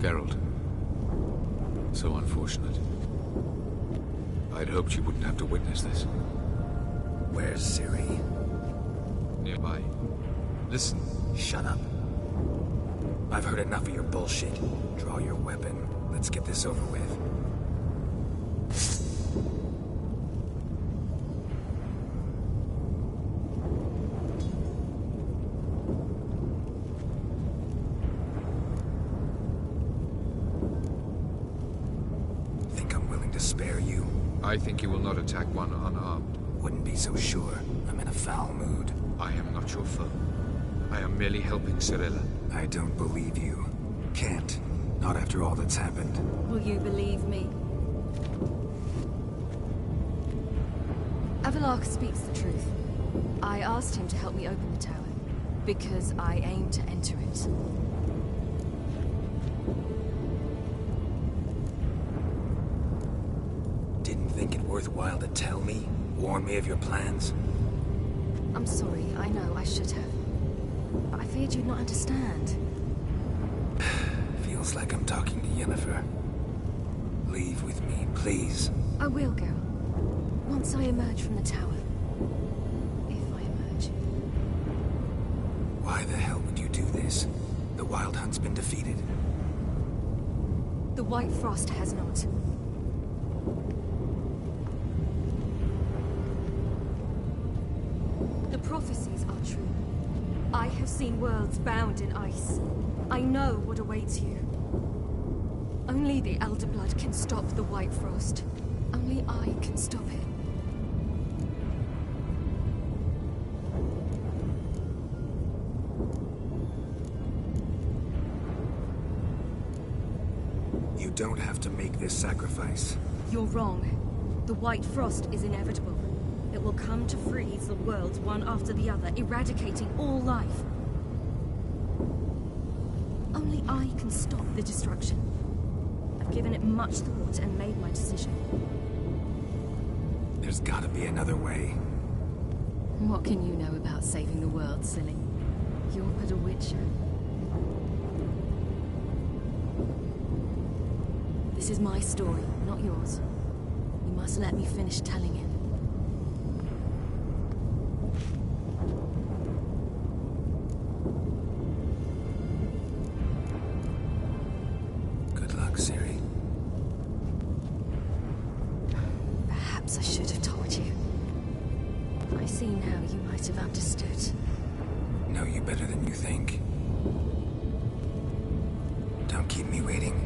Geralt. So unfortunate. I'd hoped you wouldn't have to witness this. Where's Ciri? Nearby. Listen. Shut up. I've heard enough of your bullshit. Draw your weapon. Let's get this over with. I think you will not attack one unarmed. Wouldn't be so sure. I'm in a foul mood. I am not your foe. I am merely helping Cirilla. I don't believe you. Can't. Not after all that's happened. Will you believe me? Avallac'h speaks the truth. I asked him to help me open the tower, because I aim to enter it. Think it worthwhile to tell me? Warn me of your plans? I'm sorry, I know, I should have. But I feared you'd not understand. Feels like I'm talking to Yennefer. Leave with me, please. I will go. Once I emerge from the tower. If I emerge. Why the hell would you do this? The Wild Hunt's been defeated. The White Frost has not. Prophecies are true. I have seen worlds bound in ice. I know what awaits you. Only the Elder Blood can stop the White Frost. Only I can stop it. You don't have to make this sacrifice. You're wrong. The White Frost is inevitable. It will come to freeze the worlds one after the other, eradicating all life. Only I can stop the destruction. I've given it much thought and made my decision. There's gotta be another way. What can you know about saving the world, silly? You're but a witcher. This is my story, not yours. You must let me finish telling it. Ciri. Perhaps I should have told you. I see now you might have understood. Know you better than you think. Don't keep me waiting.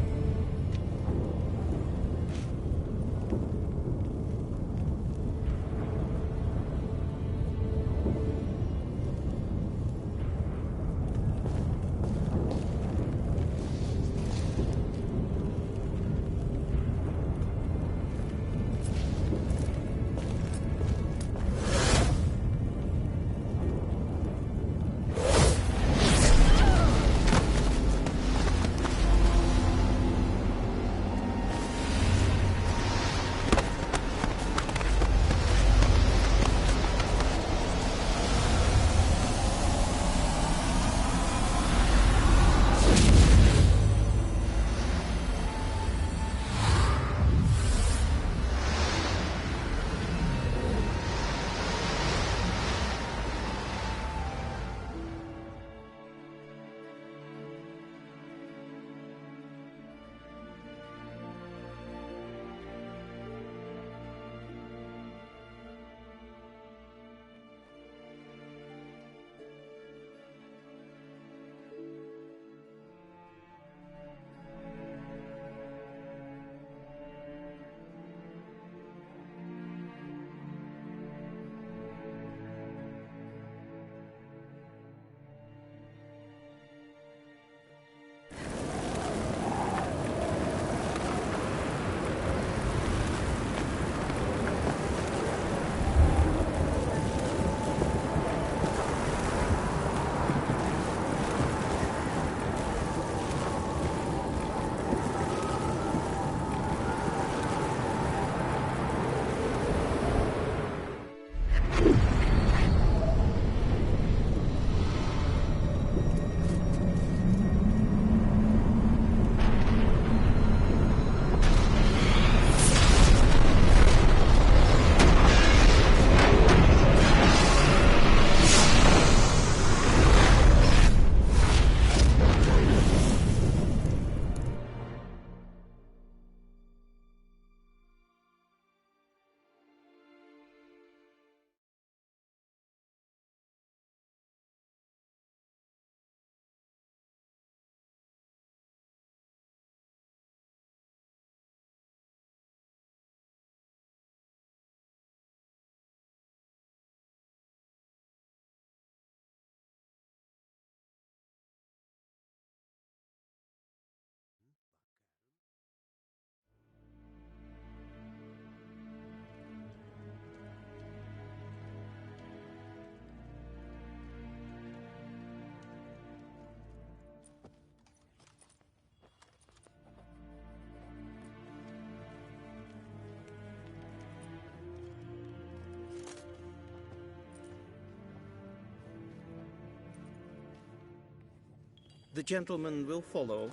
The gentleman will follow.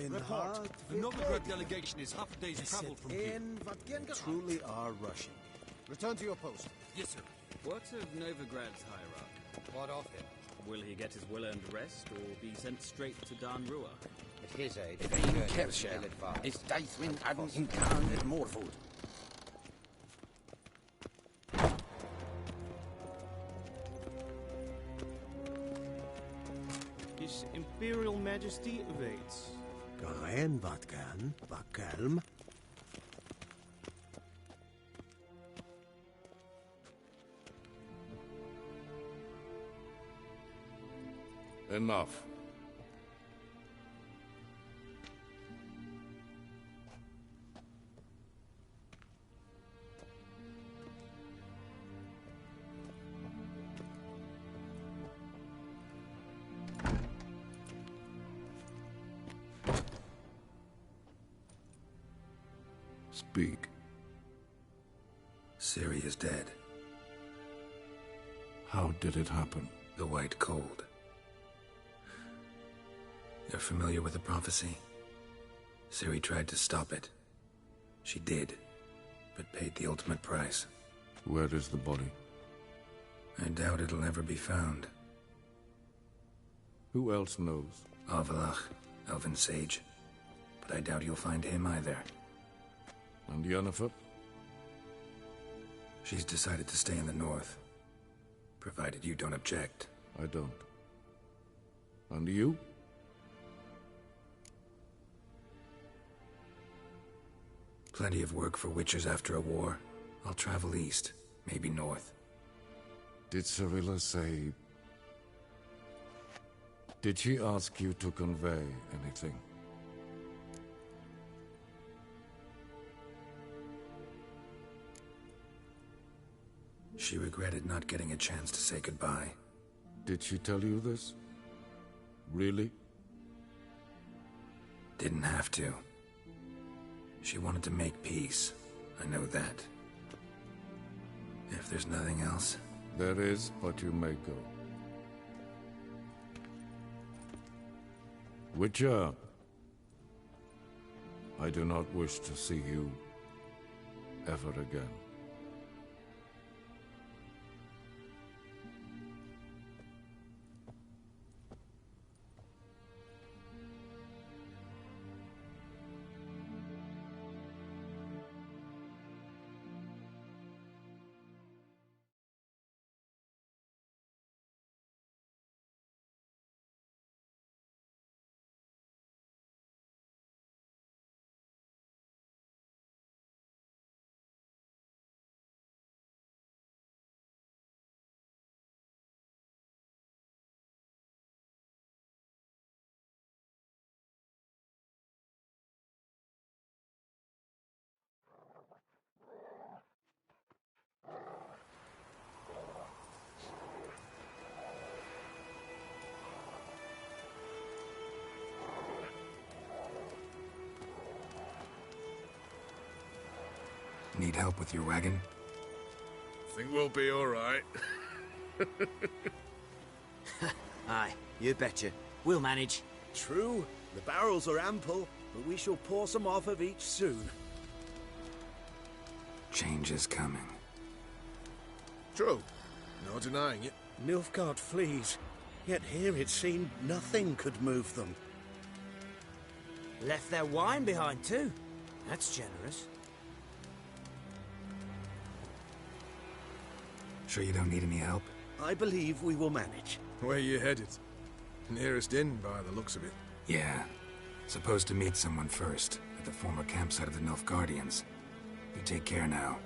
Report. The Novigrad delegation is half a day's travel from here. Truly are rushing. Return to your post. Yes, sir. What of Novigrad's hierarch? What of him? Will he get his well-earned rest, or be sent straight to Dan Rua? At his age, If he Kershire, his Deathwind hadn't encountered Morfold. His Imperial Majesty awaits. Geheim wat gern, Bakelm. Enough. Speak. Ciri is dead. How did it happen? The White Cold. You're familiar with the prophecy? Ciri tried to stop it. She did, but paid the ultimate price. Where is the body? I doubt it'll ever be found. Who else knows? Avallac'h, Elven Sage. But I doubt you'll find him either. And Yennefer? She's decided to stay in the north. Provided you don't object. I don't. And you? Plenty of work for witches after a war. I'll travel east, maybe north. Did Cirilla say... Did she ask you to convey anything? She regretted not getting a chance to say goodbye. Did she tell you this? Really? Didn't have to. She wanted to make peace. I know that. If there's nothing else... There is, but you may go. Witcher, I do not wish to see you ever again. Need help with your wagon? Think we'll be all right. Aye, you betcha. We'll manage. True, the barrels are ample, but we shall pour some off of each soon. Change is coming. True. No denying it. Nilfgaard flees, yet here it seemed nothing could move them. Left their wine behind too. That's generous. Sure you don't need any help? I believe we will manage. Where you headed? Nearest inn, by the looks of it. Yeah. Supposed to meet someone first, at the former campsite of the Nilfgaardians. You take care now.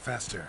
Faster.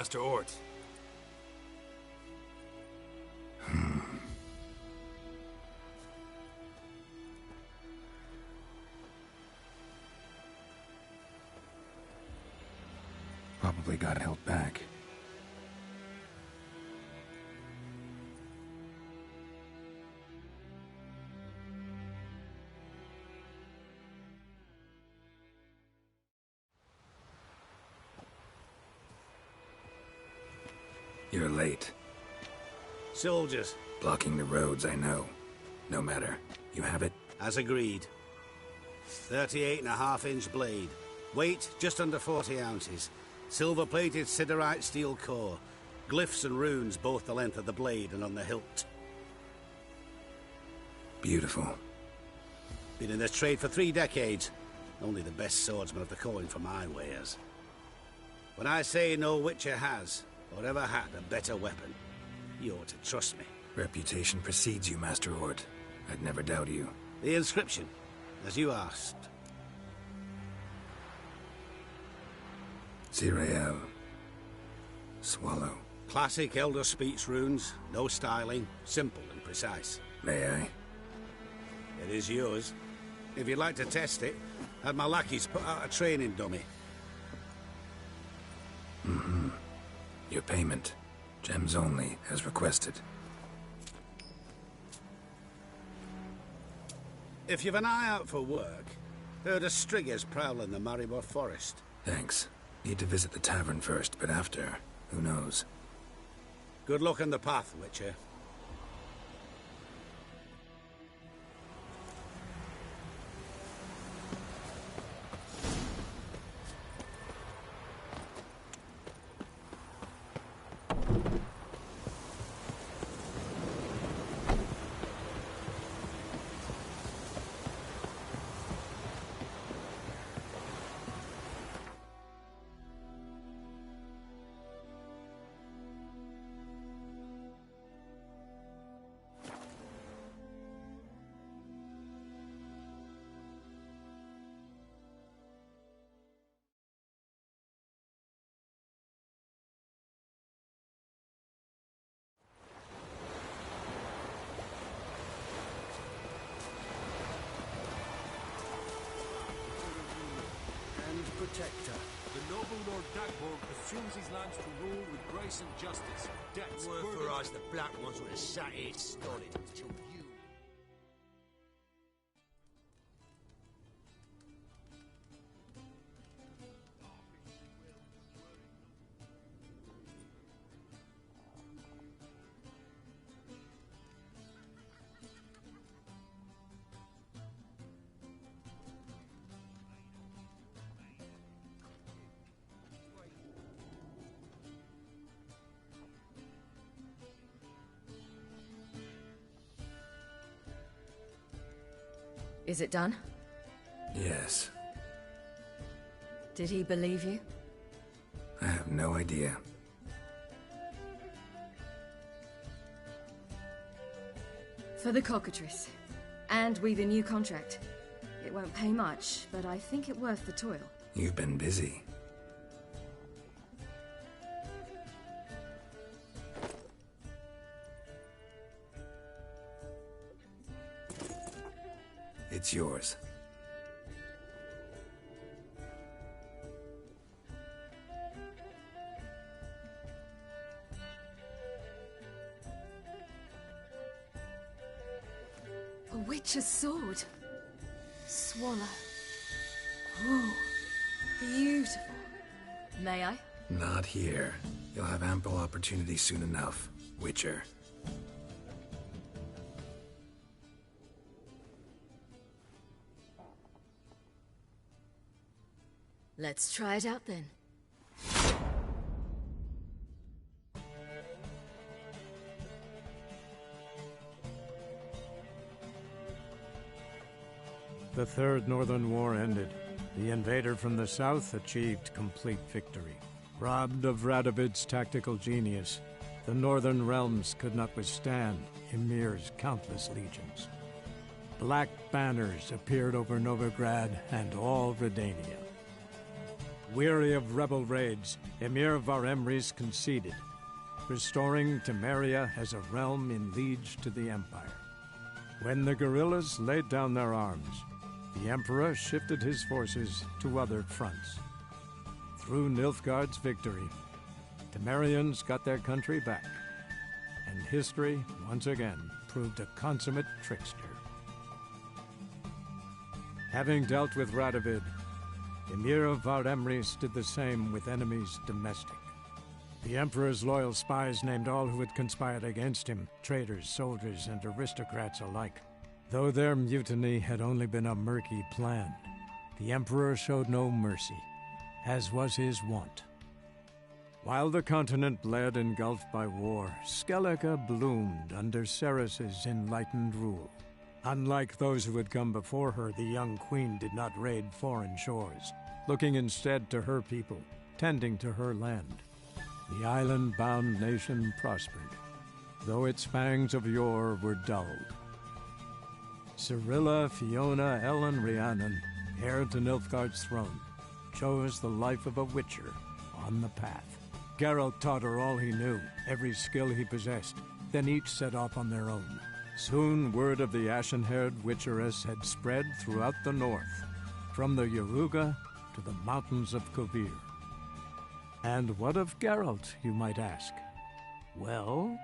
Master Ort? Probably got held back. You're late. Soldiers. Blocking the roads, I know. No matter. You have it? As agreed. 38.5-inch blade. Weight, just under 40 ounces. Silver-plated siderite steel core. Glyphs and runes both the length of the blade and on the hilt. Beautiful. Been in this trade for 3 decades. Only the best swordsman of the coin for my wares. When I say no Witcher has, or ever had, a better weapon, you ought to trust me. Reputation precedes you, Master Ort. I'd never doubt you. The inscription, as you asked. Zirael. Swallow. Classic Elder Speech runes, no styling, simple and precise. May I? It is yours. If you'd like to test it, have my lackeys put out a training dummy. Mm-hmm. Your payment. Gems only, as requested. If you've an eye out for work, heard of Striggers prowling the Maribor Forest. Thanks. Need to visit the tavern first, but after, who knows? Good luck on the path, Witcher. Protector. The noble Lord Dagborg assumes his lands to rule with grace and justice. Debts Were for us, the Black Ones would have sat here stolid until you... Is it done? Yes. Did he believe you? I have no idea. For the cockatrice. And we've a new contract. It won't pay much, but I think it worth the toil. You've been busy. It's yours. A witch's sword. Swallow. Whoa. Beautiful. May I? Not here. You'll have ample opportunity soon enough, Witcher. Let's try it out then. The Third Northern War ended. The invader from the south achieved complete victory. Robbed of Radovid's tactical genius, the Northern realms could not withstand Ymir's countless legions. Black banners appeared over Novigrad and all Redania. Weary of rebel raids, Emir Var-Emreis conceded, restoring Temeria as a realm in liege to the Empire. When the guerrillas laid down their arms, the Emperor shifted his forces to other fronts. Through Nilfgaard's victory, Temerians got their country back, and history, once again, proved a consummate trickster. Having dealt with Radovid, Emir of Var-Emreis did the same with enemies domestic. The Emperor's loyal spies named all who had conspired against him, traitors, soldiers, and aristocrats alike. Though their mutiny had only been a murky plan, the Emperor showed no mercy, as was his wont. While the continent bled engulfed by war, Skellige bloomed under Cerys' enlightened rule. Unlike those who had come before her, the young queen did not raid foreign shores, looking instead to her people, tending to her land. The island-bound nation prospered, though its fangs of yore were dulled. Cirilla, Fiona, Ellen, Rhiannon, heir to Nilfgaard's throne, chose the life of a witcher on the path. Geralt taught her all he knew, every skill he possessed, then each set off on their own. Soon word of the ashen-haired witcheress had spread throughout the north, from the Yaruga to the mountains of Kovir. And what of Geralt, you might ask? Well,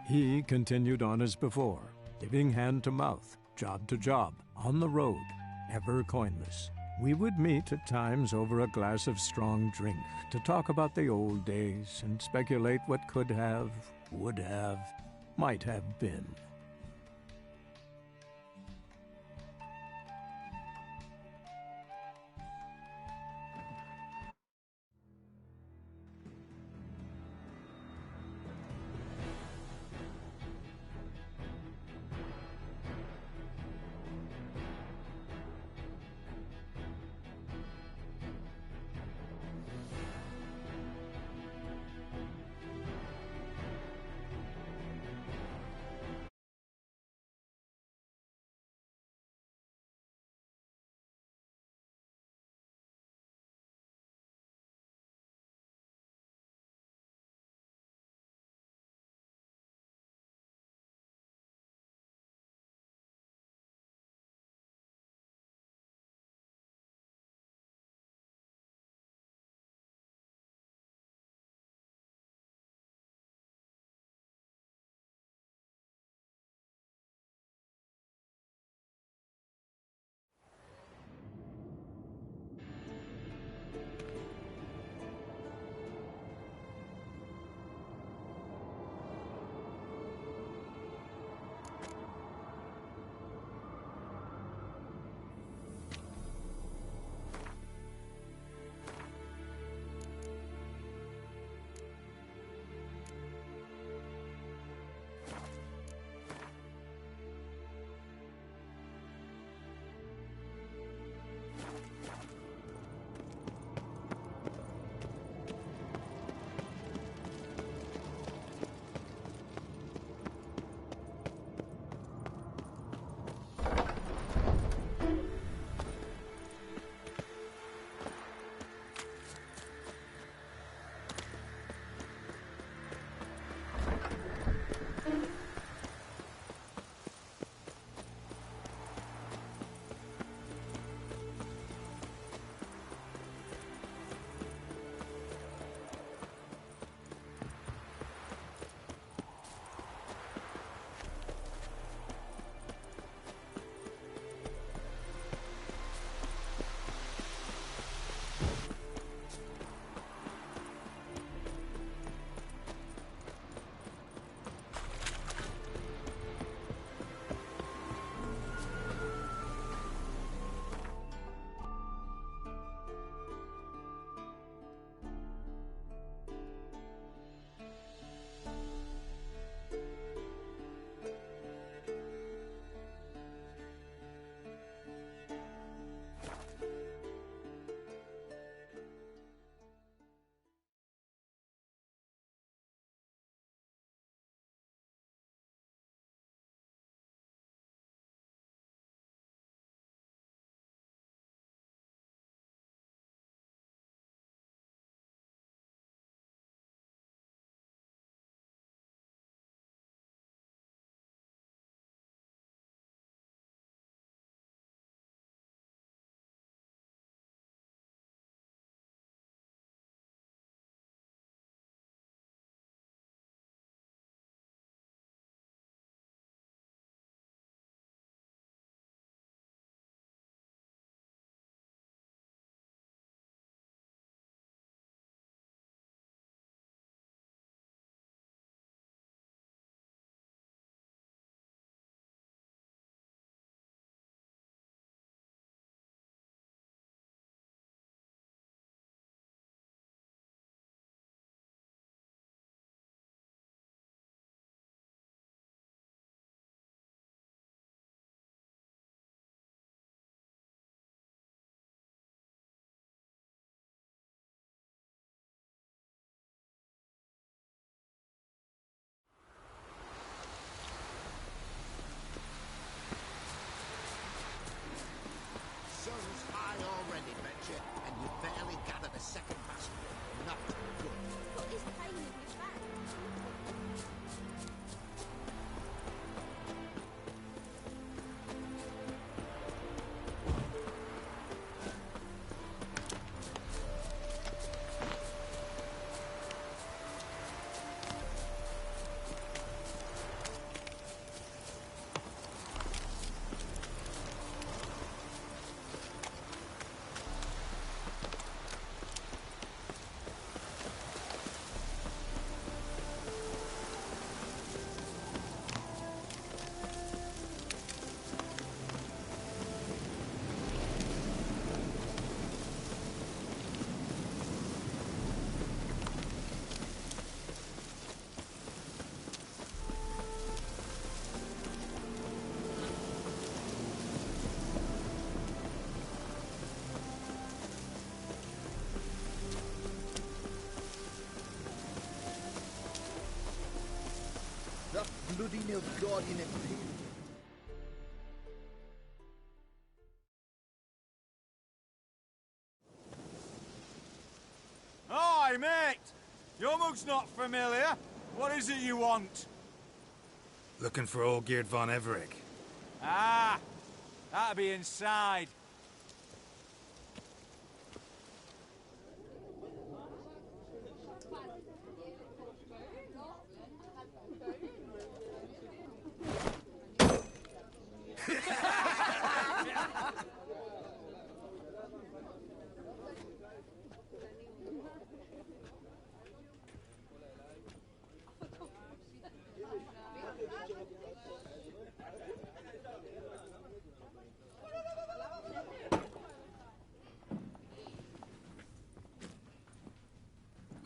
he continued on as before, giving hand to mouth, job to job, on the road, ever coinless. We would meet at times over a glass of strong drink to talk about the old days and speculate what could have, would have, might have been. bloody Nilfgaardian Imperium. Hi, mate! Your mug's not familiar. What is it you want? Looking for Olgierd von Everec. Ah! That'll be inside.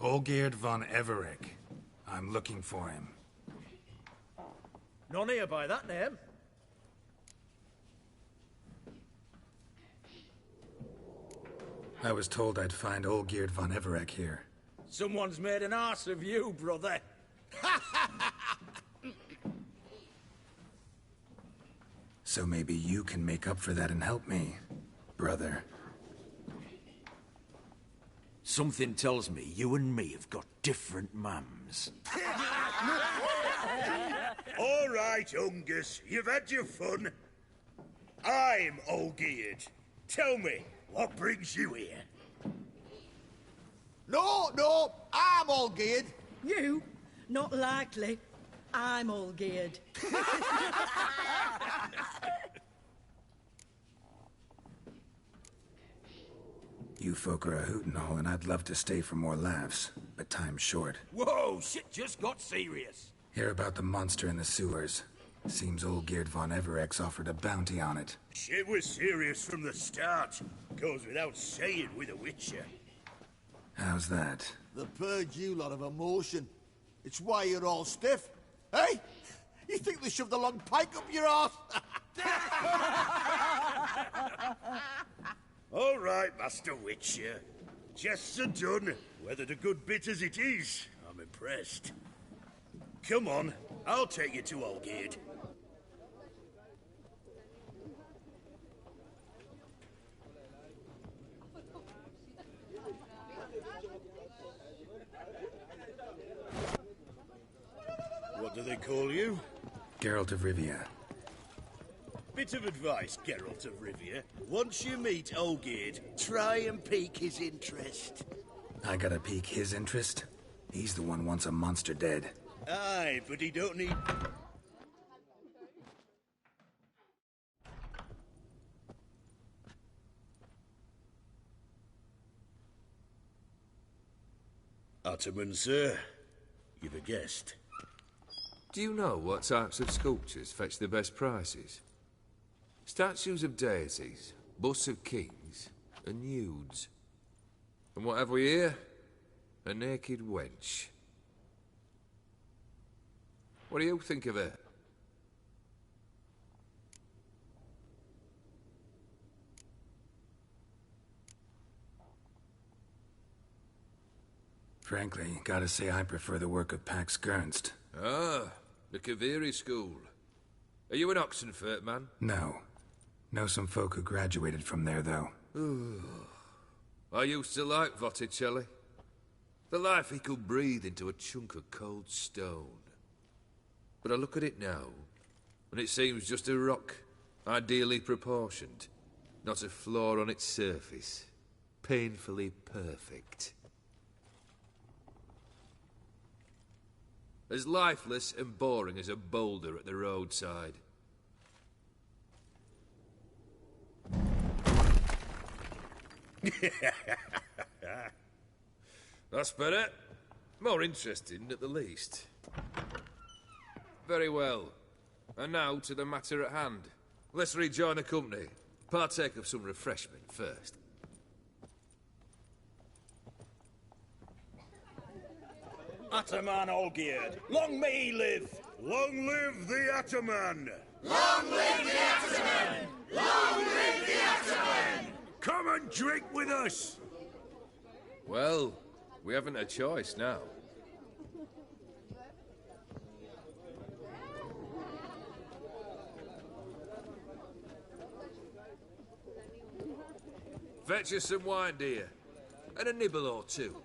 Olgierd von Everec. I'm looking for him. None here by that name. I was told I'd find Olgierd von Everec here. Someone's made an arse of you, brother. So maybe you can make up for that and help me, brother. Something tells me you and me have got different mums. All right, Ungus, you've had your fun. I'm Olgierd. Tell me, what brings you here? No, I'm Olgierd. You? Not likely. I'm Olgierd. You folk are a hoot and all, and I'd love to stay for more laughs, but time's short. Whoa, shit just got serious. Hear about the monster in the sewers. Seems Olgierd von Everec's offered a bounty on it. Shit was serious from the start. Goes without saying with a Witcher. How's that? They purge you lot of emotion. It's why you're all stiff. Hey? You think they shoved a long pike up your arse? All right, Master Witcher. Jests are done. Whether the good bit as it is, I'm impressed. Come on, I'll take you to Olgierd. What do they call you? Geralt of Rivia. Bit of advice, Geralt of Rivia. Once you meet Olgierd, try and pique his interest. I gotta pique his interest? He's the one wants a monster dead. Aye, but he don't need... Ataman, sir. You've a guest. Do you know what types of sculptures fetch the best prices? Statues of deities, busts of kings, and nudes. And what have we here? A naked wench. What do you think of her? Frankly, gotta say I prefer the work of Pax Gernst. Ah, the Kaviri school. Are you an Oxenfurt man? No. Know some folk who graduated from there, though. I used to like Botticelli. The life he could breathe into a chunk of cold stone. But I look at it now, and it seems just a rock, ideally proportioned. Not a flaw on its surface. Painfully perfect. As lifeless and boring as a boulder at the roadside. That's better. More interesting, at the least. Very well. And now to the matter at hand. Let's rejoin the company. Partake of some refreshment first. Ataman Olgierd, long may he live! Long live the Ataman! Long live the Ataman! Long live the Ataman! Come and drink with us! Well, we haven't a choice now. Fetch us some wine, dear. And a nibble or two.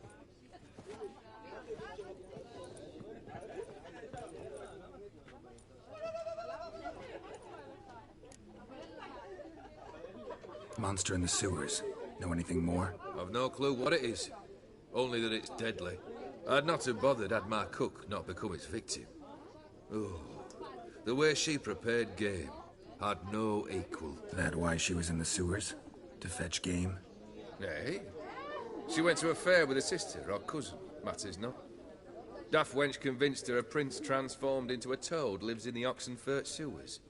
Monster in the sewers. Know anything more? I've no clue what it is. Only that it's deadly. I'd not have bothered had my cook not become its victim. Oh, the way she prepared game had no equal. That why she was in the sewers? To fetch game? Eh? She went to a fair with a sister or cousin, matters not. Daft wench convinced her a prince transformed into a toad lives in the Oxenfurt sewers.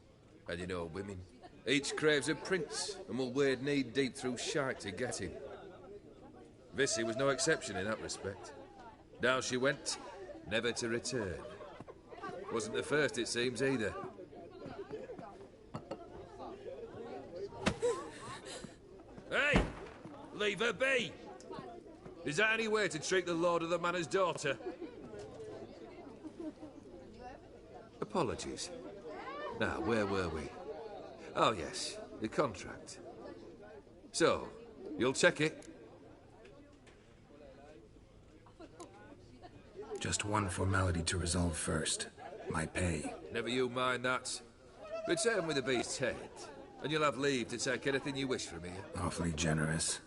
And you know women. Each craves a prince and will wade knee-deep through shite to get him. Vissy was no exception in that respect. Down she went, never to return. Wasn't the first, it seems, either. Hey! Leave her be! Is that any way to treat the lord of the manor's daughter? Apologies. Now, where were we? Oh, yes, the contract. So, you'll check it? Just one formality to resolve first. My pay. Never you mind that. Return with the beast's head, and you'll have leave to take anything you wish from here. Awfully generous.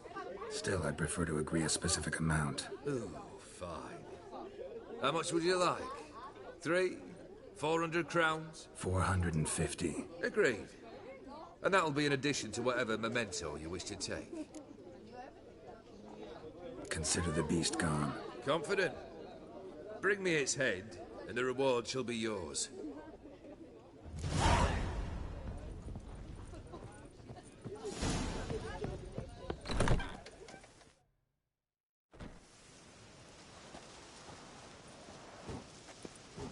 Still, I'd prefer to agree a specific amount. Ooh, fine. How much would you like? 400 crowns? 450. Agreed. And that'll be in addition to whatever memento you wish to take. Consider the beast gone. Confident? Bring me its head, and the reward shall be yours.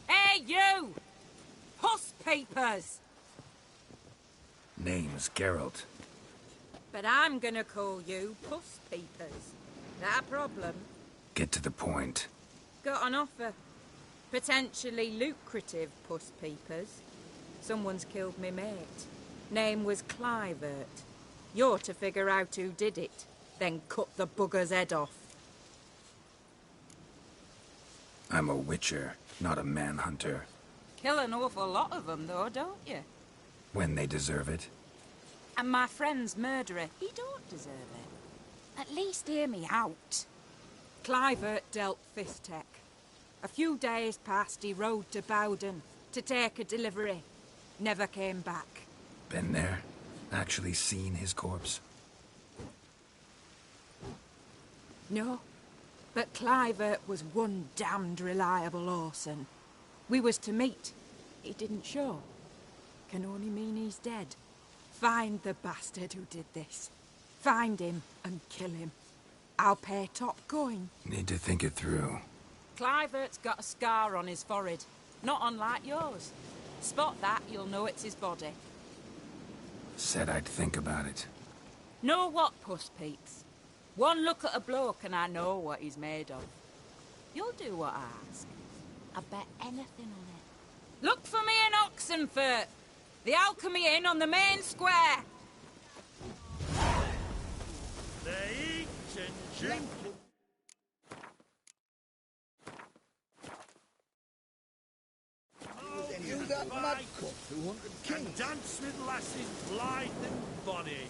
Hey, you! Puss papers! Name's Geralt. But I'm gonna call you Puss Peepers. That a problem? Get to the point. Got an offer. Potentially lucrative Puss Peepers. Someone's killed me mate. Name was Clivert. You're to figure out who did it, then cut the bugger's head off. I'm a witcher, not a manhunter. Kill an awful lot of them, though, don't you? When they deserve it. And my friend's murderer, he don't deserve it. At least hear me out. Clivert dealt Fistek. A few days past, he rode to Bowden to take a delivery. Never came back. Been there? Actually seen his corpse? No. But Clivert was one damned reliable Orson. We was to meet. He didn't show. Can only mean he's dead. Find the bastard who did this. Find him and kill him. I'll pay top coin. Need to think it through. Clivert's got a scar on his forehead. Not unlike yours. Spot that, you'll know it's his body. Said I'd think about it. Know what, Puss Peeps? One look at a bloke and I know what he's made of. You'll do what I ask. I bet anything on it. Look for me in Oxenfurt. The Alchemy Inn on the main square. They eat and drink. You that mad cup, 200 kings. And dance with lasses blithe and bonny.